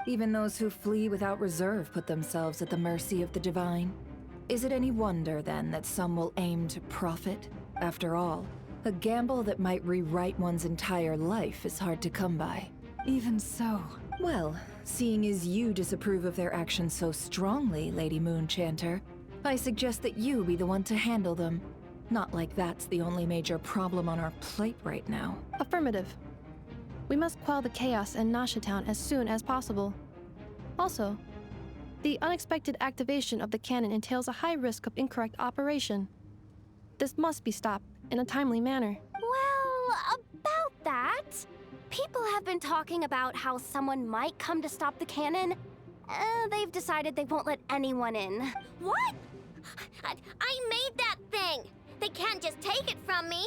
Even those who flee without reserve put themselves at the mercy of the divine. Is it any wonder, then, that some will aim to profit? After all, a gamble that might rewrite one's entire life is hard to come by. Even so. Well, seeing as you disapprove of their actions so strongly, Lady Moonchanter, I suggest that you be the one to handle them. Not like that's the only major problem on our plate right now. Affirmative. We must quell the chaos in Nasha Town as soon as possible. Also, the unexpected activation of the cannon entails a high risk of incorrect operation. This must be stopped in a timely manner. Well, about that, people have been talking about how someone might come to stop the cannon. They've decided they won't let anyone in. What? I made that thing! They can't just take it from me!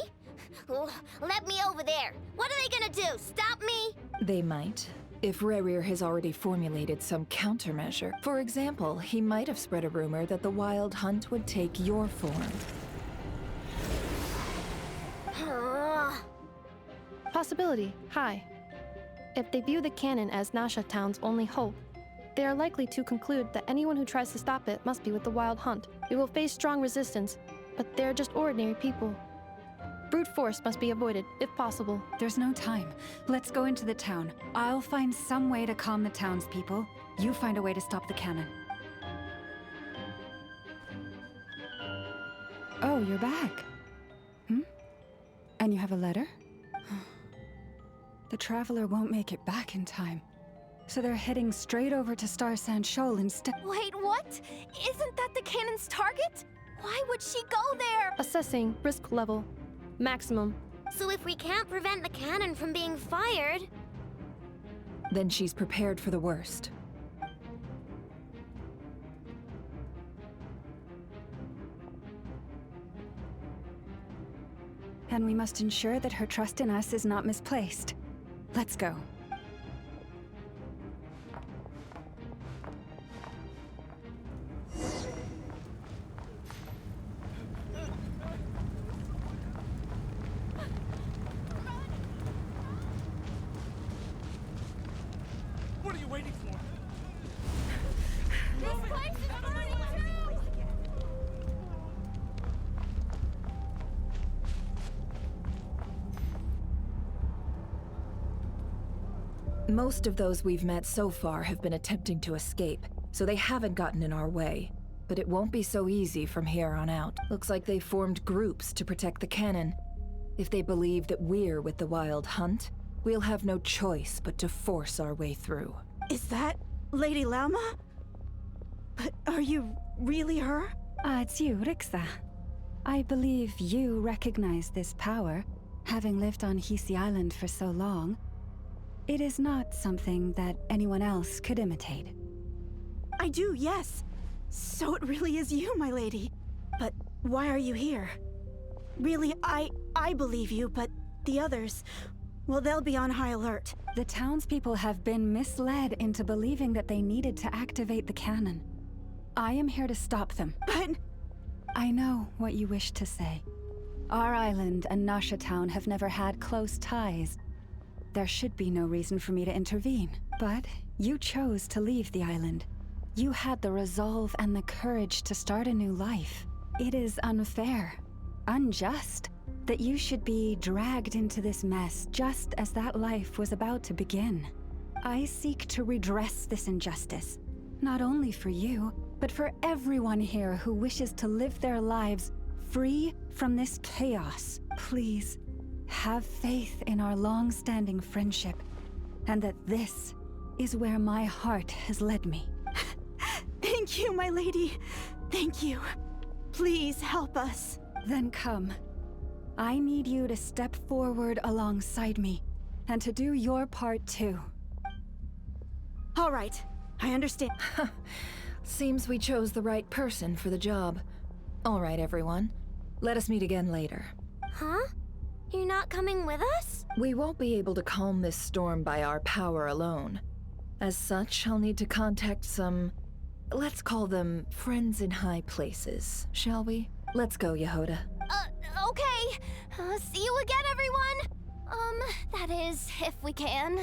Oh, let me over there! What are they gonna do, stop me? They might. If Rerir has already formulated some countermeasure. For example, he might have spread a rumor that the Wild Hunt would take your form. Possibility high. If they view the cannon as Nasha Town's only hope, they are likely to conclude that anyone who tries to stop it must be with the Wild Hunt. We will face strong resistance, but they're just ordinary people. Brute force must be avoided, if possible. There's no time. Let's go into the town. I'll find some way to calm the townspeople. You find a way to stop the cannon. Oh, you're back. And you have a letter? The Traveler won't make it back in time. So they're heading straight over to Star Sand Shoal instead. Wait, what? Isn't that the cannon's target? Why would she go there? Assessing risk level. Maximum. So if we can't prevent the cannon from being fired... Then she's prepared for the worst. And we must ensure that her trust in us is not misplaced. Let's go. What are you waiting for? This place is burning too! Most of those we've met so far have been attempting to escape, so they haven't gotten in our way. But it won't be so easy from here on out. Looks like they formed groups to protect the cannon. If they believe that we're with the Wild Hunt, we'll have no choice but to force our way through. Is that Lady Lauma? But are you really her? It's you, Rixa. I believe you recognize this power, having lived on Hisi Island for so long. It is not something that anyone else could imitate. I do, yes. So it really is you, my lady. But why are you here? Really, I believe you, but the others, well, they'll be on high alert. The townspeople have been misled into believing that they needed to activate the cannon. I am here to stop them. But... I know what you wish to say. Our island and Nasha Town have never had close ties. There should be no reason for me to intervene. But you chose to leave the island. You had the resolve and the courage to start a new life. It is unfair, unjust, that you should be dragged into this mess just as that life was about to begin. I seek to redress this injustice, not only for you, but for everyone here who wishes to live their lives free from this chaos. Please, have faith in our long-standing friendship, and that this is where my heart has led me. Thank you, my lady. Thank you. Please help us. Then come. I need you to step forward alongside me, and to do your part too. All right, I understand. Seems we chose the right person for the job. All right, everyone. Let us meet again later. Huh? You're not coming with us? We won't be able to calm this storm by our power alone. As such, I'll need to contact some... let's call them friends in high places, shall we? Let's go, Yehoda. Okay. See you again, everyone! That is, if we can.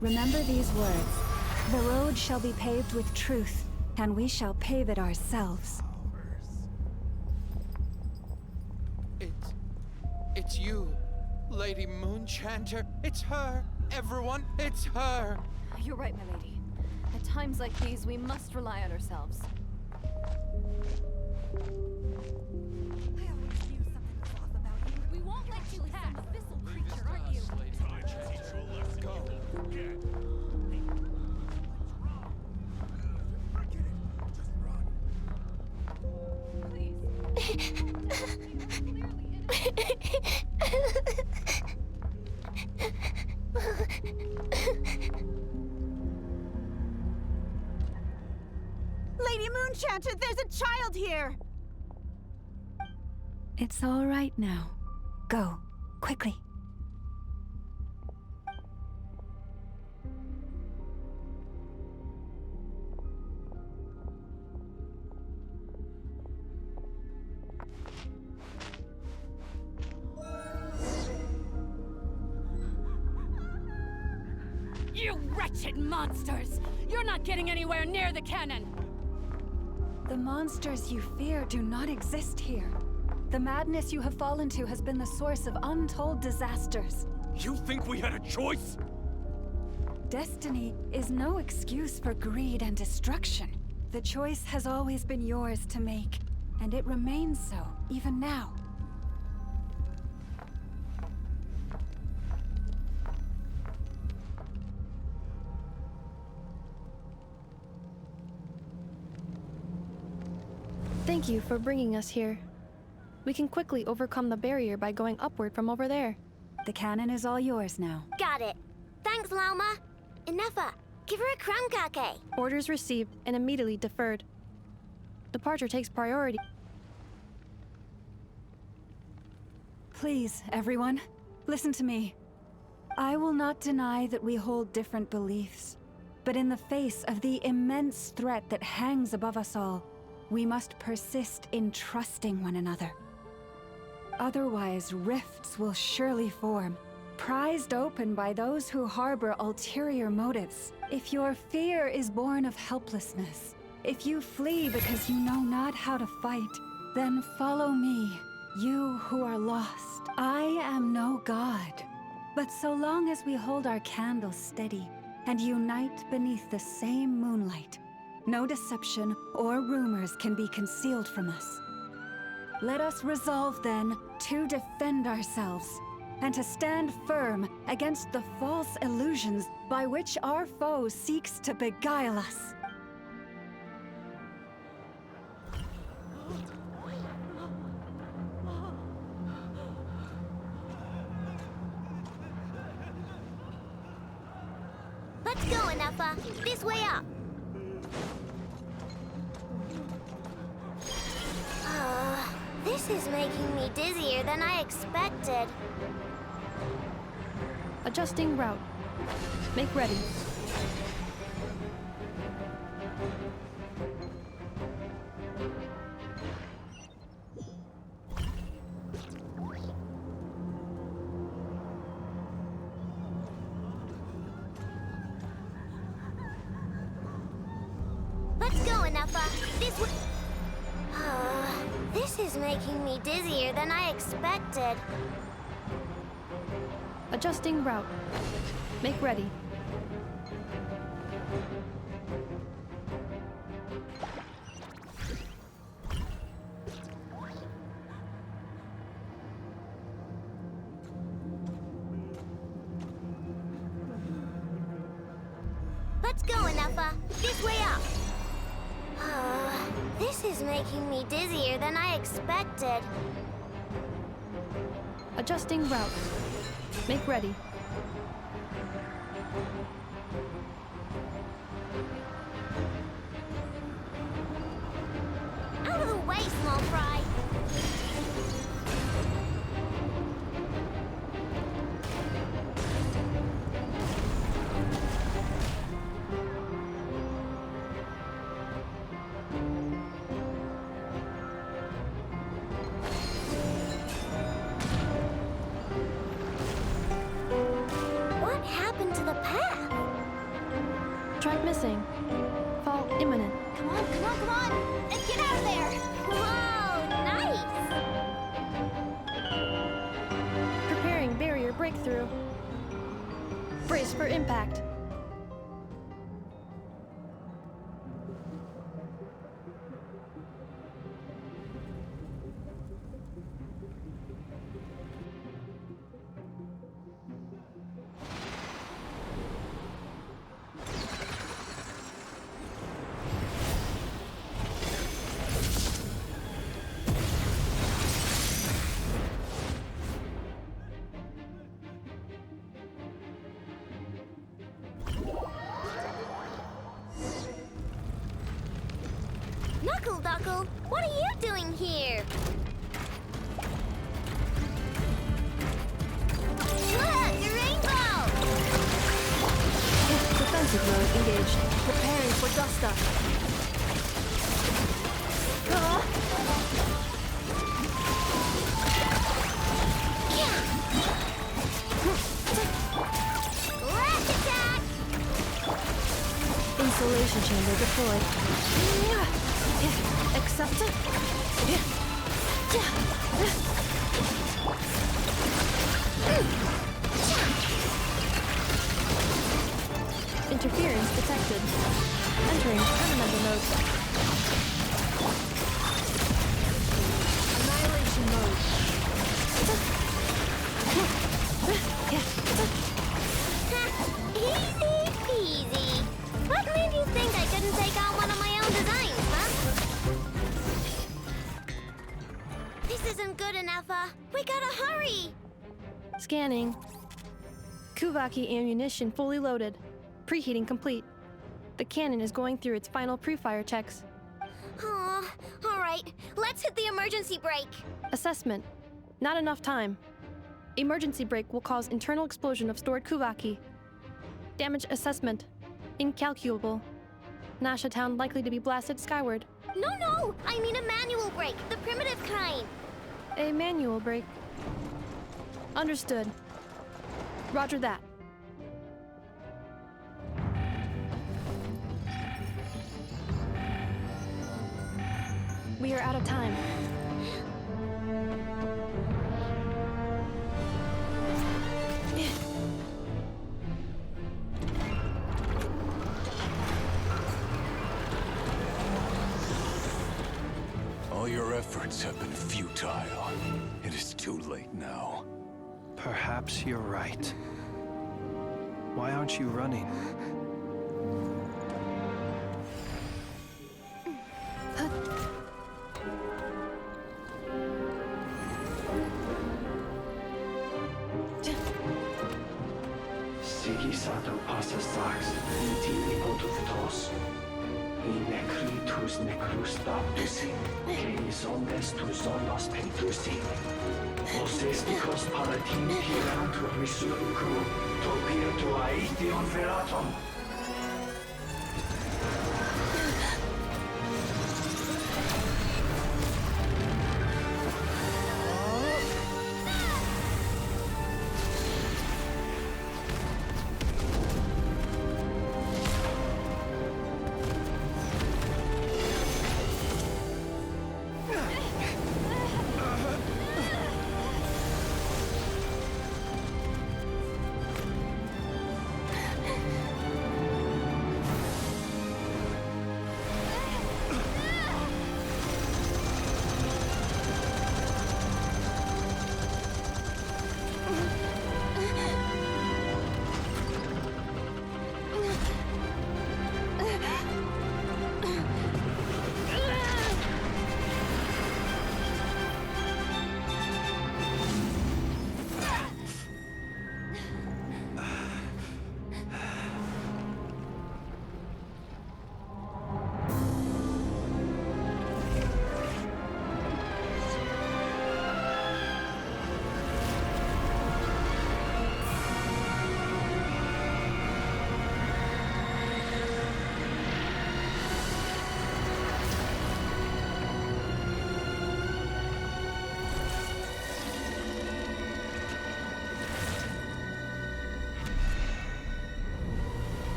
Remember these words. The road shall be paved with truth, and we shall pave it ourselves. It's you, Lady Moonchanter. It's her. Everyone, it's her. You're right, my lady. At times like these, we must rely on ourselves. We won't let you pass. Thistle creature, aren't you? Lady Moonchanter, there's a child here! It's all right now. Go, quickly. You wretched monsters! You're not getting anywhere near the cannon! The monsters you fear do not exist here. The madness you have fallen to has been the source of untold disasters. You think we had a choice? Destiny is no excuse for greed and destruction. The choice has always been yours to make, and it remains so, even now. Thank you for bringing us here. We can quickly overcome the barrier by going upward from over there. The cannon is all yours now. Got it. Thanks, Lauma. Enougha, give her a cramkake. Orders received and immediately deferred. Departure takes priority. Please, everyone, listen to me. I will not deny that we hold different beliefs, but in the face of the immense threat that hangs above us all, we must persist in trusting one another. Otherwise, rifts will surely form, prized open by those who harbor ulterior motives. If your fear is born of helplessness, if you flee because you know not how to fight, then follow me, you who are lost. I am no god, but so long as we hold our candles steady and unite beneath the same moonlight, no deception or rumors can be concealed from us. Let us resolve, then, to defend ourselves, and to stand firm against the false illusions by which our foe seeks to beguile us. Let's go, Enougha. This way up. This is making me dizzier than I expected. Adjusting route. Make ready. Let's go, Enougha. This way. This is making me dizzier than I expected. Adjusting route. Make ready. Let's go, Enougha. This way up. This is making me dizzier than I expected. Adjusting route. Make ready. Out of the way, small fry. What happened to the path? Track missing. Fall imminent. Come on, come on, come on! Let's get out of there! Whoa, nice! Preparing barrier breakthrough. Brace for impact. Knuckle-duckle, what are you doing here? Look, a rainbow! Defensive mode engaged. Preparing for dust up. Blast attack! destroyed. Accept it. Interference detected. Entering fundamental mode. Annihilation mode. Easy peasy. What made you think I couldn't take on one of my own designs, huh? This isn't good enough, we gotta hurry. Scanning. Kuvaki ammunition fully loaded. Preheating complete. The cannon is going through its final pre-fire checks. Aw, all right. Let's hit the emergency brake. Assessment. Not enough time. Emergency brake will cause internal explosion of stored Kuvaki. Damage assessment. Incalculable. Nasha Town likely to be blasted skyward. No! I mean a manual brake, the primitive kind. A manual brake. Understood. Roger that. We are out of time. All your efforts have been futile. It is too late now. Perhaps you're right. Why aren't you running? Sigisato passa sax, intimi potutos. In necritus necrus baptusi, que ondes tu zonos pentusi. Osesticos palatin pirantur resurcu, topirtu aetion veratum.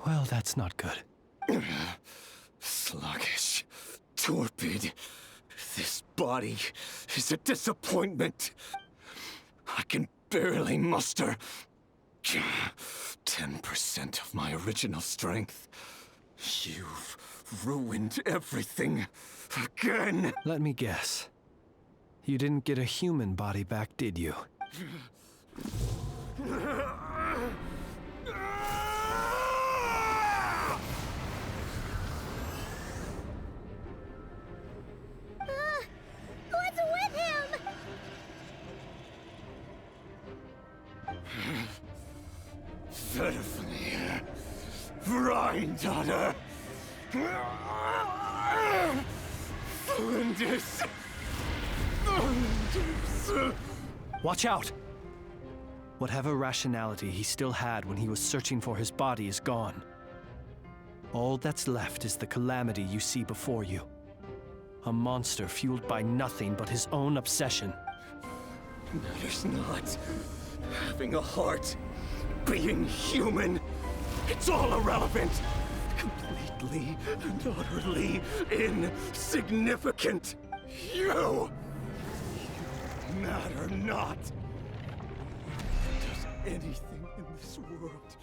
Well, that's not good. Sluggish. Torpid. This body is a disappointment. I can barely muster 10% of my original strength. You've ruined everything again. Let me guess. You didn't get a human body back, did you? What's with him? mine, daughter. Flinders. Watch out! Whatever rationality he still had when he was searching for his body is gone. All that's left is the calamity you see before you. A monster fueled by nothing but his own obsession. Matters not. Having a heart, being human, it's all irrelevant. Completely and utterly insignificant. You matter not. Does anything in this world.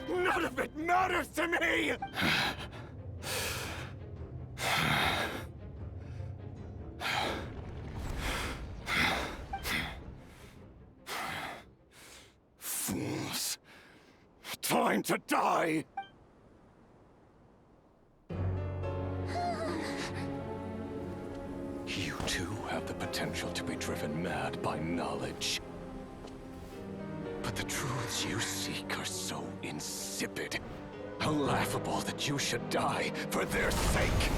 None of it matters to me! Fools. Time to die! You too have the potential to be driven mad by knowledge. But the truths you seek are so insipid, how laughable that you should die for their sake.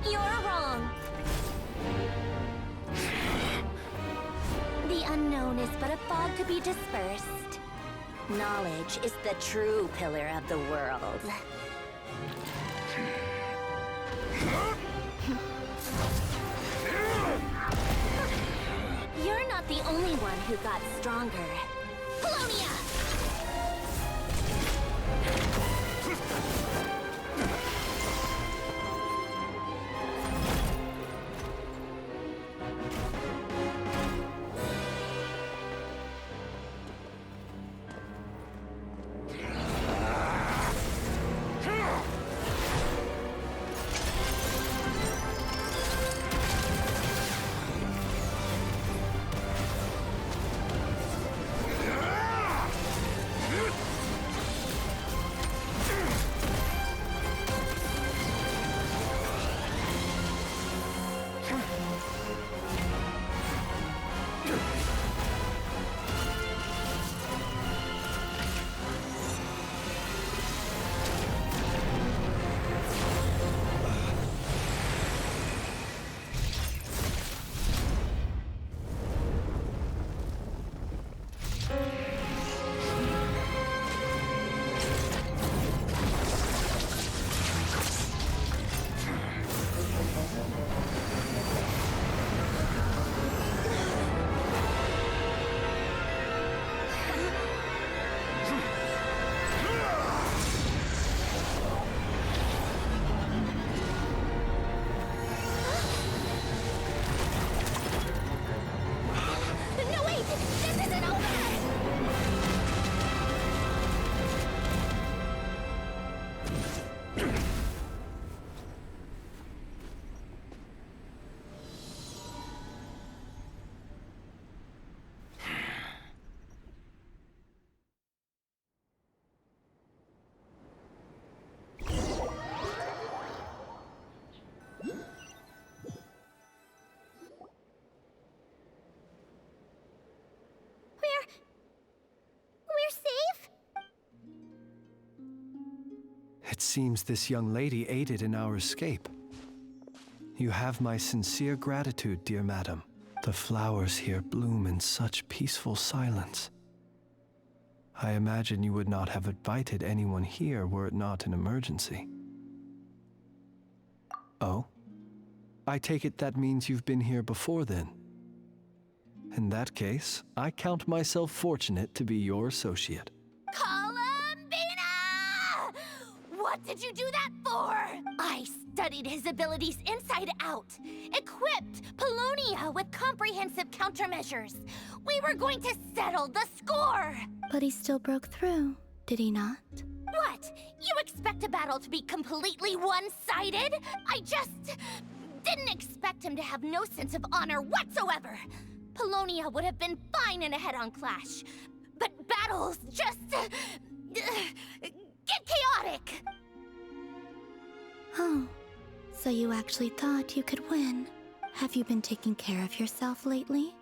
You're wrong. The unknown is but a fog to be dispersed. Knowledge is the true pillar of the world. You're not the only one who got stronger. Polonia! It seems this young lady aided in our escape. You have my sincere gratitude, dear madam. The flowers here bloom in such peaceful silence. I imagine you would not have invited anyone here were it not an emergency. Oh? I take it that means you've been here before then. In that case, I count myself fortunate to be your associate. What did you do that for? I studied his abilities inside out, equipped Polonia with comprehensive countermeasures. We were going to settle the score. But he still broke through, did he not? What? You expect a battle to be completely one-sided? I just didn't expect him to have no sense of honor whatsoever. Polonia would have been fine in a head-on clash, but battles just get chaotic. Oh, So you actually thought you could win. Have you been taking care of yourself lately?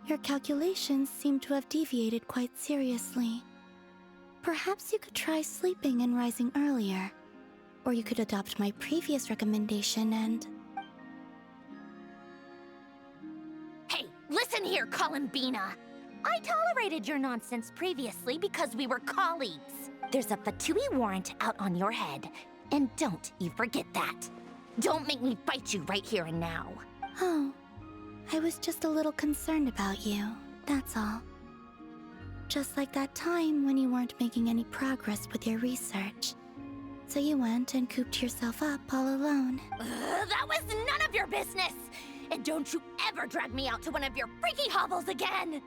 Your calculations seem to have deviated quite seriously. Perhaps you could try sleeping and rising earlier. Or you could adopt my previous recommendation and... Hey, listen here, columbina! I tolerated your nonsense previously because we were colleagues. There's a Fatui warrant out on your head, and don't you forget that. Don't make me fight you right here and now. Oh, I was just a little concerned about you, that's all. Just like that time when you weren't making any progress with your research. So you went and cooped yourself up all alone. That was none of your business! And don't you ever drag me out to one of your freaky hovels again!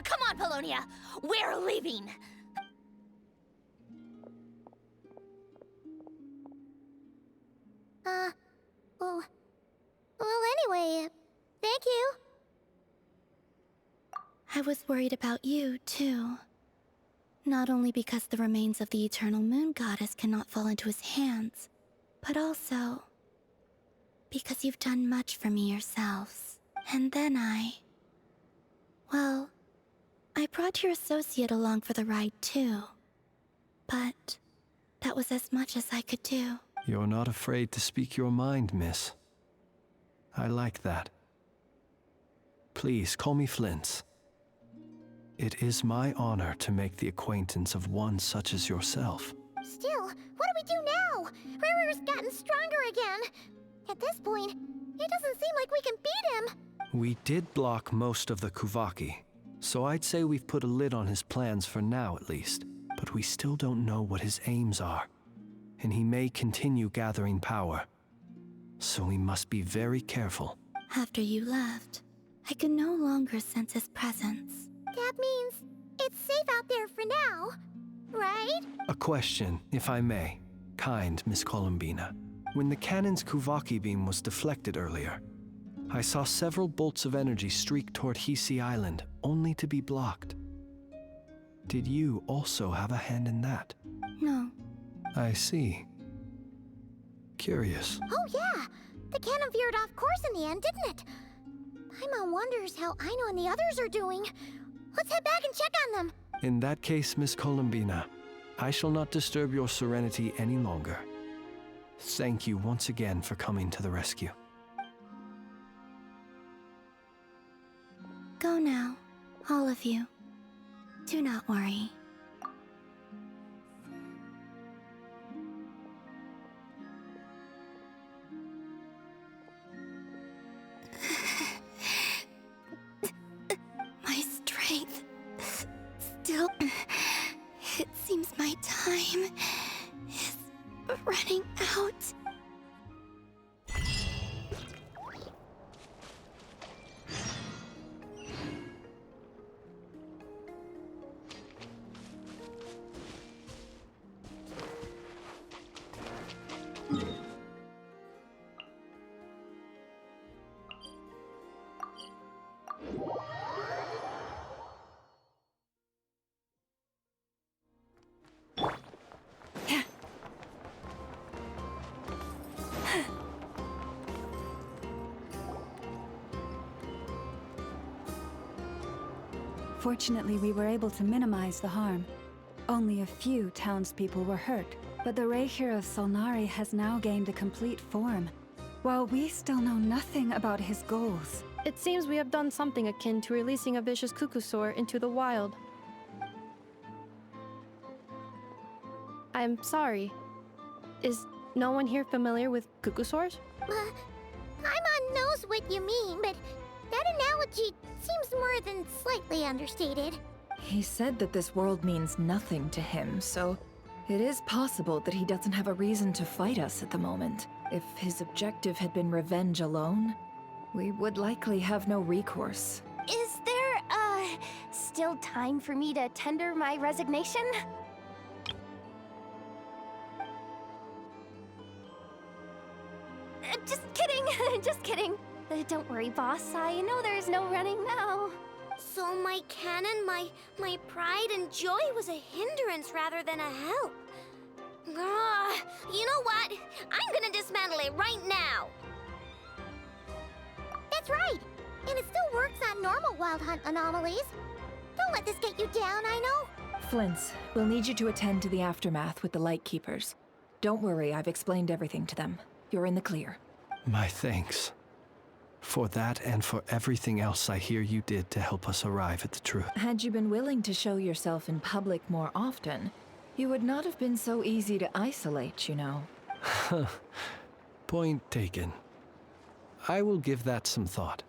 Come on, Polonia! We're leaving! Well, anyway, thank you. I was worried about you, too. Not only because the remains of the eternal moon goddess cannot fall into his hands, but also because you've done much for me yourselves. And then well, I brought your associate along for the ride, too. But that was as much as I could do. You're not afraid to speak your mind, miss. I like that. Please, call me Flins. It is my honor to make the acquaintance of one such as yourself. Still, what do we do now? Rirer's gotten stronger again. At this point, it doesn't seem like we can beat him. We did block most of the Kuvaki, so I'd say we've put a lid on his plans for now at least. But we still don't know what his aims are, and he may continue gathering power. So we must be very careful. After you left, I could no longer sense his presence. That means it's safe out there for now, right? A question, if I may. Kind Miss Columbina. When the cannon's Kuvaki beam was deflected earlier, I saw several bolts of energy streak toward Hisi Island, only to be blocked. Did you also have a hand in that? No. I see. Curious. Oh yeah, the cannon veered off course in the end, didn't it? Paimon wonders how Aino and the others are doing. Let's head back and check on them. In that case, Miss Columbina, I shall not disturb your serenity any longer. Thank you once again for coming to the rescue. Go now, all of you. Do not worry. My strength still... It seems my time is running out. Fortunately, we were able to minimize the harm. Only a few townspeople were hurt, but the Reikir of Solnari has now gained a complete form, while we still know nothing about his goals. It seems we have done something akin to releasing a vicious Kukusaur into the wild. I'm sorry. Is no one here familiar with Kukusaurs? Paimon knows what you mean, but that analogy seems more than slightly understated. He said that this world means nothing to him, so it is possible that he doesn't have a reason to fight us at the moment. If his objective had been revenge alone, we would likely have no recourse. Is there, still time for me to tender my resignation? Just kidding, just kidding. Don't worry, boss. I know there's no running now. So my cannon, my pride and joy was a hindrance rather than a help. You know what? I'm gonna dismantle it right now. That's right. And it still works on normal wild hunt anomalies. Don't let this get you down, I know. Flins, we'll need you to attend to the aftermath with the Lightkeepers. Don't worry, I've explained everything to them. You're in the clear. My thanks. For that and for everything else I hear you did to help us arrive at the truth. Had you been willing to show yourself in public more often, you would not have been so easy to isolate, you know. Point taken. I will give that some thought.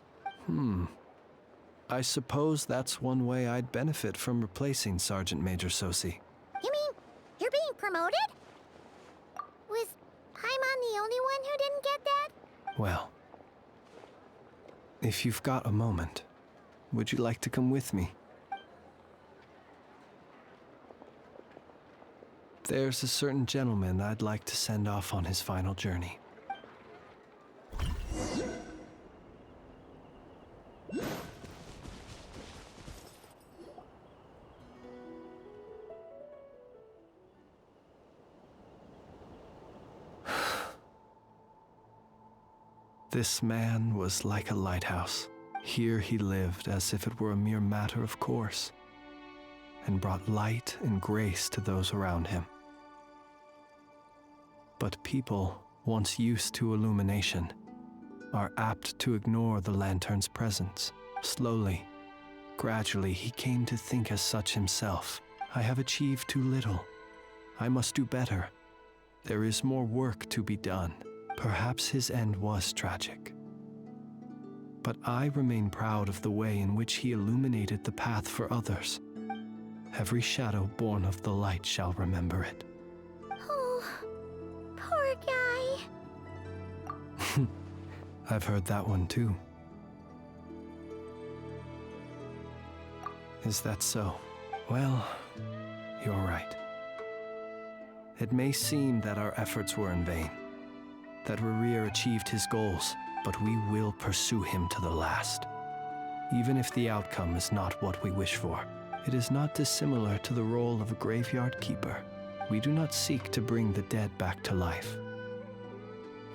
I suppose that's one way I'd benefit from replacing Sergeant Major Sosi. You mean you're being promoted? Was Paimon the only one who didn't get that? Well, if you've got a moment, would you like to come with me? There's a certain gentleman I'd like to send off on his final journey. This man was like a lighthouse. Here he lived as if it were a mere matter of course, and brought light and grace to those around him. But people, once used to illumination, are apt to ignore the lantern's presence. Slowly, gradually, he came to think as such himself. I have achieved too little. I must do better. There is more work to be done. Perhaps his end was tragic. But I remain proud of the way in which he illuminated the path for others. Every shadow born of the light shall remember it. Oh, poor guy. I've heard that one too. Is that so? Well, you're right. It may seem that our efforts were in vain, that Rerir achieved his goals, but we will pursue him to the last. Even if the outcome is not what we wish for, it is not dissimilar to the role of a graveyard keeper. We do not seek to bring the dead back to life,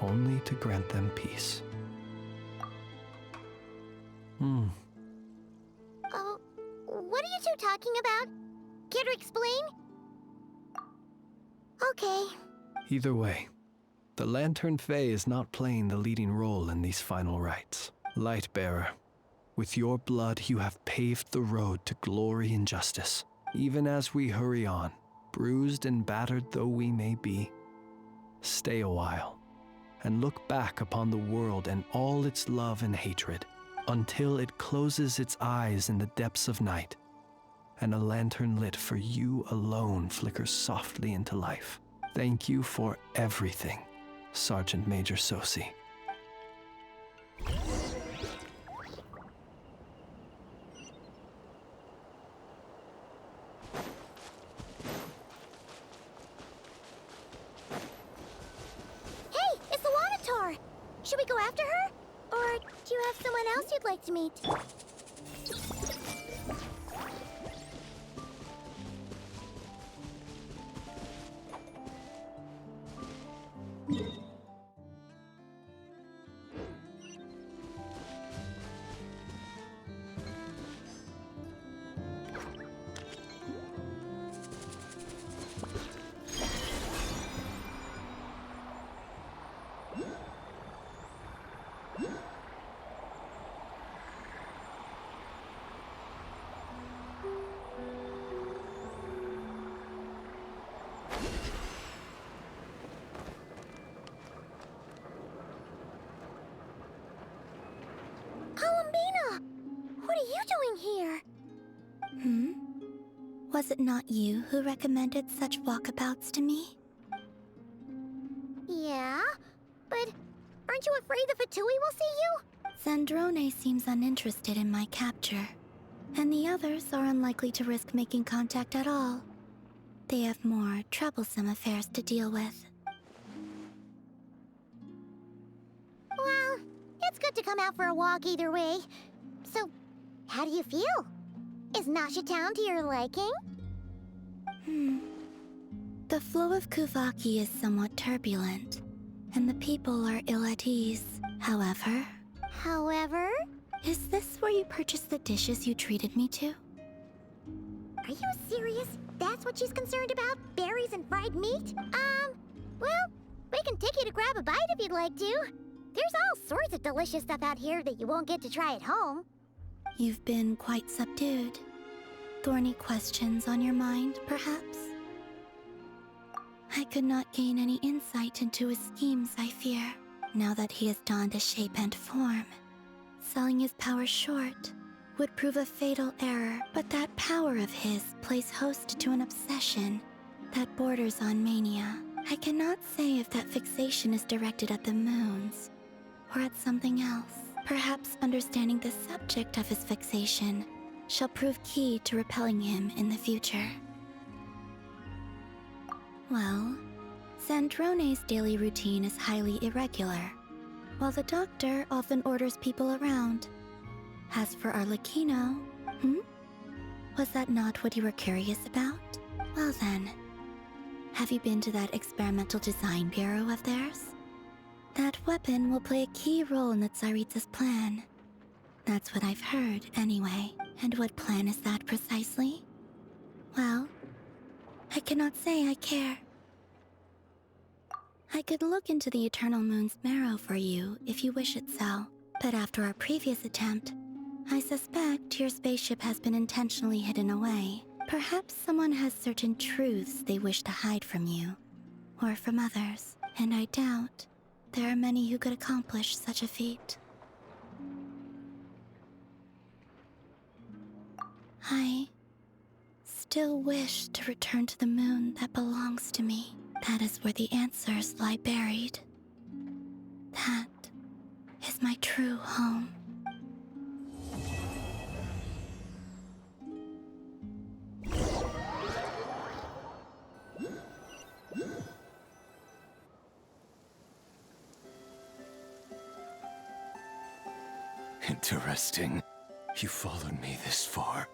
only to grant them peace. Oh, what are you two talking about? Care to explain? Okay. Either way, the Lantern Fae is not playing the leading role in these final rites. Lightbearer, with your blood you have paved the road to glory and justice. Even as we hurry on, bruised and battered though we may be, stay a while and look back upon the world and all its love and hatred until it closes its eyes in the depths of night and a lantern lit for you alone flickers softly into life. Thank you for everything, Sergeant Major Sosi. Hey, it's the Wanator! Should we go after her? Or do you have someone else you'd like to meet? Columbina! What are you doing here? Was it not you who recommended such walkabouts to me? Yeah, but aren't you afraid the Fatui will see you? Sandrone seems uninterested in my capture, and the others are unlikely to risk making contact at all. They have more troublesome affairs to deal with. Well, it's good to come out for a walk either way. So, how do you feel? Is Nasha Town to your liking? The flow of Kuvaki is somewhat turbulent, and the people are ill at ease. However... However? Is this where you purchased the dishes you treated me to? Are you serious? That's what she's concerned about? Berries and fried meat? Well, we can take you to grab a bite if you'd like to. There's all sorts of delicious stuff out here that you won't get to try at home. You've been quite subdued. Thorny questions on your mind, perhaps? I could not gain any insight into his schemes, I fear, now that he has donned a shape and form. Selling his power short would prove a fatal error, but that power of his plays host to an obsession that borders on mania. I cannot say if that fixation is directed at the moons or at something else. Perhaps understanding the subject of his fixation shall prove key to repelling him in the future. Well, Sandrone's daily routine is highly irregular, while the doctor often orders people around. As for Arlecchino, was that not what you were curious about? Well then, have you been to that experimental design bureau of theirs? That weapon will play a key role in the Tsaritsa's plan. That's what I've heard, anyway. And what plan is that precisely? Well, I cannot say I care. I could look into the Eternal Moon's marrow for you if you wish it so, but after our previous attempt, I suspect your spaceship has been intentionally hidden away. Perhaps someone has certain truths they wish to hide from you, or from others, and I doubt there are many who could accomplish such a feat. I still wish to return to the moon that belongs to me. That is where the answers lie buried. That is my true home. Interesting. You followed me this far.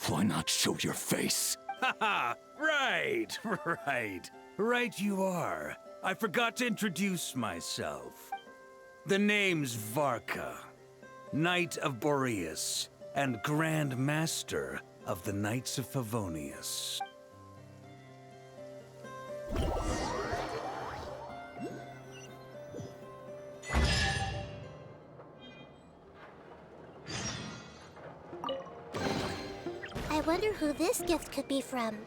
Why not show your face? Haha! Right, right. Right you are. I forgot to introduce myself. The name's Varka, Knight of Boreas, and Grand Master of the Knights of Favonius. I wonder who this gift could be from.